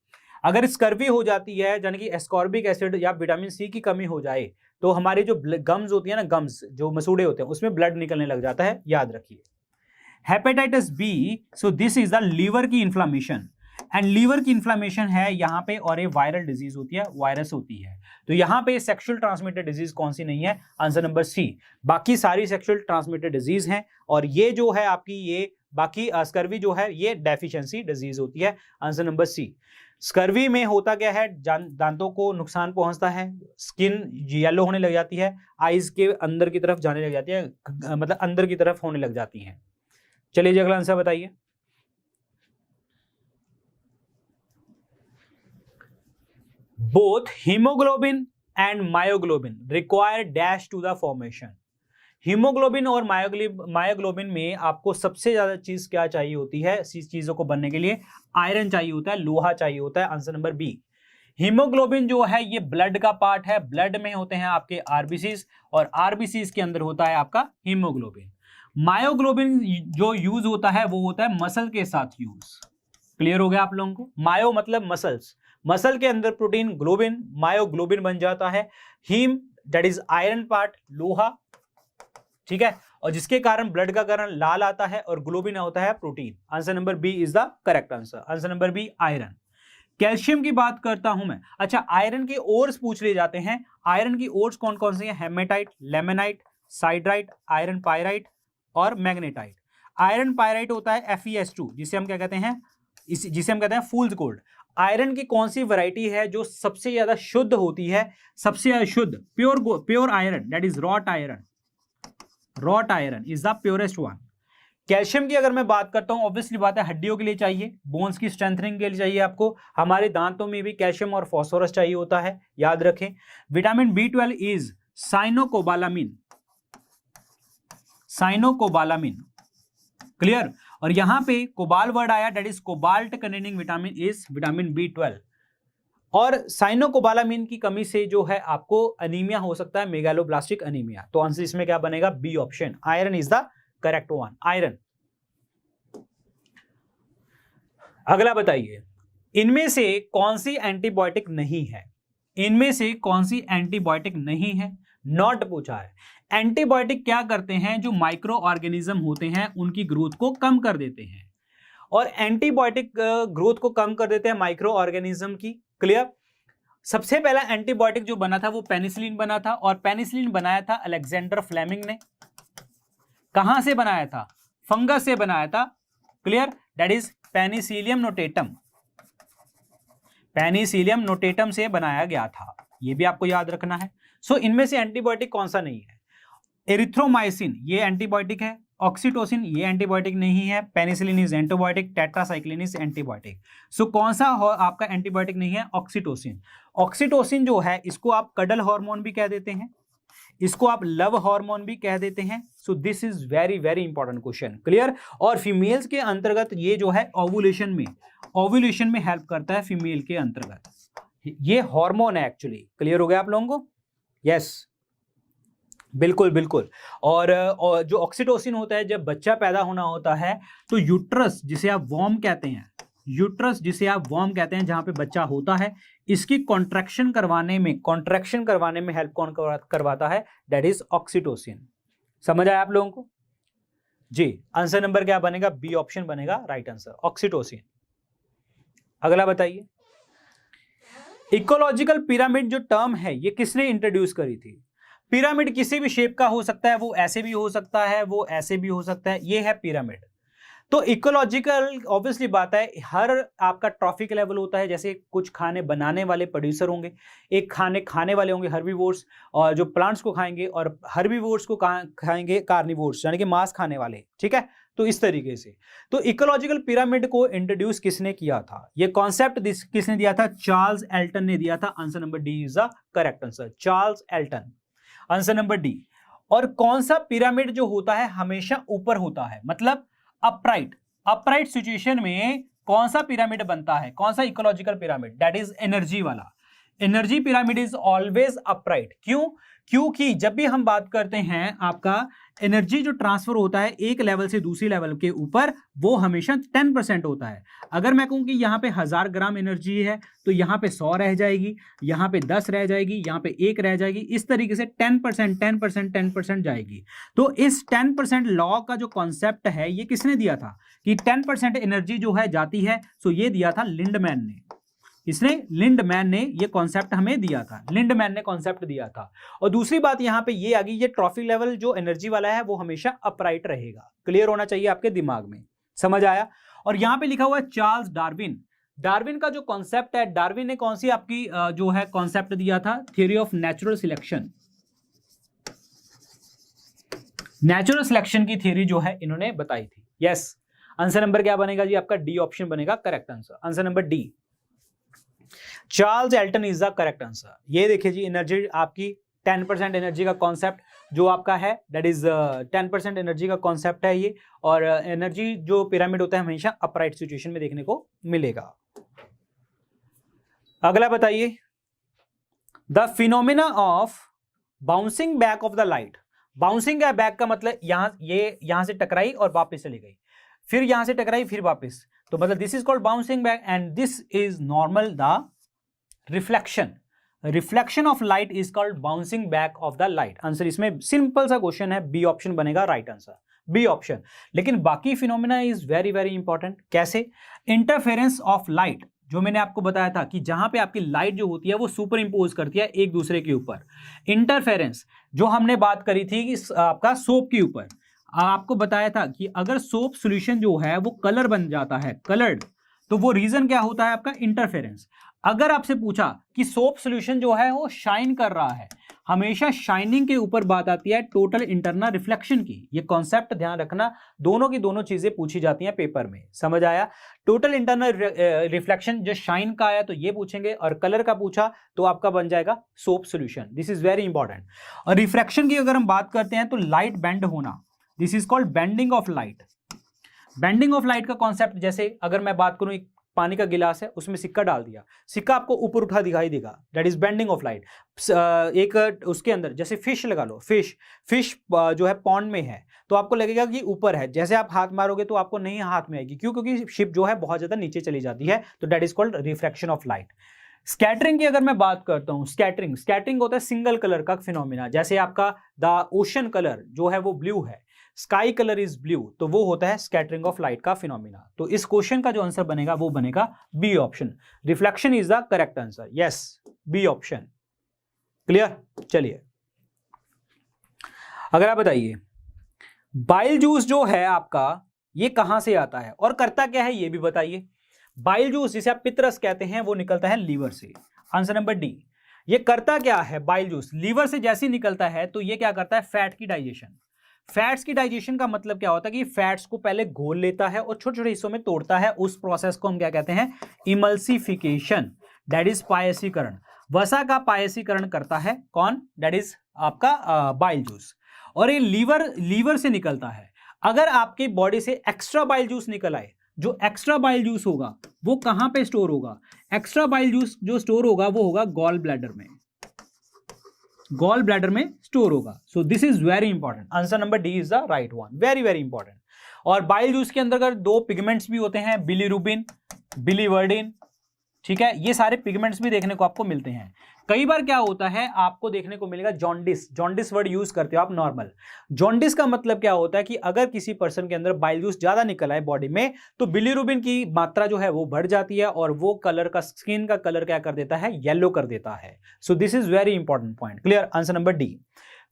अगर स्कर्वी हो जाती है यानी कि एस्कॉर्बिक एसिड या विटामिन सी की कमी हो जाए तो हमारी जो गम्स होती है ना, गम्स जो मसूड़े होते हैं उसमें ब्लड निकलने लग जाता है। याद रखिए। Hepatitis B, so this is the liver की इन्फ्लामेशन, एंड लीवर की इन्फ्लामेशन है यहाँ पे और ये वायरल डिजीज होती है, वायरस होती है। तो यहाँ पे सेक्सुअल ट्रांसमिटेड डिजीज कौन सी नहीं है? Answer number C. बाकी सारी सेक्सुअल ट्रांसमिटेड डिजीज हैं और ये जो है आपकी ये बाकी स्कर्वी जो है ये डेफिशिएंसी डिजीज होती है। आंसर नंबर सी। स्कर्वी में होता क्या है? दांतों को नुकसान पहुंचता है, स्किन येलो होने लग जाती है, आईज के अंदर की तरफ जाने लग जाती है, मतलब अंदर की तरफ होने लग जाती हैं। चलिए जी अगला आंसर बताइए। Both haemoglobin and myoglobin require dash to the formation. Haemoglobin और मायोग्लोबिन में आपको सबसे ज्यादा चीज क्या चाहिए होती है? चीजों को बनने के लिए आयरन चाहिए होता है, लोहा चाहिए होता है। Answer number B. हीमोग्लोबिन जो है ये ब्लड का पार्ट है, ब्लड में होते हैं आपके आरबीसीज और आरबीसीज के अंदर होता है आपका हीमोग्लोबिन। मायोग्लोबिन जो यूज होता है वो होता है मसल के साथ यूज। क्लियर हो गया आप लोगों को? मायो मतलब मसल्स, मसल के अंदर प्रोटीन ग्लोबिन, मायोग्लोबिन बन जाता है। Haem that is iron part, लोहा, ठीक है, और जिसके कारण ब्लड का कलर लाल आता है और ग्लोबिन होता है protein. Answer number B is the correct answer. Answer number B iron. Calcium की बात करता हूं मैं। अच्छा, आयरन के ओर्स पूछ लिए जाते हैं। आयरन की ओर्स कौन कौन से हैं? हेमेटाइट, लेमेनाइट, साइड्राइट, आयरन पायराइट और मैग्नेटाइट। आयरन पायराइट होता है FeS2, जिसे हम क्या कहते हैं, जिसे हम कहते हैं फूल्स गोल्ड। आयरन की कौन सी वैरायटी है जो सबसे ज्यादा शुद्ध होती है? सबसे ज्यादा शुद्ध pure iron, that is wrought iron. Wrought iron is the purest one. Calcium की अगर मैं बात करता हूं, ऑब्वियसली बात है हड्डियों के लिए चाहिए, बोन्स की स्ट्रेंथनिंग के लिए चाहिए आपको। हमारे दांतों में भी कैल्शियम और फास्फोरस चाहिए होता है, याद रखें। Vitamin B12 is cyanocobalamin. Cyanocobalamin, clear. और यहां पे कोबाल वर्ड आया, that is cobalt containing vitamin is vitamin B12। और साइनोकोबालामिन की कमी से जो है आपको अनीमिया हो सकता है, मेगालोब्लास्टिक अनीमिया। तो आंसर इसमें क्या बनेगा? B option, iron is the correct one, iron. अगला बताइए, इनमें से कौन सी एंटीबायोटिक नहीं है? इनमें से कौन सी एंटीबायोटिक नहीं है? नॉट पूछा है। एंटीबायोटिक क्या करते हैं? जो माइक्रो ऑर्गेनिज्म होते हैं उनकी ग्रोथ को कम कर देते हैं, और एंटीबायोटिक ग्रोथ को कम कर देते हैं माइक्रो ऑर्गेनिज्म की, क्लियर। सबसे पहला एंटीबायोटिक जो बना था वो पेनिसिलिन बना था, और पेनिसिलिन बनाया था अलेक्जेंडर फ्लेमिंग ने। कहां से बनाया था? फंगस से बनाया था, clear, that is Penicillium notatum. Penicillium notatum से बनाया गया था, ये भी आपको याद रखना है। सो इनमें से एंटीबायोटिक कौन सा नहीं है? एरिथ्रोमाइसिन ये एंटीबायोटिक है, ऑक्सीटोसिन ये एंटीबायोटिक नहीं है, penicillin is antibiotic, tetracycline is antibiotic. So कौन सा आपका एंटीबायोटिक नहीं है? ऑक्सीटोसिन। ऑक्सीटोसिन जो है इसको आप कडल हार्मोन भी कह देते हैं, इसको आप लव हार्मोन भी कह देते हैं। So this is very very important question, clear. और फीमेल्स के अंतर्गत ये जो है ओव्यूलेशन में हेल्प करता है, फीमेल के अंतर्गत ये हार्मोन है एक्चुअली। क्लियर हो गया आप लोगों को? यस, बिल्कुल बिल्कुल। और जो ऑक्सीटोसिन होता है जब बच्चा पैदा होना होता है तो यूट्रस जिसे आप वॉर्म कहते हैं, यूट्रस जिसे आप वॉर्म कहते हैं जहां पे बच्चा होता है, इसकी कॉन्ट्रैक्शन करवाने में हेल्प कौन करवाता है? That is oxytocin. समझ आया आप लोगों को? जी, आंसर नंबर क्या बनेगा? बी ऑप्शन बनेगा राइट आंसर, ऑक्सीटोसिन। अगला बताइए, इकोलॉजिकल पिरामिड जो टर्म है ये किसने इंट्रोड्यूस करी थी? पिरामिड किसी भी शेप का हो सकता है, वो ऐसे भी हो सकता है, वो ऐसे भी हो सकता है, ये है पिरामिड। तो इकोलॉजिकल ऑब्वियसली बात है, हर आपका ट्रॉफिक लेवल होता है, जैसे कुछ खाने बनाने वाले प्रोड्यूसर होंगे, एक खाने वाले होंगे हर्बीवोर्स, और जो प्लांट्स को खाएंगे, और हर्बीवोर्स को खाएंगे कार्निवोर्स, यानी कि मांस खाने वाले, ठीक है। तो इस तरीके से तो इकोलॉजिकल पिरामिड को इंट्रोड्यूस किसने किया था? ये कॉन्सेप्ट किसने दिया था? चार्ल्स एल्टन ने दिया था। Answer number D is the correct answer, Charles Elton, answer number D. और कौन सा पिरामिड जो होता है हमेशा ऊपर होता है, मतलब अपराइट सिचुएशन में कौन सा पिरामिड बनता है? कौन सा ecological pyramid? That is energy वाला। Energy pyramid is always upright. क्यों? क्योंकि जब भी हम बात करते हैं आपका एनर्जी जो ट्रांसफर होता है एक लेवल से दूसरी लेवल के ऊपर, वो हमेशा 10% होता है। अगर मैं कहूं कि यहाँ पे 1000 ग्राम एनर्जी है तो यहाँ पे 100 रह जाएगी, यहाँ पे 10 रह जाएगी, यहाँ पे 1 रह जाएगी, इस तरीके से 10% जाएगी। तो इस 10% लॉ का जो कॉन्सेप्ट है ये किसने दिया था कि 10% एनर्जी जो है जाती है? सो ये दिया था लिंडमैन ने। लिंडमैन ने ये कॉन्सेप्ट हमें दिया था, लिंडमैन ने कॉन्सेप्ट दिया था। और दूसरी बात यहां पे ये आ गई, ये ट्रॉफी लेवल जो एनर्जी वाला है वो हमेशा अपराइट रहेगा। क्लियर होना चाहिए आपके दिमाग में, समझ आया? और यहां पे लिखा हुआ है चार्ल्स डार्विन। डार्विन का जो कॉन्सेप्ट है, डार्विन ने कौन सी आपकी जो है कॉन्सेप्ट दिया था? Theory of natural selection. Natural selection की थ्योरी जो है इन्होंने बताई थी। यस, आंसर नंबर क्या बनेगा जी आपका? डी ऑप्शन बनेगा correct answer, answer number D, Charles Elton is the correct answer. ये देखिए जी, एनर्जी आपकी 10% एनर्जी का कॉन्सेप्ट जो आपका है, दैट इज 10% एनर्जी का कॉन्सेप्ट है ये। और एनर्जी जो पिरामिड होता है हमेशा अपराइट सिचुएशन में देखने को मिलेगा। अगला बताइए, the phenomena of bouncing back of the light. Bouncing back का मतलब यहां से टकराई और वापस चली गई, फिर यहां से टकराई फिर वापस, तो मतलब this is called bouncing back, and this is normal the reflection. Reflection of light is called bouncing back of the light. Answer इसमें सिंपल सा क्वेश्चन है, बी ऑप्शन बनेगा राइट आंसर, बी ऑप्शन। लेकिन बाकी phenomena is very very important. कैसे? Interference of light, जो मैंने आपको बताया था कि जहां पे आपकी लाइट जो होती है वो सुपर इंपोज करती है एक दूसरे के ऊपर। इंटरफेरेंस जो हमने बात करी थी कि आपका सोप के ऊपर, आपको बताया था कि अगर सोप सॉल्यूशन जो है वो कलर बन जाता है, कलर्ड, तो वो रीजन क्या होता है आपका? इंटरफेरेंस। अगर आपसे पूछा कि सोप सॉल्यूशन जो है वो शाइन कर रहा है, हमेशा शाइनिंग के ऊपर बात आती है टोटल इंटरनल रिफ्लेक्शन की। ये कॉन्सेप्ट ध्यान रखना, दोनों की दोनों चीजें पूछी जाती हैं पेपर में, समझ आया? टोटल इंटरनल रिफ्लेक्शन जो शाइन का आया तो ये पूछेंगे, और कलर का पूछा तो आपका बन जाएगा soap solution. This is very important. और रिफ्रैक्शन की अगर हम बात करते हैं तो लाइट बेंड होना, this is called bending of light. Bending of light का कॉन्सेप्ट, जैसे अगर मैं बात करूं एक पानी का गिलास है, उसमें सिक्का डाल दिया, सिक्का आपको ऊपर उठा दिखाई देगा, that is bending of light. एक उसके अंदर जैसे फिश लगा लो, फिश जो है पॉन्ड में है तो आपको लगेगा कि ऊपर है, जैसे आप हाथ मारोगे तो आपको नहीं हाथ में आएगी, क्यों? क्योंकि शिप जो है बहुत ज्यादा नीचे चली जाती है, तो that is called refraction of light. Scattering की अगर मैं बात करता हूं, स्कैटरिंग होता है सिंगल कलर का फिनोमिना। जैसे आपका द ओशन कलर जो है वो ब्लू है, स्काई कलर इज ब्लू, तो वो होता है स्कैटरिंग ऑफ लाइट का फिनोमिना। तो इस क्वेश्चन का जो आंसर बनेगा वो बनेगा B option, reflection is the correct answer. Yes, B option. Clear? चलिए अगर आप बताइए, बाइल जूस जो है आपका ये कहां से आता है और करता क्या है ये भी बताइए। बाइल जूस जिसे आप पितरस कहते हैं वो निकलता है लीवर से। Answer number D. ये करता क्या है? बाइल जूस लीवर से जैसे ही निकलता है तो ये क्या करता है? फैट की डाइजेशन। फैट्स की डाइजेशन का मतलब क्या होता है कि फैट्स को पहले घोल लेता है और छोटे छोटे हिस्सों में तोड़ता है। उस प्रोसेस को हम क्या कहते हैं? इमल्सिफिकेशन, दैट इज पायसीकरण। वसा का पायसीकरण करता है कौन? दैट इज आपका बाइल जूस। और ये लीवर से निकलता है। अगर आपके बॉडी से एक्स्ट्रा बाइल जूस निकल आए, जो एक्स्ट्रा बाइल जूस होगा वो कहां पे स्टोर होगा? एक्स्ट्रा बाइल जूस जो स्टोर होगा वो होगा गॉल ब्लैडर में, गॉल ब्लैडर में स्टोर होगा। सो this is very important. Answer number D is the right one, very very important. और बाइल जूस के अंदर दो पिगमेंट्स भी होते हैं, बिलीरुबिन, बिलीवर्डिन, ठीक है? ये सारे पिगमेंट्स भी देखने को आपको मिलते हैं। कई बार क्या होता है आपको देखने को मिलेगा जॉन्डिस, जॉन्डिस वर्ड यूज करते हो आप नॉर्मल। जॉन्डिस का मतलब क्या होता है कि अगर किसी पर्सन के अंदर बाइल जूस ज्यादा निकल आए बॉडी में तो बिलीरुबिन की मात्रा जो है वो बढ़ जाती है और वो कलर का, स्किन का कलर क्या कर देता है? येलो कर देता है। So this is very important point. Clear? Answer number D.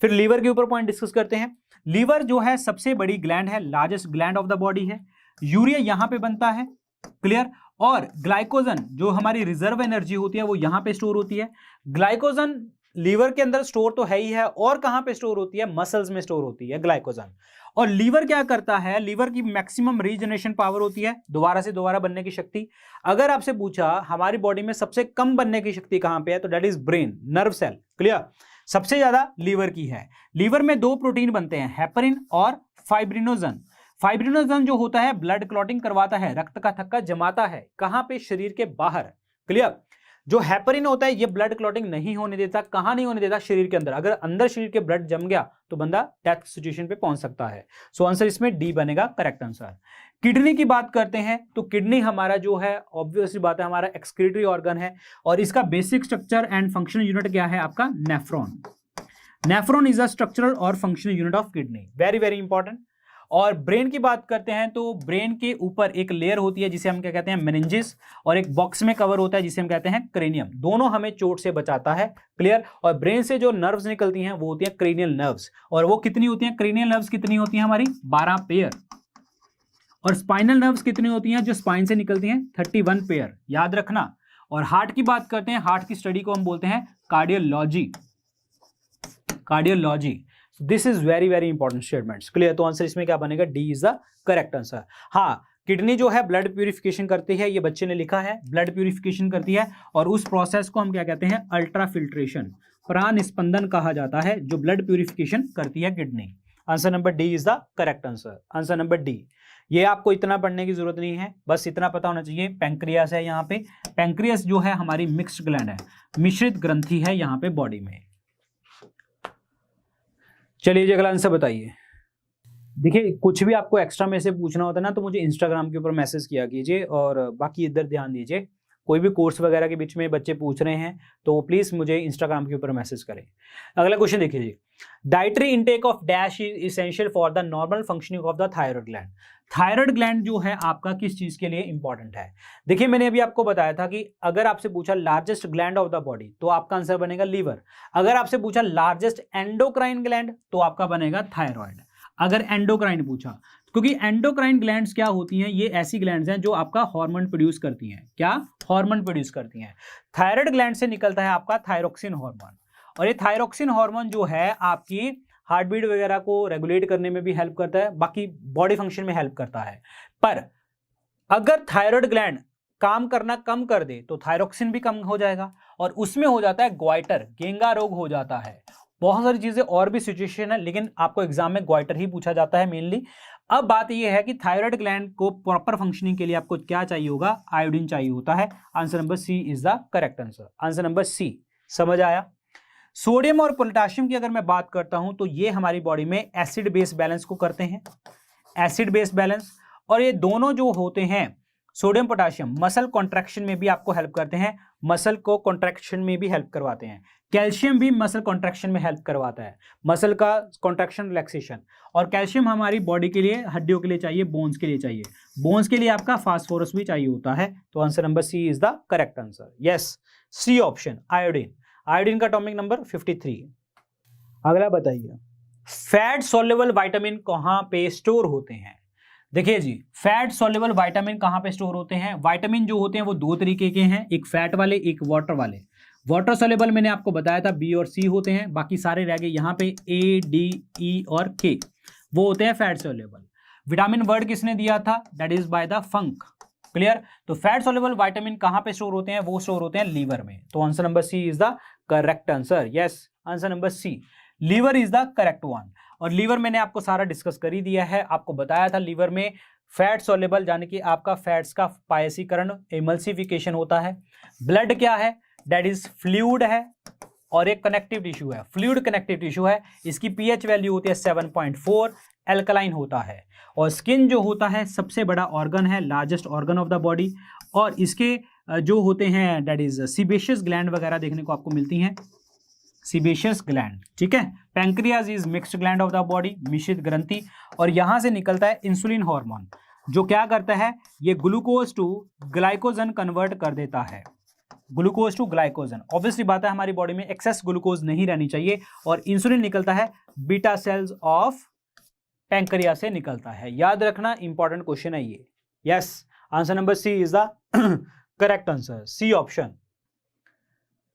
फिर लीवर के ऊपर पॉइंट डिस्कस करते हैं। लीवर जो है सबसे बड़ी ग्लैंड है, largest gland of the body है। यूरिया यहां पे बनता है, क्लियर? और ग्लाइकोजन जो हमारी रिजर्व एनर्जी होती है वो यहां पे स्टोर होती है। ग्लाइकोजन लीवर के अंदर स्टोर तो है ही है, और कहां पे स्टोर होती है? मसल्स में स्टोर होती है ग्लाइकोजन। और लीवर क्या करता है? लीवर की मैक्सिमम रीजनरेशन पावर होती है, दोबारा से दोबारा बनने की शक्ति। अगर आपसे पूछा हमारी बॉडी में सबसे कम बनने की शक्ति कहां पे है, तो that is brain, nerve cell. Clear? सबसे ज्यादा लीवर की है। लीवर में दो प्रोटीन बनते हैं, हेपरिन और फाइब्रिनोजन। फाइब्रिनोजन जो होता है ब्लड क्लॉटिंग करवाता है, रक्त का थक्का जमाता है, कहां पे? शरीर के बाहर। क्लियर? जो हेपरिन होता है ये ब्लड क्लॉटिंग नहीं होने देता। कहां नहीं होने देता? शरीर के अंदर। अगर अंदर शरीर के ब्लड जम गया तो बंदा डेथ सिचुएशन पे पहुंच सकता है। सो आंसर इसमें डी बनेगा करेक्ट आंसर। किडनी की बात करते हैं तो किडनी हमारा जो है ऑब्वियसली बात है हमारा एक्सक्रीटरी ऑर्गन है, और इसका basic structure and functional unit क्या है आपका? Nephron. Nephron is a structural और functional unit of kidney, very very important. और ब्रेन की बात करते हैं तो ब्रेन के ऊपर एक लेयर होती है जिसे हम क्या कहते हैं? मेनिंजिस, और एक बॉक्स में कवर होता है जिसे हम कहते हैं क्रेनियम। दोनों हमें चोट से बचाता है। क्लियर? और ब्रेन से जो नर्व्स निकलती हैं वो होती हैं क्रेनियल नर्व्स, और वो कितनी होती हैं? क्रेनियल नर्व्स कितनी होती हैं हमारी? 12 पेयर। और स्पाइनल नर्व्स कितनी होती हैं जो स्पाइन से निकलती हैं? 31 पेयर, याद रखना। और हार्ट की बात करते हैं, हार्ट की स्टडी को हम बोलते हैं cardiology, cardiology. This is very very important statements. Clear? तो आंसर इसमें क्या बनेगा? D is the correct answer. हाँ, किडनी जो है ब्लड प्यूरिफिकेशन करती है, ये बच्चे ने लिखा है, ब्लड प्यूरिफिकेशन करती है, और उस प्रोसेस को हम क्या कहते हैं? अल्ट्रा फिल्ट्रेशन, प्राण स्पंदन कहा जाता है, जो ब्लड प्यूरिफिकेशन करती है kidney. Answer number D is the correct answer. Answer number D. ये आपको इतना पढ़ने की जरूरत नहीं है, बस इतना पता होना चाहिए पैंक्रियास है यहाँ पे। पैंक्रियास जो है हमारी मिक्स्ड ग्लैंड है, मिश्रित ग्रंथि है यहाँ पे बॉडी में। चलिए अगला आंसर बताइए। देखिए कुछ भी आपको एक्स्ट्रा में से पूछना होता है ना तो मुझे इंस्टाग्राम के ऊपर मैसेज किया कीजिए, और बाकी इधर ध्यान दीजिए। कोई भी कोर्स वगैरह के बीच में बच्चे पूछ रहे हैं तो प्लीज मुझे इंस्टाग्राम के ऊपर मैसेज करें। अगला क्वेश्चन देखिए जी, dietary intake of dash is essential for the normal functioning of the thyroid gland. Thyroid gland जो है आपका किस चीज के लिए इंपॉर्टेंट है? देखिए मैंने अभी आपको बताया था कि अगर आपसे पूछा largest gland of the body तो आपका आंसर बनेगा लीवर। अगर आपसे पूछा लार्जेस्ट एंडोक्राइन ग्लैंड तो आपका बनेगा थायराइड। अगर एंडोक्राइन पूछा, क्योंकि एंडोक्राइन ग्लैंड्स क्या होती हैं, ये ऐसी ग्लैंड्स हैं जो आपका हार्मोन प्रोड्यूस करती हैं। क्या? हार्मोन प्रोड्यूस करती हैं। थायराइड ग्लैंड से निकलता है आपका थायरोक्सिन हार्मोन, और ये थायरोक्सिन हार्मोन जो है आपकी हार्ट बीट वगैरह को रेगुलेट करने में भी हेल्प करता है, बाकी बॉडी फंक्शन में हेल्प करता है। पर अगर थायराइड ग्लैंड काम करना कम कर दे तो थायरोक्सिन भी कम हो जाएगा और उसमें हो जाता है ग्वाइटर, गेंगा रोग हो जाता है। बहुत सारी चीजें और भी सिचुएशन है, लेकिन आपको एग्जाम में ग्वाइटर ही पूछा जाता है मेनली। अब बात यह है कि थायराइड ग्लैंड को प्रॉपर फंक्शनिंग के लिए आपको क्या चाहिए होगा? आयोडीन चाहिए होता है। Answer number C is the correct answer. Answer number C. समझ आया? सोडियम और पोटेशियम की अगर मैं बात करता हूं तो ये हमारी बॉडी में एसिड बेस बैलेंस को करते हैं, एसिड बेस बैलेंस। और ये दोनों जो होते हैं सोडियम पोटेशियम मसल कॉन्ट्रैक्शन में भी आपको हेल्प करते हैं, मसल को कॉन्ट्रैक्शन में भी हेल्प करवाते हैं। कैल्शियम भी मसल कॉन्ट्रैक्शन में हेल्प करवाता है, मसल का कॉन्ट्रैक्शन रिलैक्सेशन। और कैल्शियम हमारी बॉडी के लिए, हड्डियों के लिए चाहिए, बोन्स के लिए चाहिए। बोन्स के लिए आपका फास्फोरस भी चाहिए होता है। तो answer number C is the correct answer. Yes, C option iodine. Iodine का एटॉमिक नंबर 53। अगला बताइए, फैट सॉल्युबल विटामिन कहां पे स्टोर होते हैं? देखिए जी, फैट सॉल्युबल विटामिन कहां पे स्टोर होते हैं? विटामिन जो होते हैं वो दो तरीके के हैं, एक फैट वाले, एक वाटर वाले। वाटर सॉल्युबल मैंने आपको बताया था बी और सी होते हैं, बाकी सारे रह गए यहाँ पे ए, डी, ई और के, वो होते हैं फैट सॉल्युबल। विटामिन वर्ड किसने दिया था? That is by the funk. Clear? तो फैट सॉल्युबल विटामिन कहां पे स्टोर होते हैं? वो स्टोर होते हैं लीवर में। तो answer number C is the correct answer. Yes, answer number C, liver is the correct one. और लीवर मैंने आपको सारा डिस्कस कर ही दिया है, आपको बताया था लीवर में फैट सॉल्युबल यानी कि आपका फैट्स का पायसीकरण, एमल्सिफिकेशन होता है। ब्लड क्या है? दैट इज फ्लूइड है और एक कनेक्टिव टिश्यू है, फ्लूइड कनेक्टिव टिश्यू है। इसकी पीएच वैल्यू होती है 7.4, एल्कलाइन होता है। और स्किन जो होता है सबसे बड़ा ऑर्गन है, largest organ of the body. और इसके जो होते हैं दैट इज सीबेशियस ग्लैंड वगैरह देखने को आपको मिलती हैं, सीबेशियस ग्लैंड। ठीक है? Pancreas is mixed gland of the body, मिश्रित ग्रंथि। और यहां से निकलता है इंसुलिन हार्मोन, जो क्या करता है? ये ग्लूकोज टू ग्लाइकोजन कन्वर्ट कर देता है, ग्लूकोज टू ग्लाइकोजन। ऑब्वियसली बात है हमारी बॉडी में एक्सेस ग्लूकोज नहीं रहनी चाहिए, और इंसुलिन निकलता है बीटा सेल्स ऑफ पैंक्रिया से निकलता है। याद रखना, इंपॉर्टेंट क्वेश्चन है ये। Yes, answer number C is the correct answer, C option.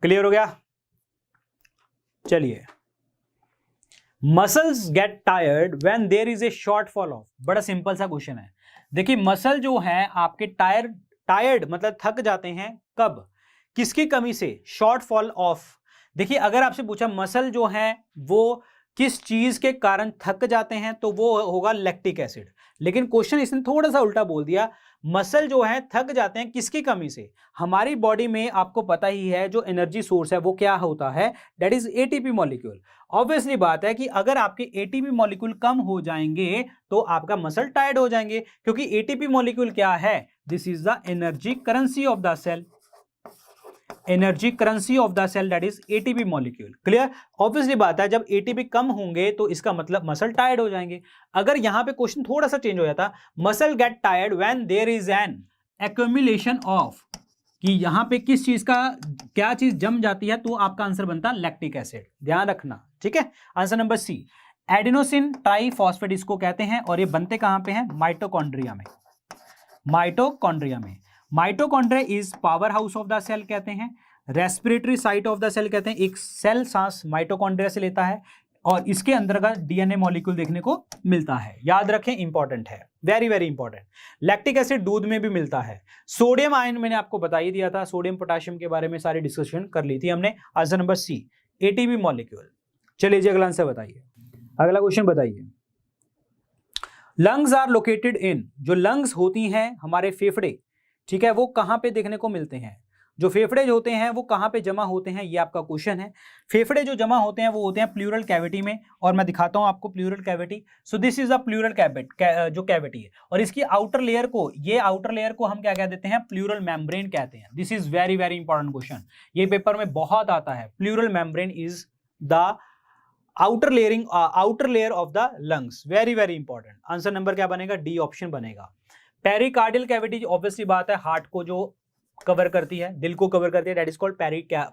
Clear हो गया? चलिए, muscles get tired when there is a shortfall of. बड़ा सिंपल सा क्वेश्चन है। देखिए, मसल जो है आपके टायर्ड मतलब थक जाते हैं कब? किसकी कमी से? Shortfall of. देखिए, अगर आपसे पूछा मसल जो है वो किस चीज के कारण थक जाते हैं तो वो होगा लैक्टिक एसिड। लेकिन क्वेश्चन इसने थोड़ा सा उल्टा बोल दिया, मसल जो है थक जाते हैं किसकी कमी से? हमारी बॉडी में आपको पता ही है जो एनर्जी सोर्स है वो क्या होता है? That is ATP molecule. Obviously बात है कि अगर आपके एटीपी मॉलिक्यूल कम हो जाएंगे तो आपका मसल टायर्ड हो जाएंगे, क्योंकि एटीपी मॉलिक्यूल क्या है? This is the energy currency of the cell, energy currency of the cell that is ATP molecule. Clear? Obviously बात है जब एटीपी कम होंगे तो इसका मतलब मसल टायर्ड हो जाएंगे। अगर यहां पे क्वेश्चन थोड़ा सा चेंज हो जाता, muscle get tired when there is an accumulation of, कि यहां पे किस चीज का, क्या चीज जम जाती है, तो आपका आंसर बनता लैक्टिक एसिड। ध्यान रखना, ठीक है? Answer number C, adenosine triphosphate इसको कहते हैं, और ये बनते कहां पे हैं? माइटोकॉन्ड्रिया में, माइटोकॉन्ड्रिया में। Mitochondria is power house of the cell कहते हैं, respiratory site of the cell कहते हैं। एक सेल सांस माइटोकॉन्ड्रिया से लेता है और इसके अंदर का डीएनए मॉलिक्यूल देखने को मिलता है। याद रखें, इंपॉर्टेंट है, very very important. Lactic acid दूध में भी मिलता है। सोडियम आयन मैंने आपको बता ही दिया था, सोडियम पोटेशियम के बारे में सारी डिस्कशन कर ली थी हमने। Answer number C, ATP molecule. चलिए जी, अगला आंसर बताइए। अगला क्वेश्चन बताइए, लंग्स आर लोकेटेड इन, जो लंग्स होती हैं हमारे फेफड़े, ठीक है, वो कहां पे देखने को मिलते हैं? जो फेफड़े जो होते हैं वो कहाँ पे जमा होते हैं, ये आपका क्वेश्चन है। फेफड़े जो जमा होते हैं वो होते हैं प्लूरल कैविटी में, और मैं दिखाता हूं आपको pleural cavity. So this is a pleural जो कैविटी है, और इसकी आउटर लेयर को, ये आउटर लेयर को हम क्या कह देते हैं, प्लूरल मेम्ब्रेन कहते हैं। This is very very important question, ये पेपर में बहुत आता है। Pleural membrane is the outer layer of the lungs, very very important. Answer नंबर क्या बनेगा, डी ऑप्शन बनेगा। पेरिकार्डियल कैविटी ऑब्वियसली बात है, हार्ट को जो कवर करती है, दिल को कवर करती है, that is called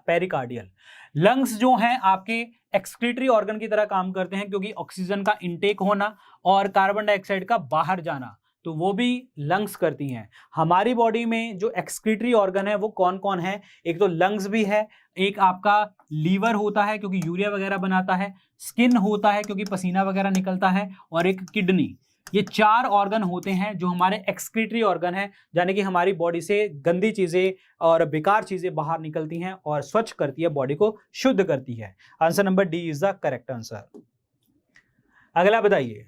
pericardial. Lungs जो हैं आपके एक्सक्रीटरी ऑर्गन की तरह काम करते हैं, क्योंकि ऑक्सीजन का इनटेक होना और कार्बन डाइऑक्साइड का बाहर जाना, तो वो भी लंग्स करती हैं। हमारी बॉडी में जो एक्सक्रीटरी ऑर्गन है वो कौन कौन है, एक तो लंग्स भी है, एक आपका लीवर होता है क्योंकि यूरिया वगैरह बनाता है, स्किन होता है क्योंकि पसीना वगैरह निकलता है, और एक किडनी। ये 4 ऑर्गन होते हैं जो हमारे एक्सक्रीटरी ऑर्गन है, यानी कि हमारी बॉडी से गंदी चीजें और बेकार चीजें बाहर निकलती हैं और स्वच्छ करती है, बॉडी को शुद्ध करती है। Answer number D is the correct answer. अगला बताइए,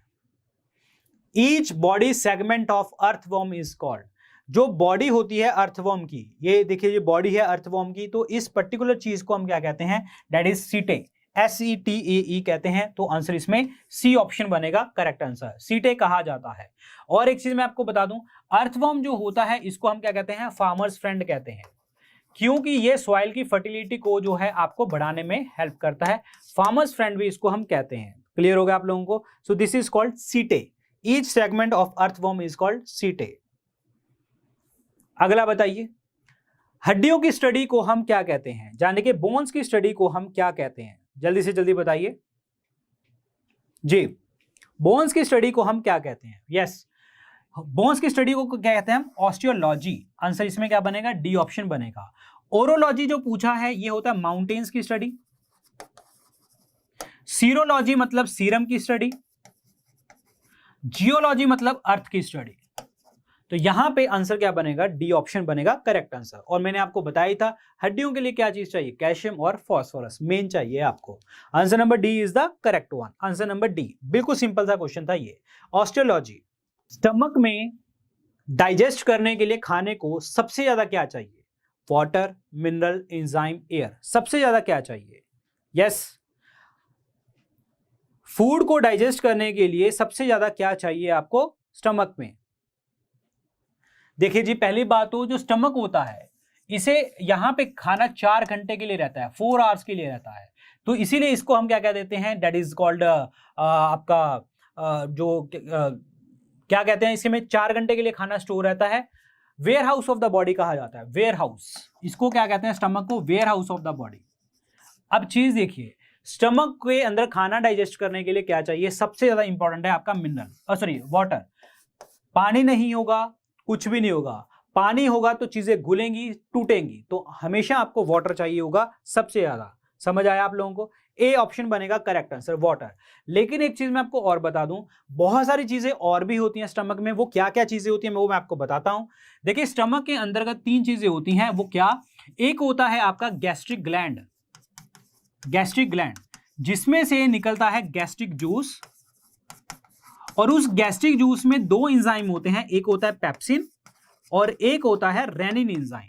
each body segment of earthworm is called. जो बॉडी होती है अर्थवर्म की, ये देखिए ये बॉडी है अर्थवर्म की, तो इस पर्टिकुलर चीज को हम क्या कहते हैं, दैट इज सीटे, SETAE कहते हैं। तो आंसर इसमें सी ऑप्शन बनेगा करेक्ट आंसर, सीटे कहा जाता है। और एक चीज मैं आपको बता दूं, अर्थवर्म जो होता है इसको हम क्या कहते हैं, फार्मर्स फ्रेंड कहते हैं, क्योंकि ये सॉइल की फर्टिलिटी को जो है आपको बढ़ाने में हेल्प करता है। फार्मर्स फ्रेंड भी इसको हम कहते हैं। क्लियर हो गया आप लोगों को? सो दिस इज कॉल्ड सीटे, each segment of earthworm is called सीटे। अगला बताइए, हड्डियों की स्टडी को हम क्या कहते हैं, यानी कि बोन्स की स्टडी को हम क्या कहते हैं, जल्दी से जल्दी बताइए जी। बोन्स की स्टडी को हम क्या कहते हैं? यस, बोन्स की स्टडी को क्या कहते हैं हम, ऑस्टियोलॉजी। आंसर इसमें क्या बनेगा, डी ऑप्शन बनेगा। ओरोलॉजी जो पूछा है ये होता है माउंटेन्स की स्टडी। सीरोलॉजी मतलब सीरम की स्टडी। जियोलॉजी मतलब अर्थ की स्टडी। तो यहां पे आंसर क्या बनेगा, डी ऑप्शन बनेगा करेक्ट आंसर। और मैंने आपको बताया था हड्डियों के लिए क्या चीज चाहिए, कैल्शियम और फास्फोरस मेन चाहिए आपको। Answer number D is the correct one, answer number D. बिल्कुल सिंपल सा क्वेश्चन था ये। ऑस्टियोलॉजी, स्टमक में डाइजेस्ट करने के लिए खाने को सबसे ज्यादा क्या चाहिए, वाटर, मिनरल, एंजाइम, एयर, सबसे ज्यादा क्या चाहिए? यस, फूड को डाइजेस्ट करने के लिए सबसे ज्यादा क्या चाहिए आपको स्टमक में? देखिए जी, पहली बात तो जो स्टमक होता है इसे यहां पे खाना 4 घंटे के लिए रहता है, 4 आवर्स के लिए रहता है, तो इसीलिए इसको हम क्या कह देते हैं, दैट इज कॉल्ड आपका क्या कहते हैं, इसमें 4 घंटे के लिए खाना स्टोर रहता है। Warehouse of the body कहा जाता है, वेयर हाउस, इसको क्या कहते हैं, स्टमक को warehouse of the body. अब चीज देखिए, स्टमक के अंदर खाना डाइजेस्ट करने के लिए क्या चाहिए, सबसे ज्यादा इंपॉर्टेंट है आपका मिनरल, वाटर। पानी नहीं होगा कुछ भी नहीं होगा, पानी होगा तो चीजें घुलेंगी टूटेंगी, तो हमेशा आपको वाटर चाहिए होगा सबसे ज्यादा। समझ आया आप लोगों को? ए ऑप्शन बनेगा करेक्ट आंसर, वाटर। लेकिन एक चीज मैं आपको और बता दूं, बहुत सारी चीजें और भी होती हैं स्टमक में, वो क्या क्या चीजें होती हैं वो मैं आपको बताता हूं। देखिए, स्टमक के अंतर्गत 3 चीजें होती हैं, वो क्या, एक होता है आपका गैस्ट्रिक ग्लैंड, जिसमें से निकलता है गैस्ट्रिक जूस, और उस गैस्ट्रिक जूस में 2 एंजाइम होते हैं, एक होता है पेप्सिन और एक होता है रेनिन एंजाइम।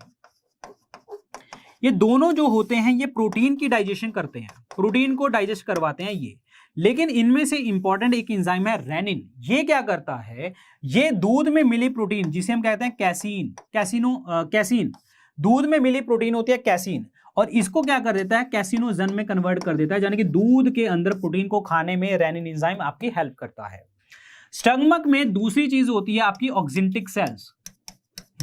ये दोनों जो होते हैं ये प्रोटीन की डाइजेशन करते हैं, प्रोटीन को डाइजेस्ट करवाते हैं ये। लेकिन इनमें से इंपॉर्टेंट एक एंजाइम है रेनिन। ये क्या करता है, ये दूध में मिली प्रोटीन जिसे हम कहते हैं कैसीन, दूध में मिली प्रोटीन होती है कैसीन, और इसको क्या कर देता है, कैसिनोजन में कन्वर्ट कर देता है, यानी कि दूध के अंदर प्रोटीन को खाने में रेनिन एंजाइम आपकी हेल्प करता है। स्टमक में दूसरी चीज होती है आपकी ऑक्सिंटिक सेल्स,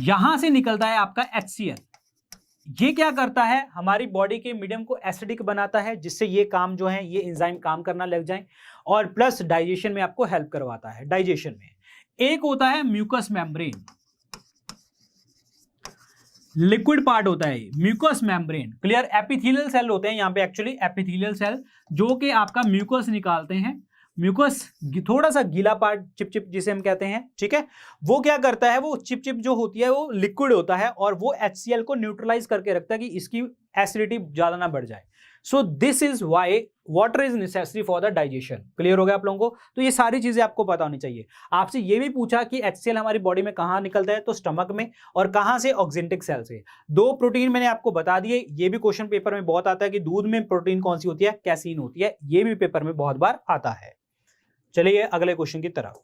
यहां से निकलता है आपका HCl। ये क्या करता है, हमारी बॉडी के मीडियम को एसिडिक बनाता है, जिससे ये काम जो है ये एंजाइम काम करना लग जाए, और प्लस डाइजेशन में आपको हेल्प करवाता है। डाइजेशन में एक होता है म्यूकस मेम्ब्रेन, लिक्विड पार्ट होता है mucous membrane, clear. Epithelial cell होते हैं यहाँ पे, एक्चुअली एपिथेलियल सेल जो कि आपका म्यूकस निकालते हैं, म्यूकस थोड़ा सा गीला पार्ट, चिप जिसे हम कहते हैं, ठीक है। वो क्या करता है, वो चिप जो होती है वो लिक्विड होता है, और वो HCl को न्यूट्रलाइज करके रखता है कि इसकी एसिडिटी ज्यादा ना बढ़ जाए। सो this is why water is necessary for the digestion. Clear हो गया आप लोगों को? तो ये सारी चीजें आपको पता होनी चाहिए। आपसे ये भी पूछा कि HCl हमारी बॉडी में कहाँ निकलता है, तो स्टमक में, और कहाँ से, ऑक्जेंटिक सेल से। दो प्रोटीन मैंने आपको बता दिए। ये भी क्वेश्चन पेपर में बहुत आता है कि दूध में प्रोटीन कौन सी होती है, कैसीन होती है। ये भी पेपर में बहुत बार आता है। चलिए अगले क्वेश्चन की तरफ।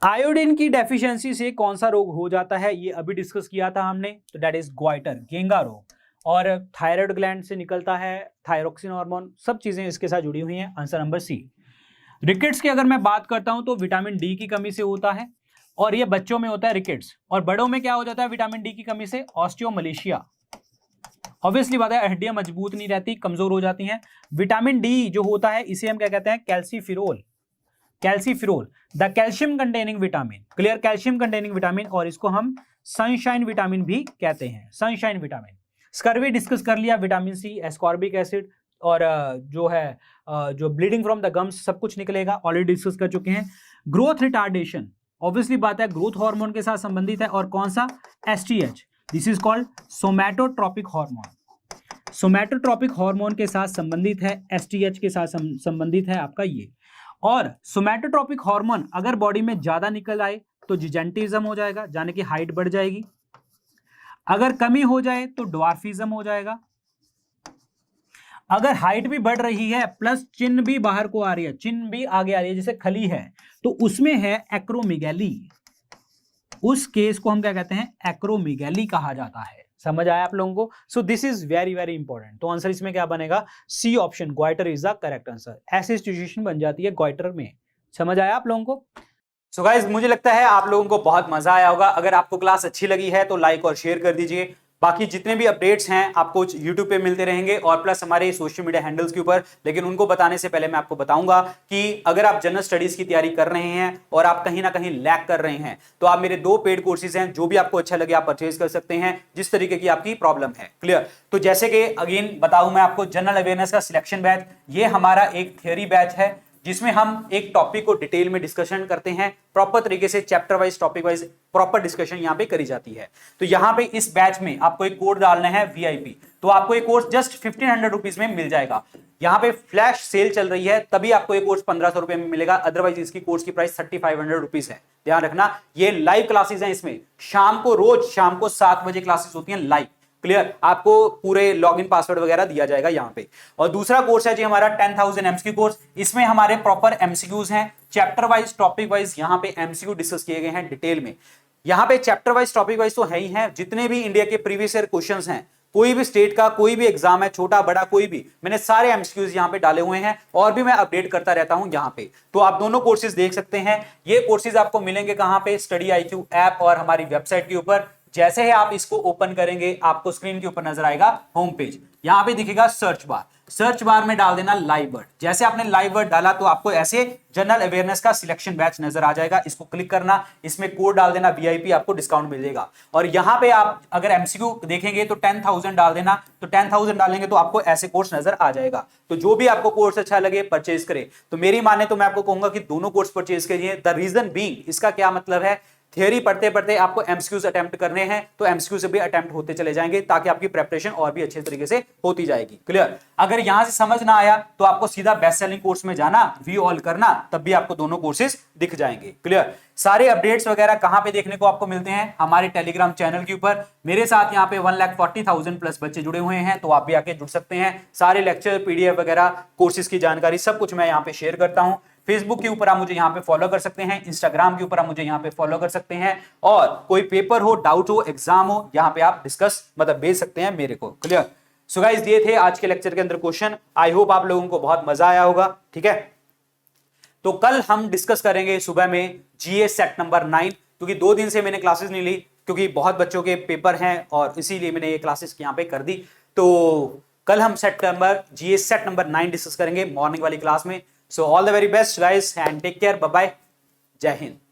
आयोडीन की डेफिशिएंसी से कौन सा रोग हो जाता है, ये अभी डिस्कस किया था हमने, तो दैट इज ग्वाइटर, गेंगा रोग। और थायराइड ग्लैंड से निकलता है थायरोक्सिन हार्मोन, सब चीजें इसके साथ जुड़ी हुई हैं। आंसर नंबर सी। रिकेट्स की अगर मैं बात करता हूं तो विटामिन डी की कमी से होता है, और ये बच्चों में होता है रिकेट्स, और बड़ों में क्या हो जाता है विटामिन डी की कमी से, ऑस्टियोमलेशिया। ऑब्वियसली बात है, हड्डियां मजबूत नहीं रहती, कमजोर हो जाती हैं। विटामिन डी जो होता है इसे हम क्या कहते हैं, calciferol. Calciferol the calcium containing vitamin, clear, calcium containing vitamin, और इसको हम सनशाइन विटामिन भी कहते हैं, सनशाइन विटामिन। स्कर्वी डिस्कस कर लिया, विटामिन सी, एस्कॉर्बिक एसिड, और जो है जो ब्लीडिंग फ्रॉम द गम्स, सब कुछ निकलेगा, ऑलरेडी डिस्कस कर चुके हैं। ग्रोथ रिटार्डेशन, ऑब्वियसली बात है, ग्रोथ हार्मोन के साथ संबंधित है, और कौन सा, STH, this is called somatotropic hormone. Somatotropic hormone के साथ संबंधित है, एसटीएच के साथ संबंधित है आपका ये। और सोमैटोट्रोपिक हार्मोन अगर बॉडी में ज्यादा निकल आए तो जिजेंटिज्म हो जाएगा, यानी कि हाइट बढ़ जाएगी। अगर कमी हो जाए तो ड्वार्फिज्म हो जाएगा। अगर हाइट भी बढ़ रही है प्लस चिन्ह भी बाहर को आ रही है, चिन्ह भी आगे आ रही है, जैसे खली है, तो उसमें है एक्रोमेगैली। उस केस को हम क्या कहते हैं, एक्रोमेगैली कहा जाता है। समझ आया आप लोगों को? So this is very very important. तो आंसर इसमें क्या बनेगा, C option, goitre is the correct answer. ऐसी सिचुएशन बन जाती है ग्वाइटर में। समझ आया आप लोगों को? सो गाइस, मुझे लगता है आप लोगों को बहुत मजा आया होगा। अगर आपको क्लास अच्छी लगी है तो लाइक और शेयर कर दीजिए। बाकी जितने भी अपडेट्स हैं आपको YouTube पे मिलते रहेंगे, और प्लस हमारे सोशल मीडिया हैंडल्स के ऊपर। लेकिन उनको बताने से पहले मैं आपको बताऊंगा कि अगर आप जनरल स्टडीज की तैयारी कर रहे हैं और आप कहीं ना कहीं लैग कर रहे हैं, तो आप मेरे 2 पेड कोर्सेज हैं, जो भी आपको अच्छा लगे आप परचेज कर सकते हैं, जिस तरीके की आपकी प्रॉब्लम है। क्लियर? तो जैसे कि अगेन बताऊं मैं आपको, जनरल अवेयरनेस का सिलेक्शन बैच, ये हमारा एक थियोरी बैच है, जिसमें हम एक टॉपिक को डिटेल में डिस्कशन करते हैं, प्रॉपर तरीके से chapter wise, topic wise proper discussion यहां पे करी जाती है। तो यहां पे इस बैच में आपको एक कोड डालना है VIP, तो आपको एक कोर्स जस्ट 1500 रुपीज में मिल जाएगा। यहां पे फ्लैश सेल चल रही है, तभी आपको ये कोर्स 1500 रुपए में मिलेगा, अदरवाइज इसकी कोर्स की प्राइस 3500 रुपीज है। ध्यान रखना, ये लाइव क्लासेस हैं, इसमें शाम को, रोज शाम को 7 बजे क्लासेस होती हैं लाइव। क्लियर? आपको पूरे लॉगिन पासवर्ड वगैरह दिया जाएगा यहाँ पे। और दूसरा कोर्स है जी हमारा 10,000 MCQ कोर्स। इसमें हमारे प्रॉपर MCQs हैं, चैप्टर वाइज, टॉपिक वाइज, यहाँ पे MCQ डिस्कस किए गए हैं डिटेल में। यहाँ पे चैप्टर वाइज, टॉपिक वाइज तो है ही है, जितने भी इंडिया के प्रीवियस ईयर क्वेश्चंस हैं, कोई भी स्टेट का कोई भी एग्जाम है, छोटा बड़ा कोई भी, मैंने सारे MCQs यहाँ पे डाले हुए हैं, और भी मैं अपडेट करता रहता हूं यहाँ पे। तो आप दोनों कोर्सेज देख सकते हैं। ये कोर्सेज आपको मिलेंगे कहाँ पे, स्टडी IQ ऐप और हमारी वेबसाइट के ऊपर। जैसे ही आप इसको ओपन करेंगे, आपको स्क्रीन के ऊपर नजर आएगा होम पेज, यहां पे दिखेगा सर्च बार, सर्च बार में डाल देना लाइव वर्ड। जैसे आपने लाइव वर्ड डाला तो आपको ऐसे जनरल अवेयरनेस का सिलेक्शन बैच नजर आ जाएगा, इसको क्लिक करना, इसमें कोड डाल देना VIP, आपको डिस्काउंट मिल जाएगा। और यहां पे आप अगर MCQ देखेंगे तो 10,000 डाल देना, तो 10,000 डालेंगे तो आपको ऐसे कोर्स नजर आ जाएगा। तो जो भी आपको कोर्स अच्छा लगे परचेज करें। तो मेरी माने तो मैं आपको कहूंगा कि दोनों कोर्स परचेज करिए। द रीजन बीइंग, इसका क्या मतलब है, थियरी पढ़ते पढ़ते आपको MCQs अटेम्प्ट करने हैं, तो MCQ से भी अटेम्प्ट होते चले जाएंगे, ताकि आपकी प्रिपरेशन और भी अच्छे तरीके से होती जाएगी। क्लियर? अगर यहां से समझ ना आया तो आपको सीधा बेस्ट सेलिंग कोर्स में जाना, वी ऑल करना, तब भी आपको दोनों कोर्सेज दिख जाएंगे। क्लियर? सारे अपडेट्स वगैरह कहां पे देखने को आपको मिलते हैं, हमारे टेलीग्राम चैनल के ऊपर। मेरे साथ यहाँ पे 1,40,000 प्लस बच्चे जुड़े हुए हैं, तो आप भी आके जुड़ सकते हैं। सारे लेक्चर, PDF वगैरह, कोर्सेज की जानकारी, सब कुछ मैं यहाँ पे शेयर करता हूं। फेसबुक के ऊपर आप मुझे यहाँ पे फॉलो कर सकते हैं, इंस्टाग्राम के ऊपर आप मुझे यहाँ पे फॉलो कर सकते हैं, और कोई पेपर हो, डाउट हो, एग्जाम हो, यहाँ पे आप डिस्कस मतलब भेज सकते हैं मेरे को। क्लियर? सो गाइस, ये थे आज के लेक्चर के अंदर क्वेश्चन। आई होप आप लोगों को बहुत मजा आया होगा। ठीक है, तो कल हम डिस्कस करेंगे सुबह में GS सेट नंबर 9, क्योंकि 2 दिन से मैंने क्लासेस नहीं ली, क्योंकि बहुत बच्चों के पेपर हैं, और इसीलिए मैंने ये क्लासेस यहाँ पे कर दी। तो कल हम GS सेट नंबर 9 डिस्कस करेंगे मॉर्निंग वाली क्लास में। So all the very best guys and take care. Bye bye. Jai Hind.